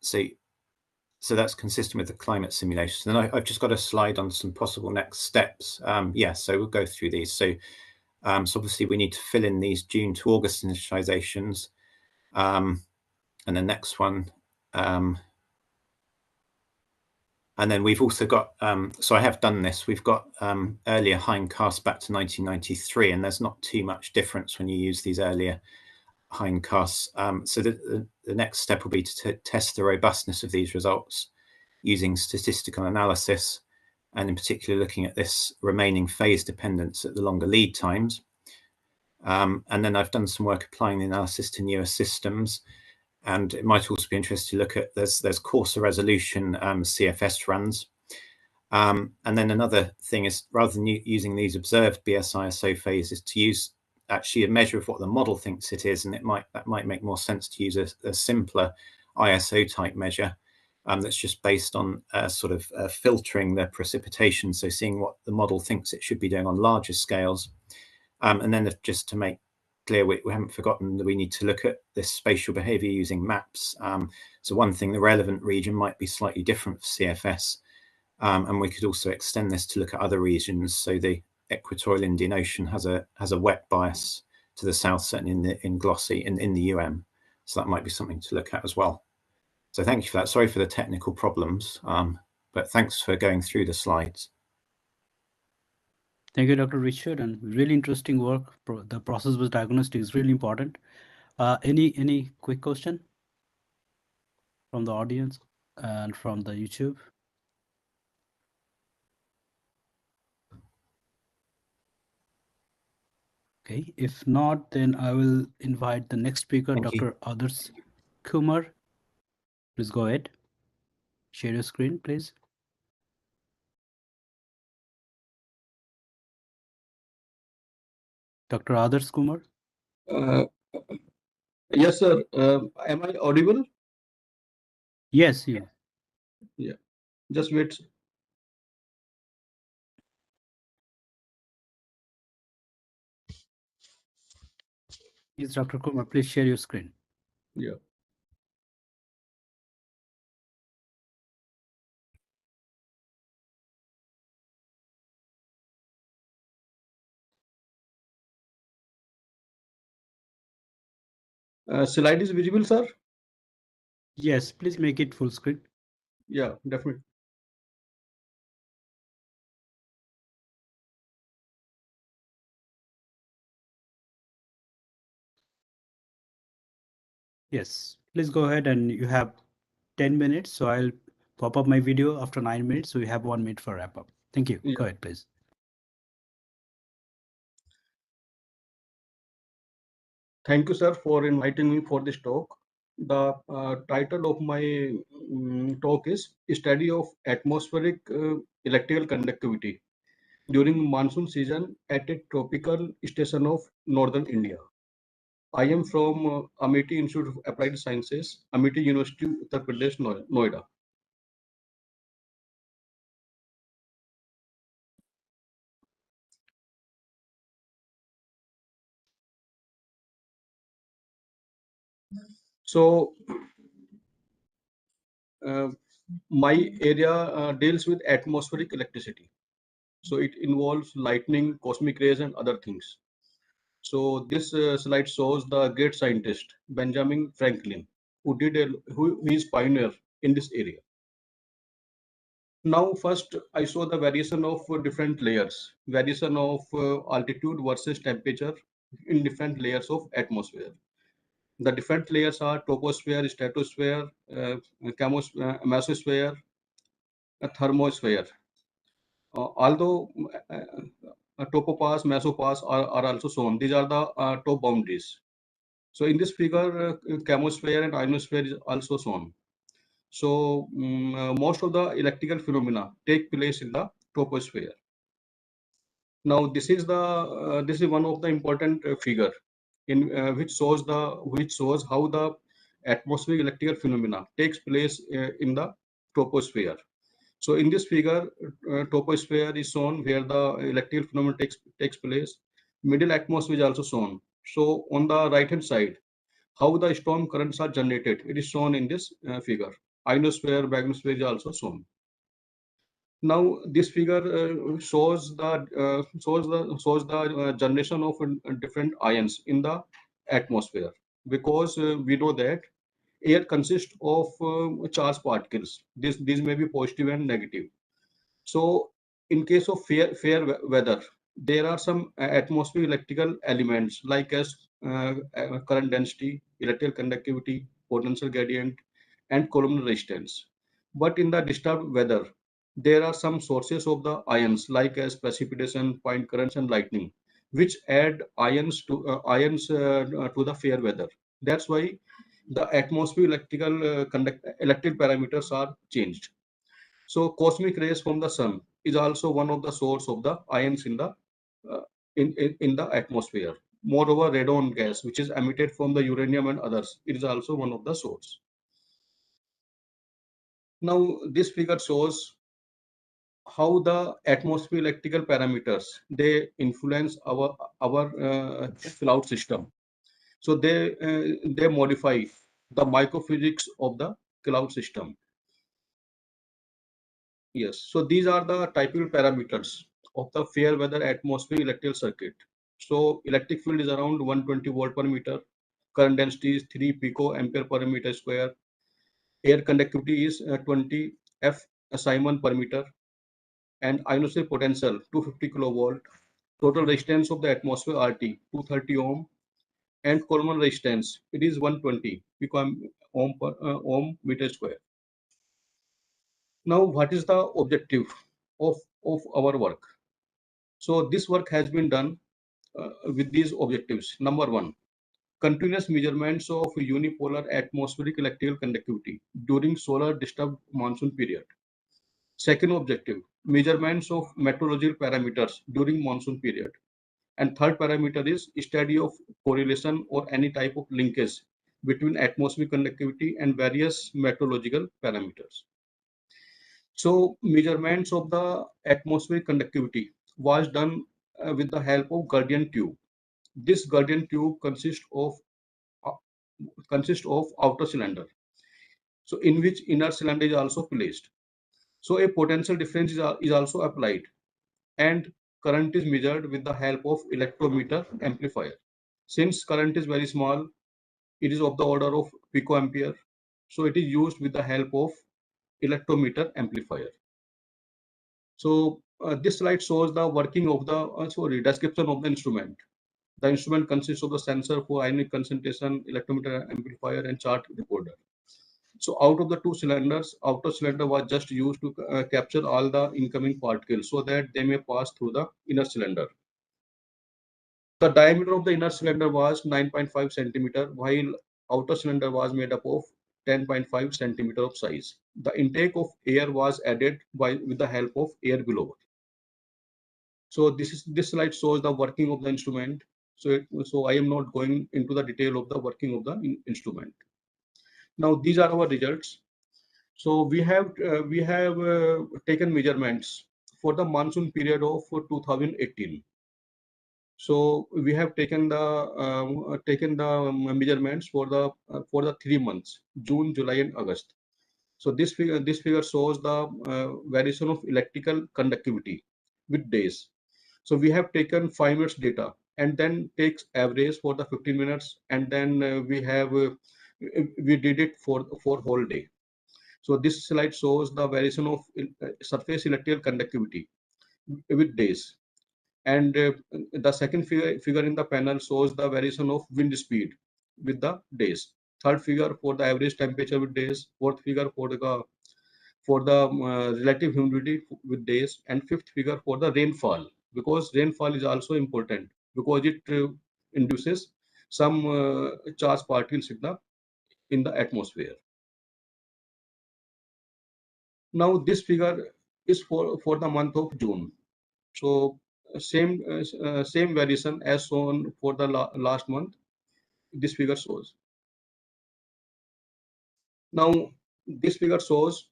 So that's consistent with the climate simulation. And I've just got a slide on some possible next steps. So we'll go through these. So obviously we need to fill in these June to August initializations. And the next one. And then we've also got, so I have done this, we've got earlier hindcasts back to 1993, and there's not too much difference when you use these earlier hindcasts. So the next step will be to test the robustness of these results using statistical analysis, and in particular looking at this remaining phase dependence at the longer lead times. And then I've done some work applying the analysis to newer systems, and it might also be interesting to look at, there's coarser resolution CFS runs. And then another thing is, rather than using these observed BS-ISO phases, to use actually a measure of what the model thinks it is, and that might make more sense to use a simpler ISO type measure that's just based on sort of filtering the precipitation, so seeing what the model thinks it should be doing on larger scales. And then just to make clear, we haven't forgotten that we need to look at this spatial behavior using maps. So one thing, the relevant region might be slightly different for CFS, and we could also extend this to look at other regions. So the equatorial Indian Ocean has a wet bias to the south, certainly in glossy in the so that might be something to look at as well. So thank you for that. Sorry for the technical problems, but thanks for going through the slides. Thank you, Dr. Richard, and really interesting work. The process with diagnostic is really important. Any quick question from the audience and from the YouTube? Okay, if not, then I will invite the next speaker, Dr. Adarsh Kumar. Please go ahead. Share your screen, please. Dr. Adarsh Kumar. Yes, sir. Am I audible? Yes, you. Yeah. Just wait. Please, Dr. Kumar, please share your screen. Yeah. Slide is visible, sir? Yes, please make it full screen. Yeah, definitely. Yes, please go ahead, and you have 10 minutes. So I'll pop up my video after 9 minutes. So you have 1 minute for wrap up. Thank you. Yeah. Go ahead, please. Thank you, sir, for inviting me for this talk. The title of my talk is Study of Atmospheric Electrical Conductivity during monsoon season at a tropical station of northern India. I am from Amity Institute of Applied Sciences, Amity University, Uttar Pradesh, Noida. So, my area deals with atmospheric electricity. So it involves lightning, cosmic rays, and other things. So this slide shows the great scientist Benjamin Franklin, who is pioneer in this area. Now, first I saw the variation of different layers, variation of altitude versus temperature in different layers of atmosphere. The different layers are troposphere, stratosphere, mesosphere, thermosphere. Although topopass, mesopass are also shown. These are the top boundaries. So in this figure, chemosphere and ionosphere is also shown. So most of the electrical phenomena take place in the troposphere. Now this is one of the important figure in which shows how the atmospheric electrical phenomena takes place in the troposphere. So in this figure, troposphere is shown where the electrical phenomenon takes place. Middle atmosphere is also shown. So on the right hand side, how the storm currents are generated, it is shown in this figure. Ionosphere, magnetosphere is also shown. Now this figure shows the generation of different ions in the atmosphere, because we know that air consists of charged particles. These may be positive and negative. So in case of fair weather, there are some atmospheric electrical elements like as current density, electrical conductivity, potential gradient, and columnar resistance. But in the disturbed weather, there are some sources of the ions like as precipitation, point currents, and lightning, which add ions to the fair weather. That's why the atmosphere electric parameters are changed. So cosmic rays from the sun is also one of the source of the ions in the in the atmosphere. Moreover, radon gas, which is emitted from the uranium and others, it is also one of the source. Now this figure shows how the atmosphere electrical parameters they influence our cloud system. So they modify the microphysics of the cloud system. Yes, so these are the typical parameters of the fair weather atmosphere electrical circuit. So electric field is around 120 volt per meter. Current density is 3 pico ampere per meter square. Air conductivity is 20 F Simon per meter. And ionosphere potential 250 kilovolt. Total resistance of the atmosphere RT 230 ohm. And columnar resistance it is 120 pico ohm per ohm meter square. Now, what is the objective of our work? So this work has been done with these objectives. Number one, continuous measurements of unipolar atmospheric electrical conductivity during solar disturbed monsoon period. Second objective, measurements of meteorological parameters during monsoon period. And third parameter is study of correlation or any type of linkage between atmospheric conductivity and various meteorological parameters. So measurements of the atmospheric conductivity was done with the help of Gaussian tube. This gradient tube consists of outer cylinder, so in which inner cylinder is also placed. So a potential difference is also applied, and current is measured with the help of electrometer amplifier. Since current is very small, it is of the order of picoampere, so it is used with the help of electrometer amplifier. So this slide shows the working of the description of the instrument. The instrument consists of the sensor for ionic concentration, electrometer amplifier, and chart recorder. So out of the two cylinders, outer cylinder was just used to capture all the incoming particles so that they may pass through the inner cylinder. The diameter of the inner cylinder was 9.5 centimeter, while outer cylinder was made up of 10.5 centimeter of size. The intake of air was added with the help of air blower. So this slide shows the working of the instrument. So I am not going into the detail of the working of the instrument. Now these are our results. So we have taken measurements for the monsoon period of 2018. So we have taken the measurements for the 3 months, June, July, and August. So this figure shows the variation of electrical conductivity with days. So we have taken 5 minutes data and then takes average for the 15 minutes, and then we did it for whole day. So this slide shows the variation of surface electrical conductivity with days. And the second figure in the panel shows the variation of wind speed with the days. Third figure for the average temperature with days. Fourth figure for the relative humidity with days. And fifth figure for the rainfall, because rainfall is also important because it induces some charged particles in the atmosphere. Now this figure is for the month of June. So same variation as shown for the last month. This figure shows. Now this figure shows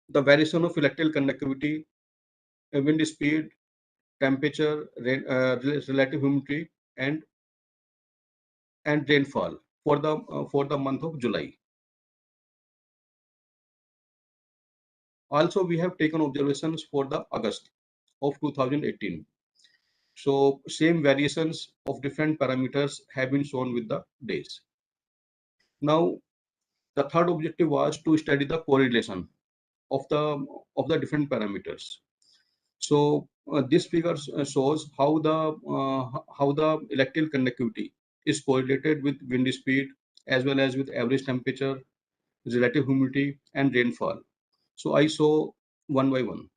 the variation of electrical conductivity, wind speed, temperature, relative humidity, and rainfall for the month of July. Also, we have taken observations for the August of 2018. So same variations of different parameters have been shown with the days. Now, the third objective was to study the correlation of the different parameters. So this figure shows how the electrical conductivity is correlated with wind speed as well as with average temperature, relative humidity, and rainfall. So I show one by one.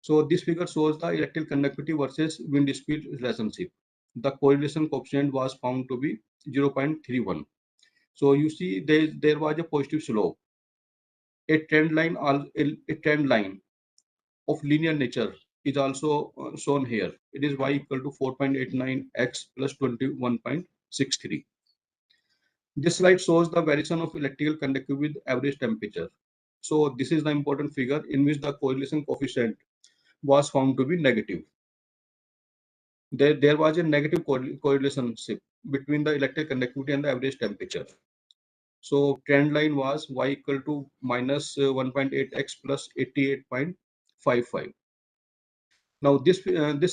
So this figure shows the electrical conductivity versus wind speed relationship. The correlation coefficient was found to be 0.31. So you see there was a positive slope. A trend line of linear nature is also shown here. It is y equal to 4.89x plus 21.63. This slide shows the variation of electrical conductivity with average temperature. So this is the important figure in which the correlation coefficient was found to be negative. There was a negative correlation between the electrical conductivity and the average temperature. So trend line was y equal to minus 1.8x plus 88.55. Now this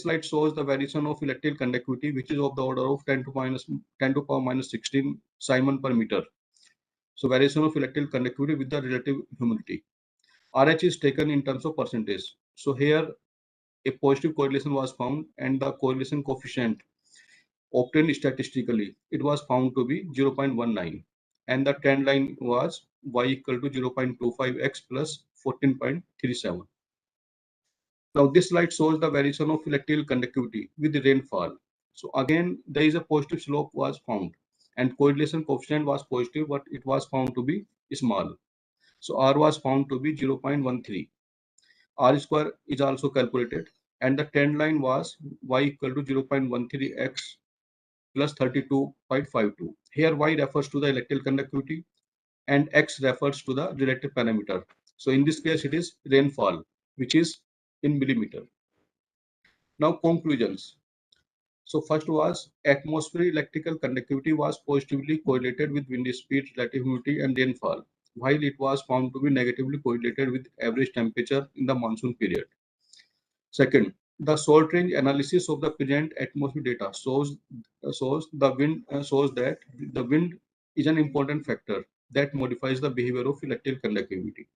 slide shows the variation of electrical conductivity, which is of the order of 10 to power minus 16 Simon per meter. So variation of electrical conductivity with the relative humidity. RH is taken in terms of percentage. So here a positive correlation was found, and the correlation coefficient obtained statistically, it was found to be 0.19, and the trend line was y equal to 0.25x plus 14.37. Now this slide shows the variation of electrical conductivity with the rainfall. So again, there is a positive slope was found, and correlation coefficient was positive, but it was found to be small. So R was found to be 0.13. R square is also calculated, and the trend line was y equal to 0.13x plus 32.52. Here y refers to the electrical conductivity and x refers to the relative parameter. So in this case, it is rainfall, which is in millimeter. Now conclusions. So first was atmospheric electrical conductivity was positively correlated with wind speed, relative humidity, and rainfall, while it was found to be negatively correlated with average temperature in the monsoon period. Second, the short range analysis of the present atmospheric data shows that the wind is an important factor that modifies the behavior of electrical conductivity.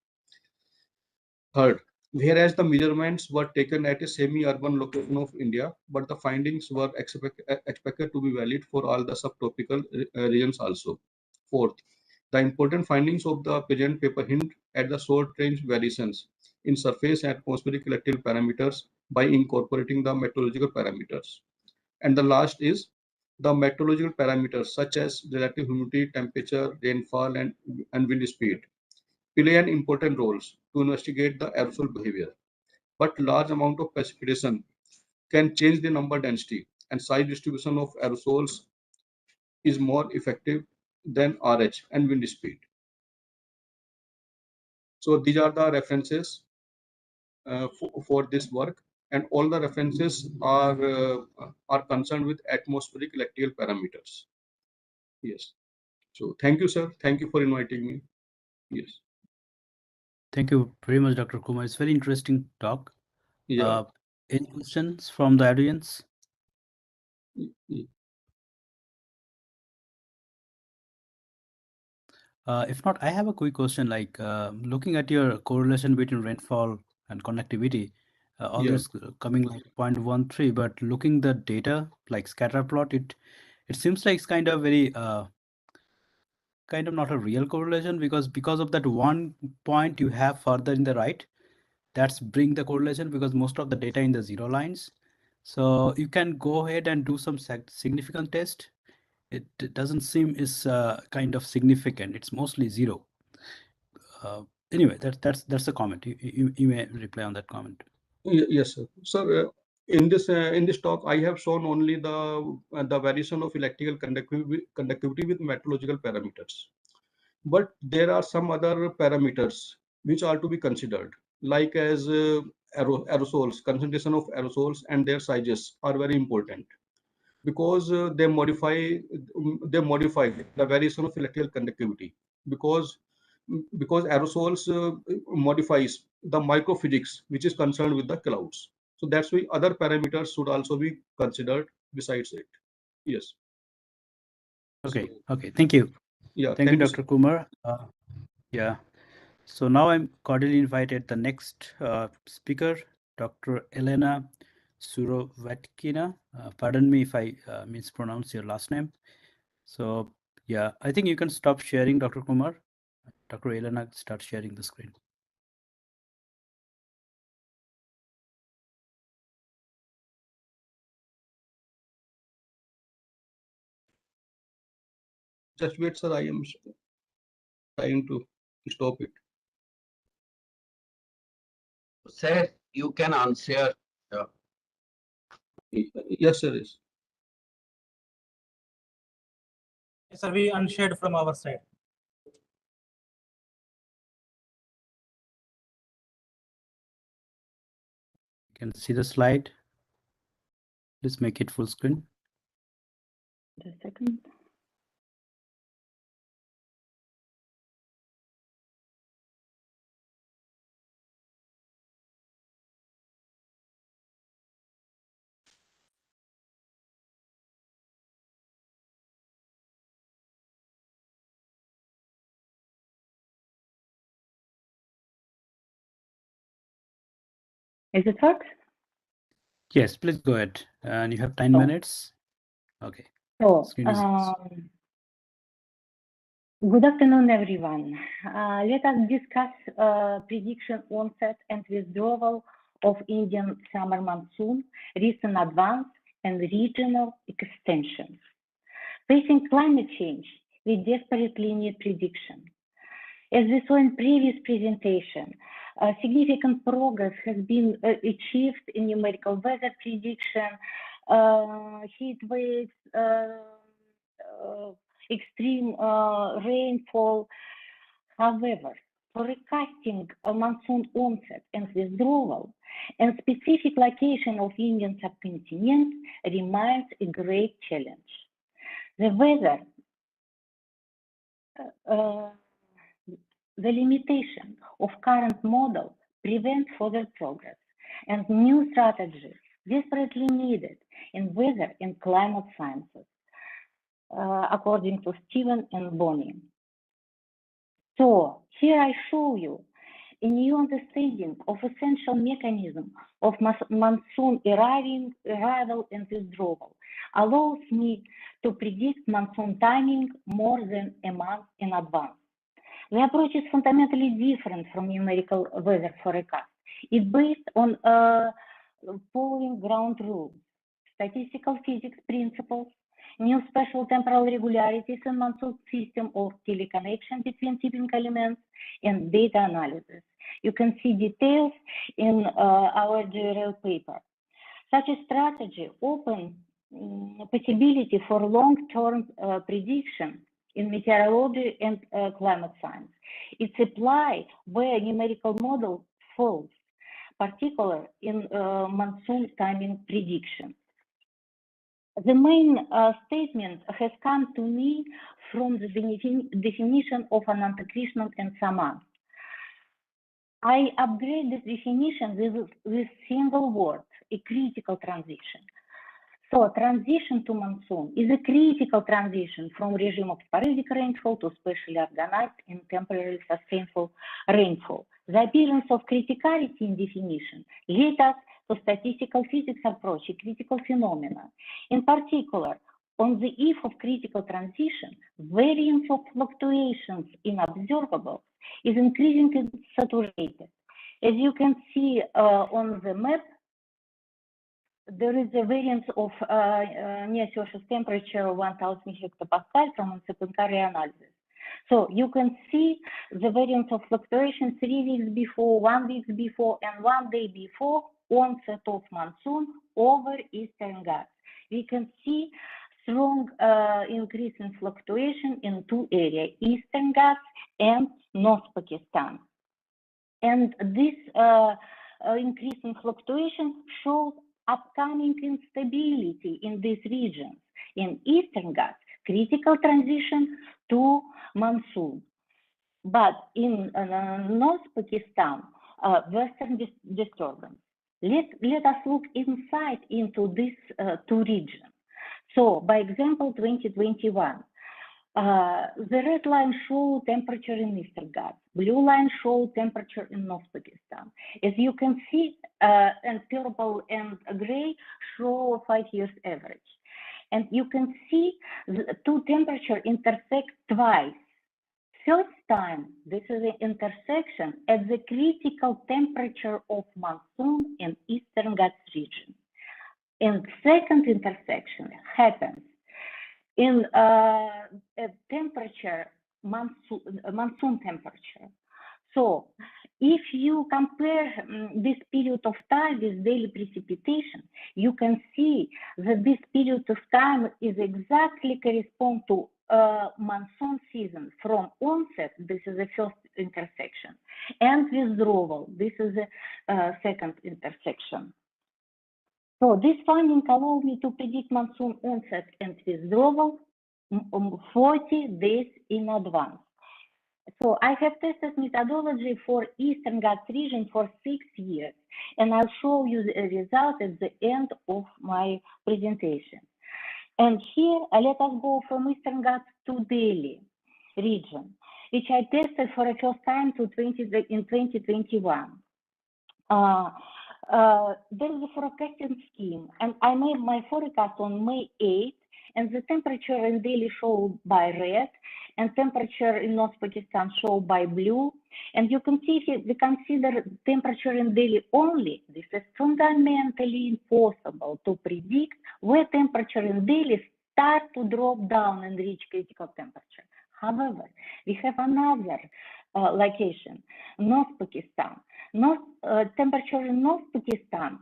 Third, whereas the measurements were taken at a semi-urban location of India, but the findings were expected to be valid for all the subtropical regions also. Fourth, the important findings of the present paper hint at the short-range variations in surface atmospheric electrical parameters by incorporating the meteorological parameters. And the last is the meteorological parameters such as relative humidity, temperature, rainfall, and wind speed play an important roles to investigate the aerosol behavior. But large amount of precipitation can change the number density, and size distribution of aerosols is more effective than RH and wind speed. So these are the references for this work, and all the references are concerned with atmospheric electrical parameters. Yes. So thank you, sir. Thank you for inviting me. Yes. Thank you very much, Dr. Kumar. It's very interesting talk. Yeah. Any questions from the audience? If not, I have a quick question. Like looking at your correlation between rainfall and conductivity, all Yeah. this coming like 0.13, but looking the data like scatter plot, it seems like it's kind of very kind of not a real correlation because of that one point you have further in the right, that's bring the correlation because most of the data in the zero lines. So you can go ahead and do some significant test. It doesn't seem is kind of significant. It's mostly zero. Anyway, that's a comment. You may reply on that comment. Yes, sir. Sir, in this talk, I have shown only the variation of electrical conductivity with meteorological parameters. But there are some other parameters which are to be considered, like as aerosols, concentration of aerosols and their sizes are very important because they modify the variation of electrical conductivity because aerosols modifies the microphysics which is concerned with the clouds. So that's why other parameters should also be considered besides it. Yes. Okay. So, Okay. Thank you. yeah. Thank you, Thank you, Dr. Kumar. Yeah. So now I'm cordially invited the next speaker, Dr. Elena Surovatkina. Pardon me if I mispronounce your last name. So yeah, I think you can stop sharing, Dr. Kumar. Dr. Elena, start sharing the screen. Just wait, sir. I am trying to stop it. Sir, you can answer. Yes, sir. Yes. Sir, we unshared from our side. You can see the slide. Please make it full screen. Just a second. Is it work? Yes, please go ahead. And you have 10 minutes. Okay. So, Screen is good afternoon, everyone. Let us discuss prediction onset and withdrawal of Indian summer monsoon, recent advance, and regional extension. Facing climate change, we desperately need prediction. As we saw in previous presentation, significant progress has been achieved in numerical weather prediction, heat waves, extreme rainfall. However, forecasting a monsoon onset and withdrawal and specific location of Indian subcontinent remains a great challenge. The weather, the limitation of current model prevents further progress, and new strategies desperately needed in weather and climate sciences, according to Stephen and Bonnie. So here I show you a new understanding of essential mechanism of monsoon arrival and withdrawal, allows me to predict monsoon timing more than a month in advance. The approach is fundamentally different from numerical weather forecast. It's based on following ground rules: statistical physics principles, new special temporal regularities in monsoon system or teleconnection between tipping elements, and data analysis. You can see details in our GRL paper. Such a strategy opens possibility for long-term prediction in meteorology and climate science. It's applied where numerical model falls, particularly in monsoon timing prediction. The main statement has come to me from the definition of Ananta Krishnan and Saman. I upgrade this definition with single word, a critical transition. So transition to monsoon is a critical transition from regime of sporadic rainfall to specially organized and temporarily sustainable rainfall. The appearance of criticality in definition led us to statistical physics approach, a critical phenomena. In particular, on the eve of critical transition, variance of fluctuations in observables is increasingly saturated. As you can see on the map, there is a variance of near surface temperature of 1000 hectopascal from Ensembl analysis. So you can see the variance of fluctuation 3 weeks before, 1 week before, and 1 day before onset of monsoon over Eastern Ghats. We can see strong increase in fluctuation in two areas, Eastern Ghats and North Pakistan. And this increase in fluctuation shows upcoming instability in these regions. In Eastern Ghats, critical transition to monsoon. But in North Pakistan, Western disturbance. Let us look inside into these two regions. So, by example, 2021, the red line shows temperature in Eastern Ghats, blue line shows temperature in North Pakistan. As you can see, and purple and gray show 5 years average. And you can see the two temperatures intersect twice. First time, this is the intersection at the critical temperature of monsoon in Eastern Ghats region. And second intersection happens in temperature, monsoon temperature. So if you compare this period of time with daily precipitation, you can see that this period of time is exactly correspond to monsoon season from onset, this is the first intersection, and withdrawal, this is the second intersection. So this finding allowed me to predict monsoon onset and withdrawal 40 days in advance. So I have tested methodology for Eastern Ghats region for 6 years, and I'll show you the result at the end of my presentation. And here, let us go from Eastern Ghats to Delhi region, which I tested for the first time in 2021. There is a forecasting scheme, and I made my forecast on May 8th, and the temperature in Delhi showed by red, and temperature in North Pakistan showed by blue. And you can see if we consider temperature in Delhi only, this is fundamentally impossible to predict where temperature in Delhi start to drop down and reach critical temperature. However, we have another location, North Pakistan. Temperature in North Pakistan,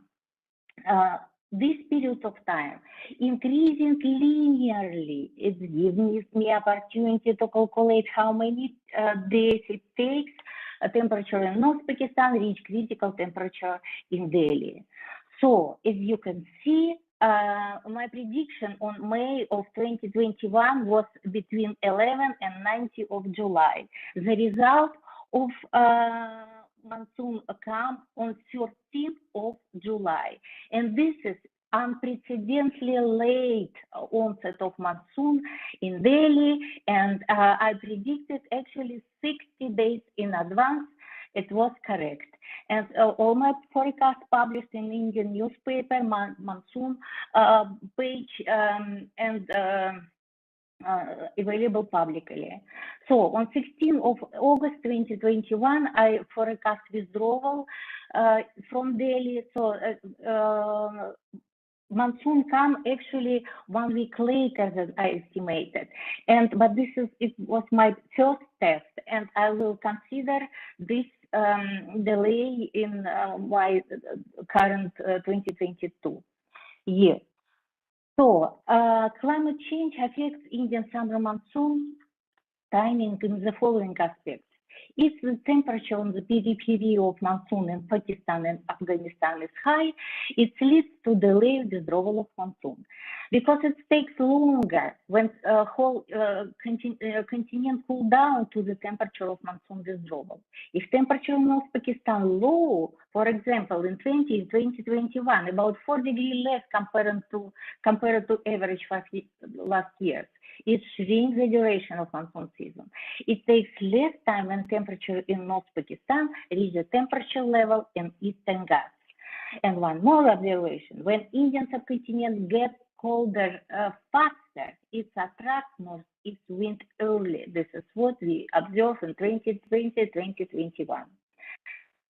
this period of time, increasing linearly. It gives me opportunity to calculate how many days it takes temperature in North Pakistan reached critical temperature in Delhi. So as you can see, my prediction on May of 2021 was between 11 and 90 of July. The result of monsoon come on 13th of July. And this is unprecedentedly late onset of monsoon in Delhi. And I predicted actually 60 days in advance. It was correct. And all my forecasts published in Indian newspaper, Monsoon page, and available publicly. So on 16th of August 2021, I forecast withdrawal from Delhi. So monsoon come actually 1 week later than I estimated, but it was my first test, and I will consider this delay in my current 2022 year. So climate change affects Indian summer monsoon timing in the following aspects. If the temperature on the periphery of monsoon in Pakistan and Afghanistan is high, it leads to delay withdrawal of monsoon, because it takes longer when whole continent cool down to the temperature of monsoon withdrawal. If temperature in North Pakistan low, for example, in 2021, about 4 degrees less compared to average last years, it shrinks the duration of monsoon season. It takes less time when temperature in North Pakistan reaches the temperature level in Eastern Ghats. And one more observation, when Indian subcontinent gets colder faster, it attracts northeast wind early. This is what we observed in 2020, 2021.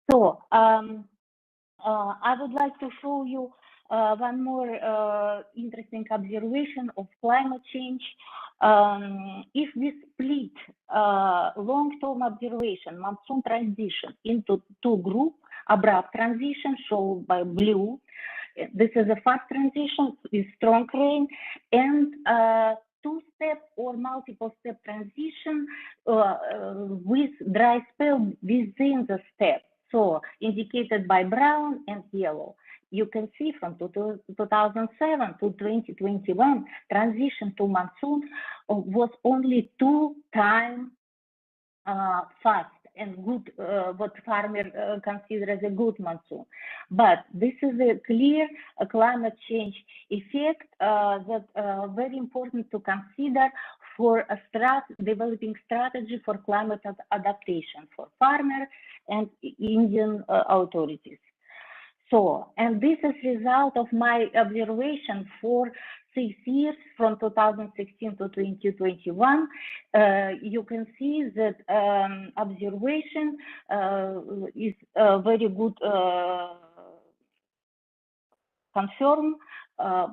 So I would like to show you one more interesting observation of climate change. If we split long-term observation, monsoon transition, into two groups, abrupt transition shown by blue, this is a fast transition with strong rain, and two-step or multiple-step transition with dry spell within the step, so indicated by brown and yellow. You can see from 2007 to 2021, transition to monsoon was only 2 times fast and good, what farmer consider as a good monsoon. But this is a clear climate change effect that very important to consider for a developing strategy for climate adaptation for farmers and Indian authorities. So, and this is result of my observation for 6 years from 2016 to 2021. You can see that observation is very good, confirm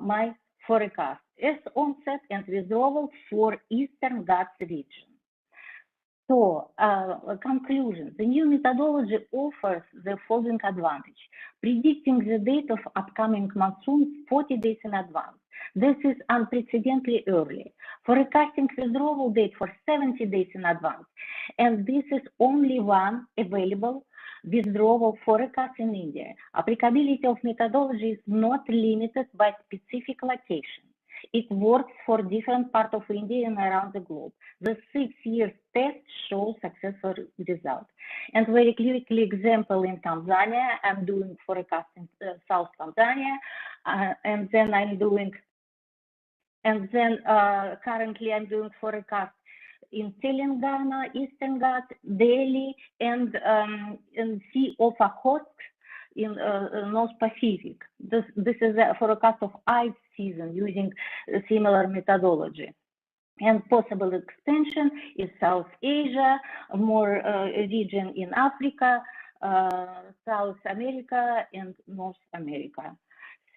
my forecast as onset and withdrawal for Eastern Ghats region. So, conclusion, the new methodology offers the following advantage: predicting the date of upcoming monsoon 40 days in advance. This is unprecedentedly early. Forecasting withdrawal date for 70 days in advance. And this is only one available withdrawal forecast in India. Applicability of methodology is not limited by specific location. It works for different parts of India and around the globe. The 6-year test shows successful results. And very quickly example in Tanzania, I'm doing forecast in South Tanzania, and then currently I'm doing forecast in Telangana, Eastern Ghats, Delhi, and Sea of Okhotsk in North Pacific. This is a forecast of ice season using a similar methodology. And possible extension is South Asia, more region in Africa, South America, and North America.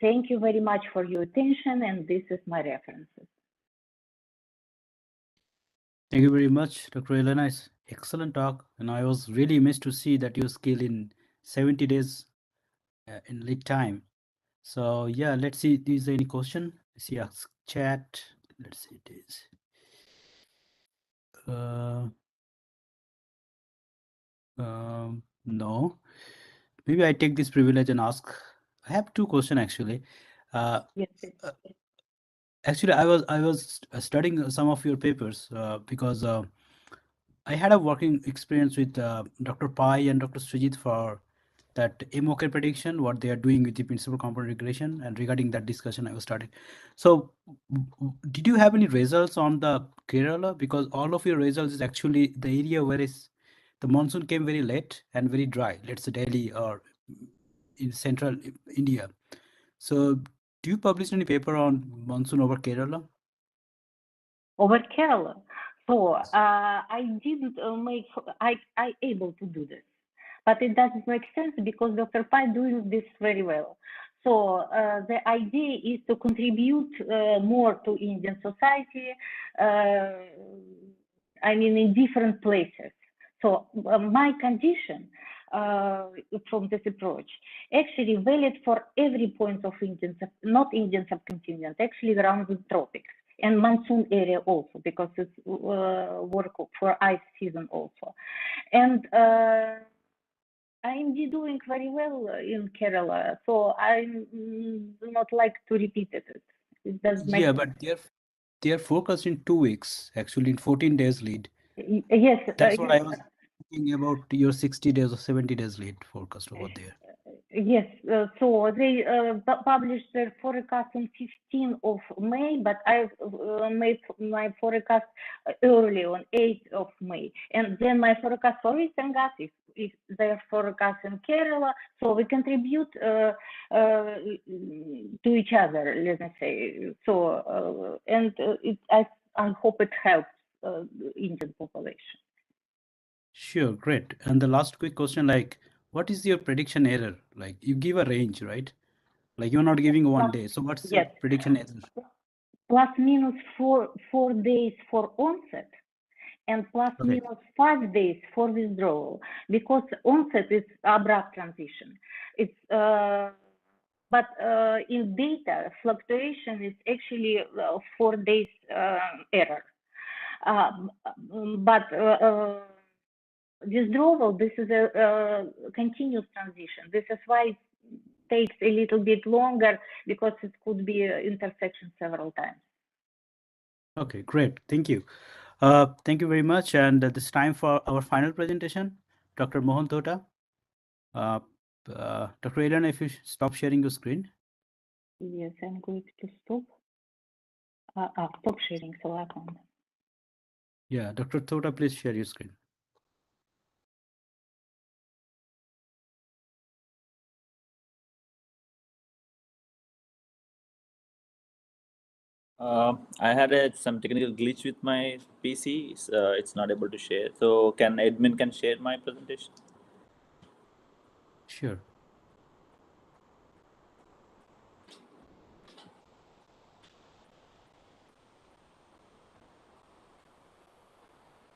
Thank you very much for your attention, and this is my references. Thank you very much, Dr. Elena. Excellent talk, and I was really amazed to see that you scale in 70 days in lead time. So yeah, let's see, is there any question? Let's see, ask chat. Let's see, it is. No. Maybe I take this privilege and ask. I have two questions actually. Yes. Actually, I was studying some of your papers because I had a working experience with Dr. Pai and Dr. Srijit for that MOK prediction, what they are doing with the principal component regression, and regarding that discussion I was starting. So did you have any results on the Kerala? Because all of your results is actually the area where the monsoon came very late and very dry, let's say Delhi or in central India. So do you publish any paper on monsoon over Kerala? Over Kerala. So I didn't I able to do this, but it doesn't make sense because Dr. Pai doing this very well. So the idea is to contribute more to Indian society. I mean, in different places. So my condition from this approach actually valid for every point of Indian, not Indian subcontinent, actually around the tropics and monsoon area also, because it's work for ice season also. And I'm doing very well in Kerala, so I do not like to repeat it. It does make Yeah, but they are focused in 2 weeks, actually in 14 days lead. Yes. That's what I was thinking about your 60 days or 70 days lead forecast over there. Yes, so they published their forecast on 15th of May, but I made my forecast early on 8th of May. And then my forecast for Eastern Ghats is their forecast in Kerala. So we contribute to each other, let me say. So, and I hope it helps the Indian population. Sure, great. And the last quick question, like, what is your prediction error? Like, you give a range, right? Like, you're not giving one day. So what's your prediction error? Plus minus four days for onset and plus minus 5 days for withdrawal, because onset is abrupt transition. It's but in data, fluctuation is actually 4 days error. But withdrawal, this is a continuous transition. This is why it takes a little bit longer, because it could be intersection several times. Okay, great. Thank you. Thank you very much. And this time for our final presentation, Dr. Mohan Tota. Dr. Elena, if you stop sharing your screen. Yes, I'm going to stop. Stop sharing, so I can. Yeah, Dr. Tota, please share your screen. I had some technical glitch with my PC. It's not able to share. So can admin can share my presentation? Sure.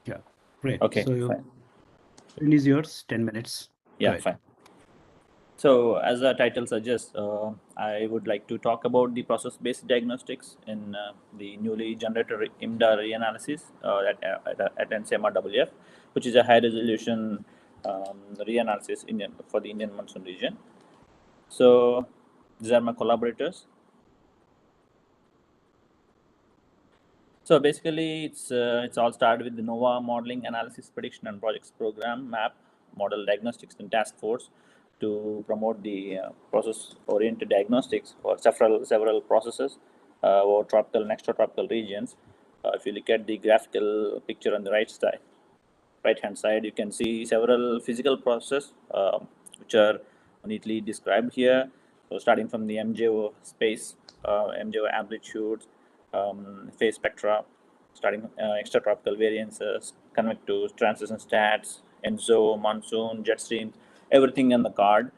Yeah, great. Okay, so fine. Screen is yours, 10 minutes. Yeah, fine. So as the title suggests, I would like to talk about the process-based diagnostics in the newly generated IMDA reanalysis at Ensembl WF, which is a high-resolution reanalysis for the Indian monsoon region. So these are my collaborators. So basically, it's all started with the NOVA Modeling, Analysis, Prediction, and Projects Program, MAP, Model Diagnostics and Task Force, to promote the process-oriented diagnostics for several processes over tropical and extratropical regions. If you look at the graphical picture on the right-hand side, you can see several physical processes which are neatly described here. So starting from the MJO space, MJO amplitudes, phase spectra, starting extratropical variances, convective transition stats, Enzo, monsoon, jet streams, everything on the card.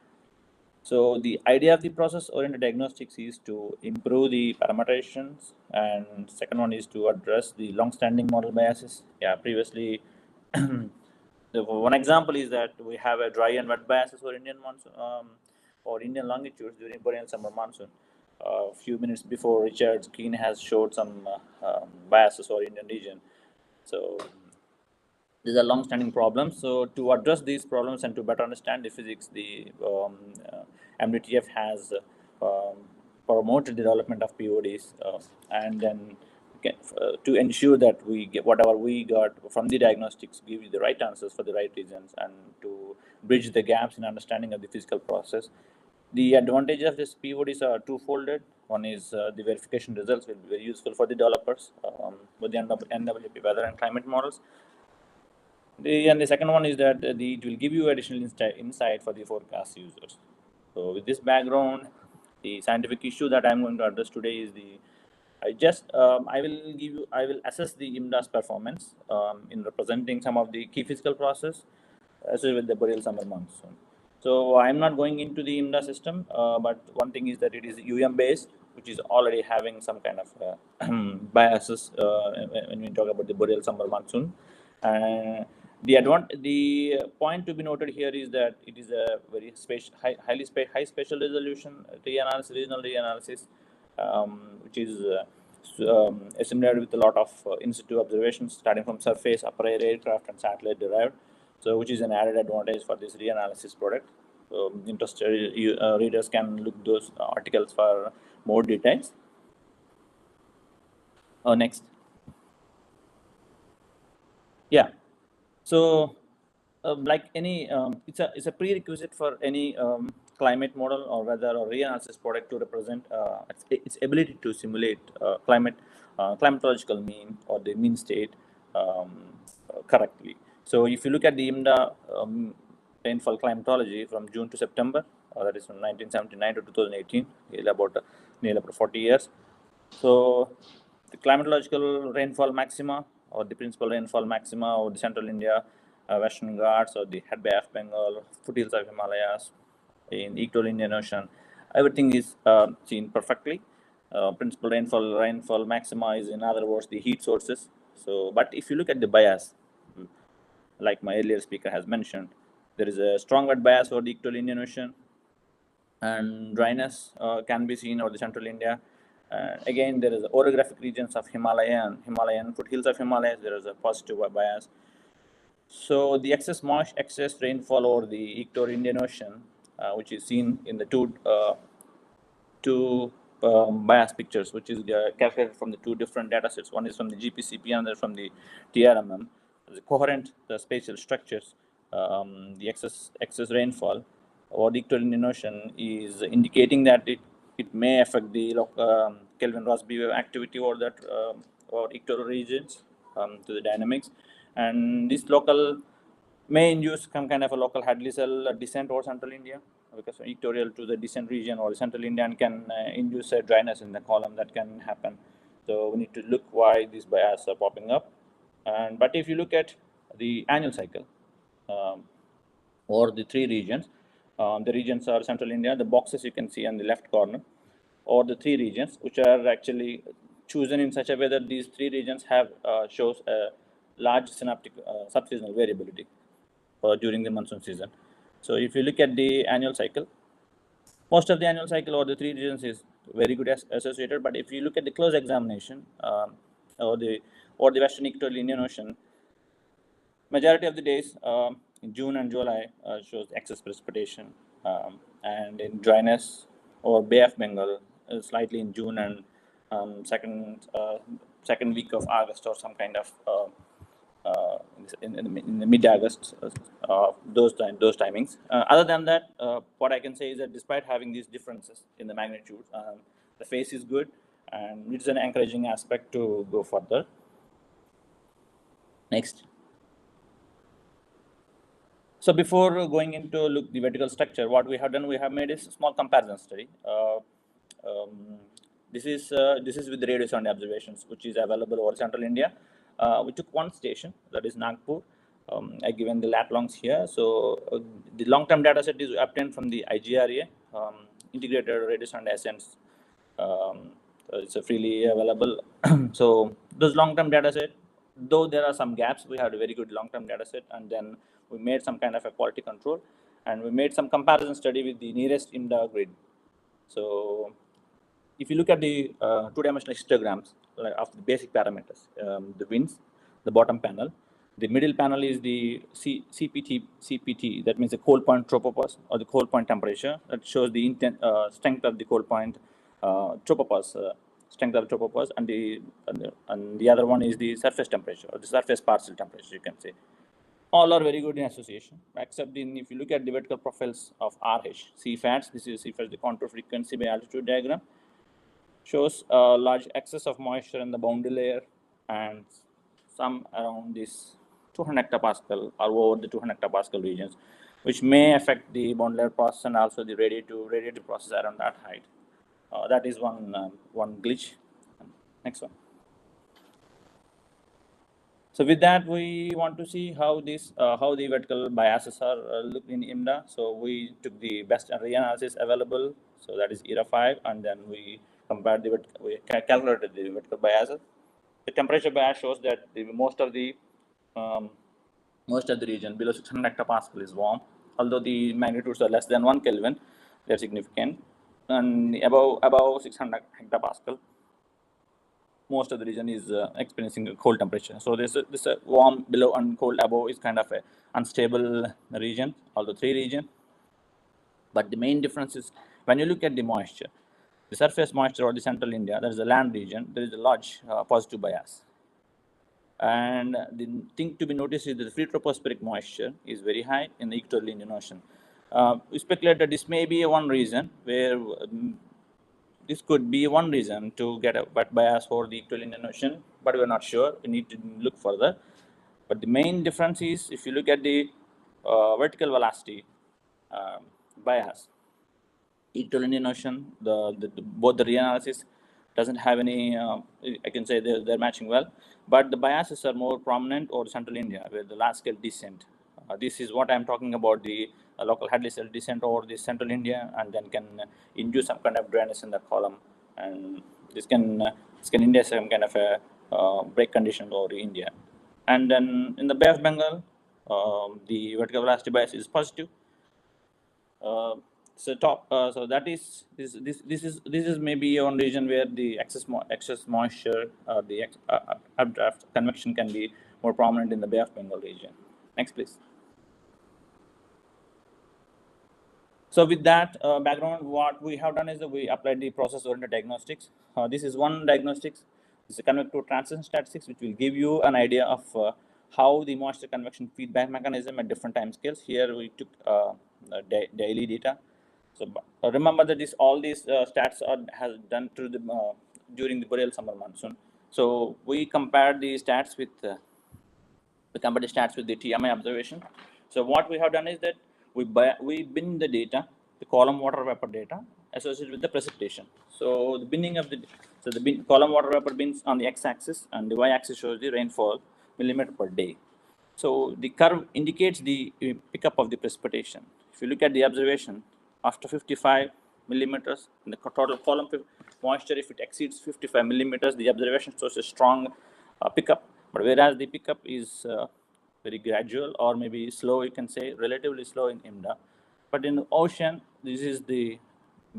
So the idea of the process-oriented diagnostics is to improve the parameterizations, and second one is to address the long-standing model biases. Yeah, previously, the one example is that we have a dry and wet biases for Indian monsoon or Indian longitudes during boreal summer monsoon. A few minutes before, Richard Keene has showed some biases for Indian region. So These are long-standing problems. So to address these problems and to better understand the physics, the MDTF has promoted the development of PODs, and then to ensure that we get whatever we got from the diagnostics, give you the right answers for the right reasons, and to bridge the gaps in understanding of the physical process. The advantages of this PODs are twofolded. One is the verification results will be very useful for the developers with the NWP weather and climate models. And the second one is that it will give you additional insight for the forecast users. So with this background, the scientific issue that I'm going to address today is I will assess the IMDA's performance in representing some of the key physical process as with the boreal summer monsoon. So I'm not going into the IMDA system, but one thing is that it is based, which is already having some kind of biases when we talk about the boreal summer monsoon. The point to be noted here is that it is a very high spatial resolution regional reanalysis, which is assimilated with a lot of in situ observations starting from surface, upper air aircraft, and satellite derived. So, which is an added advantage for this reanalysis product. So, interested readers can look those articles for more details. Next. Yeah. So, like any, it's a prerequisite for any climate model or weather or reanalysis product to represent its ability to simulate climatological mean or the mean state correctly. So, if you look at the IMDA rainfall climatology from June to September, that is from 1979 to 2018, nearly about 40 years. So, the climatological rainfall maxima or the principal rainfall maxima or the central India, Western Ghats or the Head Bay of Bengal, foothills of Himalayas, in equatorial Indian Ocean, everything is seen perfectly. Principal rainfall maxima is, in other words, the heat sources. So, but if you look at the bias, like my earlier speaker has mentioned, there is a strong wet bias for the equatorial Indian Ocean, and dryness can be seen over the central India. Again, there is orographic regions of Himalayan foothills of Himalayas. There is a positive bias. So the excess rainfall over the equatorial Indian Ocean, which is seen in the two bias pictures, which is calculated from the two different data sets. One is from the GPCP and another from the TRMM. The coherent spatial structures, the excess rainfall over the equatorial Indian Ocean is indicating that it may affect the Kelvin-Rossby wave activity over that or equatorial regions to the dynamics, and this local may induce some kind of a local Hadley cell descent over central India, because from equatorial to the descent region or central India can induce a dryness in the column that can happen. So we need to look why these bias are popping up. But if you look at the annual cycle or the three regions, the regions are central India, the boxes you can see on the left corner, or the three regions, which are actually chosen in such a way that these three regions have shows a large synaptic subseasonal variability during the monsoon season. So if you look at the annual cycle, most of the annual cycle or the three regions is very good associated. But if you look at the close examination or the Western equatorial Indian Ocean, majority of the days in June and July shows excess precipitation, and in dryness or Bay of Bengal slightly in June and second week of August or some kind of in the mid-August, those timings. Other than that, what I can say is that despite having these differences in the magnitude, the phase is good, and it's an encouraging aspect to go further. Next. So before going into look the vertical structure, what we have done, we have made a small comparison study. This is with the radio sound observations, which is available over central India. We took one station, that is Nagpur. I given the lat longs here. So the long-term data set is obtained from the IGRA, integrated radio sound ascents. It's freely available. So those long-term data set, though there are some gaps, we had a very good long-term data set, and then we made some kind of a quality control, and we made some comparison study with the nearest IMDA grid. So if you look at the two-dimensional histograms of the basic parameters, the winds, the bottom panel, The middle panel is the CPT, that means the cold point tropopause or the cold point temperature. That shows the strength of the cold point tropopause, strength of the tropopause, and the other one is the surface temperature or the surface partial temperature, you can say. All are very good in association, except if you look at the vertical profiles of RH, CFATs, this is CFATs, the contour frequency by altitude diagram, shows a large excess of moisture in the boundary layer and some around this 200 hectopascal or over the 200 hectopascal regions, which may affect the boundary layer process and also the radiative process around that height. That is one glitch. Next one. So with that, we want to see how the vertical biases are looked in IMDA. So we took the best reanalysis available. So that is ERA 5, and then we compared we calculated the vertical biases. The temperature bias shows that most of the region below 600 hectopascal is warm, although the magnitudes are less than 1 Kelvin, they're significant, and above 600 hectopascal, most of the region is experiencing a cold temperature. So this warm below and cold above is kind of a unstable region, although 3 region. But the main difference is when you look at the moisture, the surface moisture or the central India, there is a land region, there is a large positive bias. And the thing to be noticed is that the free tropospheric moisture is very high in the equatorial Indian Ocean. We speculate that this may be one reason where this could be one reason to get a wet bias for the equatorial Indian Ocean, but we're not sure. We need to look further. But the main difference is if you look at the vertical velocity bias, equatorial Indian Ocean, both the reanalysis doesn't have any, I can say they're matching well, but the biases are more prominent over central India where the large scale descent. This is what I'm talking about, the local Hadley cell descent over the central India, and then can induce some kind of dryness in the column, and this can induce some kind of a break condition over India. And then in the Bay of Bengal, the vertical velocity bias is positive. So that is this is maybe one region where the excess moisture, the updraft convection can be more prominent in the Bay of Bengal region. Next, please. So with that background, what we have done is that we applied the process-oriented diagnostics. This is one diagnostics. This is a convective transition statistics, which will give you an idea of how the moisture convection feedback mechanism at different time scales. Here we took daily data. So remember that all these stats has done through during the boreal summer monsoon. So we compared the stats with the TMI observation. So what we have done is that we bin the data, the column water vapor data associated with the precipitation. So the binning of the column water vapor bins on the x-axis, and the y-axis shows the rainfall millimeter per day. So the curve indicates the pickup of the precipitation. If you look at the observation, after 55 millimeters, in the total column moisture, if it exceeds 55 millimeters, the observation shows a strong pickup. But whereas the pickup is very gradual or maybe slow, you can say relatively slow in IMDA. But in the ocean, this is the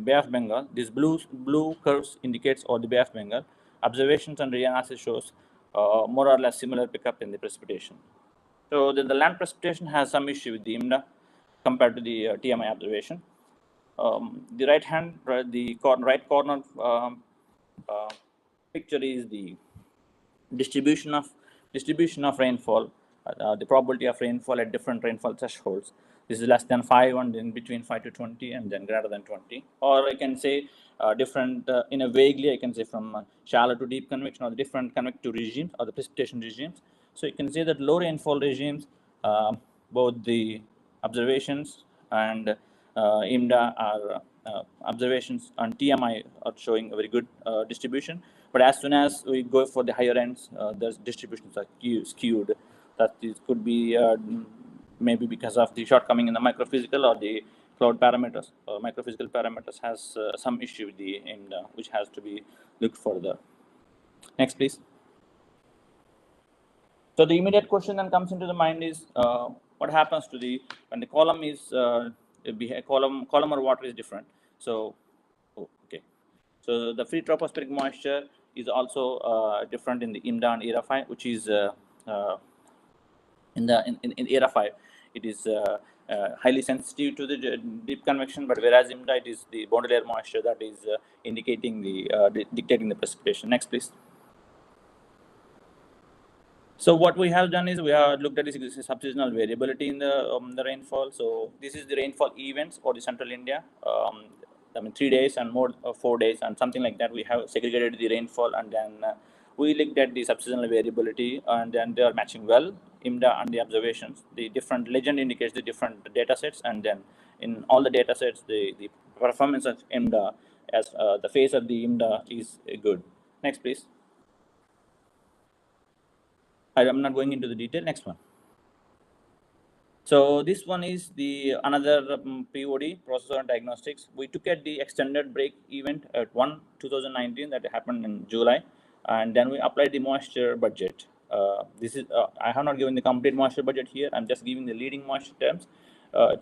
Bay of Bengal. These blue curves indicates or the Bay of Bengal. Observations and reanalysis shows more or less similar pickup in the precipitation. So the land precipitation has some issue with the IMDA compared to the TMI observation. The right corner picture is the distribution of rainfall, the probability of rainfall at different rainfall thresholds. This is less than 5, and then between 5 to 20, and then greater than 20. Or I can say different, in a vaguely, I can say from shallow to deep convection, or the different convective regimes or the precipitation regimes. So you can say that low rainfall regimes, both the observations and IMDA are observations on TMI are showing a very good distribution. But as soon as we go for the higher ends, the distributions are skewed. That this could be maybe because of the shortcoming in the microphysical or the cloud parameters. Microphysical parameters has some issue with the IMDA, which has to be looked further. Next, please. So the immediate question that comes into the mind is what happens to when the column is column or water is different. So okay. So the free tropospheric moisture is also different in the IMDA and ERA5, which is In ERA 5, it is highly sensitive to the deep convection, but whereas IMDA, it is the boundary layer moisture that is indicating dictating the precipitation. Next, please. So what we have done is we have looked at this subseasonal variability in the rainfall. So this is the rainfall events for the central India. I mean 3 days and more 4 days and something like that. We have segregated the rainfall, and then we looked at the subseasonal variability, and then they are matching well. IMDA and the observations, the different legend indicates the different data sets, and then in all the data sets, the performance of IMDA as the phase of the IMDA is good. Next, please. I'm not going into the detail. Next one. So this one is the another POD, processor and diagnostics. We took at the extended break event at 1/2019 that happened in July, and then we applied the moisture budget. This is I have not given the complete moisture budget here. I'm just giving the leading moisture terms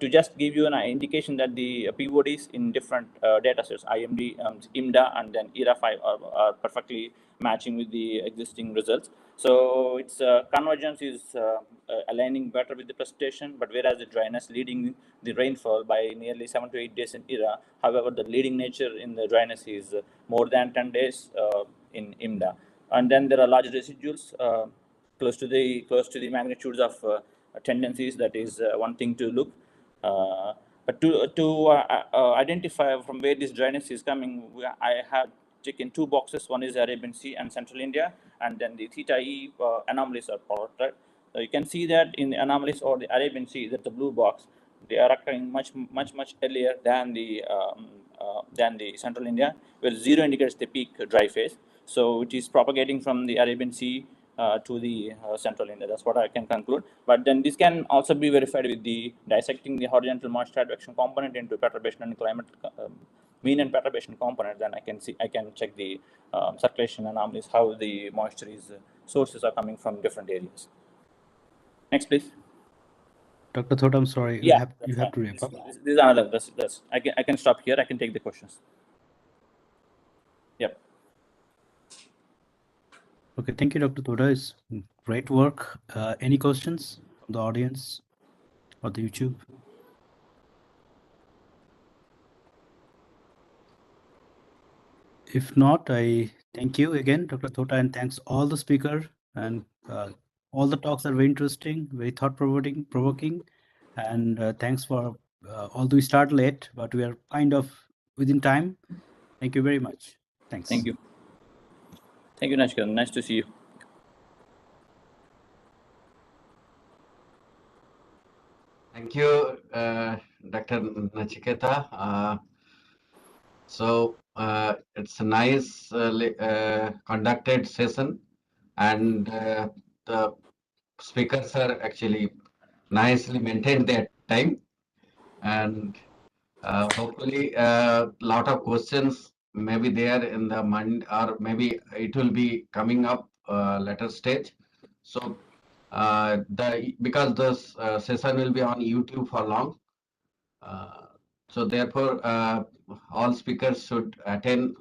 to just give you an indication that the PODs in different data sets, IMD, IMDA, and then ERA 5 are perfectly matching with the existing results. So its convergence is aligning better with the precipitation, but whereas the dryness leading the rainfall by nearly 7 to 8 days in ERA, however, the leading nature in the dryness is more than 10 days in IMDA. And then there are large residuals close to the magnitudes of tendencies. That is one thing to look. But to identify from where this dryness is coming, I have taken 2 boxes. One is Arabian Sea and Central India, and then the theta E anomalies are plotted. So you can see that in the anomalies or the Arabian Sea, that the blue box, they are occurring much earlier than the Central India, where 0 indicates the peak dry phase. So it is propagating from the Arabian Sea to the Central India. That's what I can conclude. But then this can also be verified with the dissecting the horizontal moisture advection component into perturbation and climate mean and perturbation component. Then I can check the circulation anomalies, how the moisture sources are coming from different areas. Next, please. Dr. Thota, I'm sorry. Yeah, you have to wrap up. This is another. I can stop here. I can take the questions. Yep. Okay, thank you, Dr. Thota. It's great work. Any questions from the audience or the YouTube? If not, I thank you again, Dr. Thota, and thanks all the speakers. And all the talks are very interesting, very thought-provoking. And thanks for, although we start late, but we are kind of within time. Thank you very much. Thanks. Thank you. Thank you, Nachikeeta. Nice to see you. Thank you, Dr. Nachikeeta. So it's a nice conducted session, and the speakers are actually nicely maintained their time, and hopefully a lot of questions may be there in the mind, or maybe it will be coming up later stage. So because this session will be on YouTube for long, so therefore all speakers should attend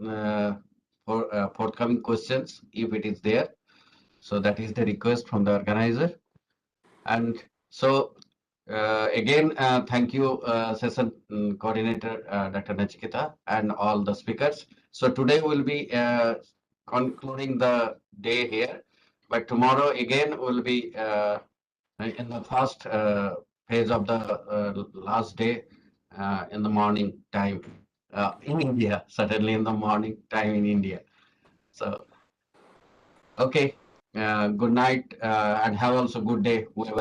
for forthcoming questions if it is there. So that is the request from the organizer. And so again, thank you, session coordinator, Dr. Nachikeeta, and all the speakers. So today we'll be concluding the day here, but tomorrow again will be in the first phase of the last day in the morning time in India, certainly in the morning time in India. So, okay, good night and have also good day, whoever.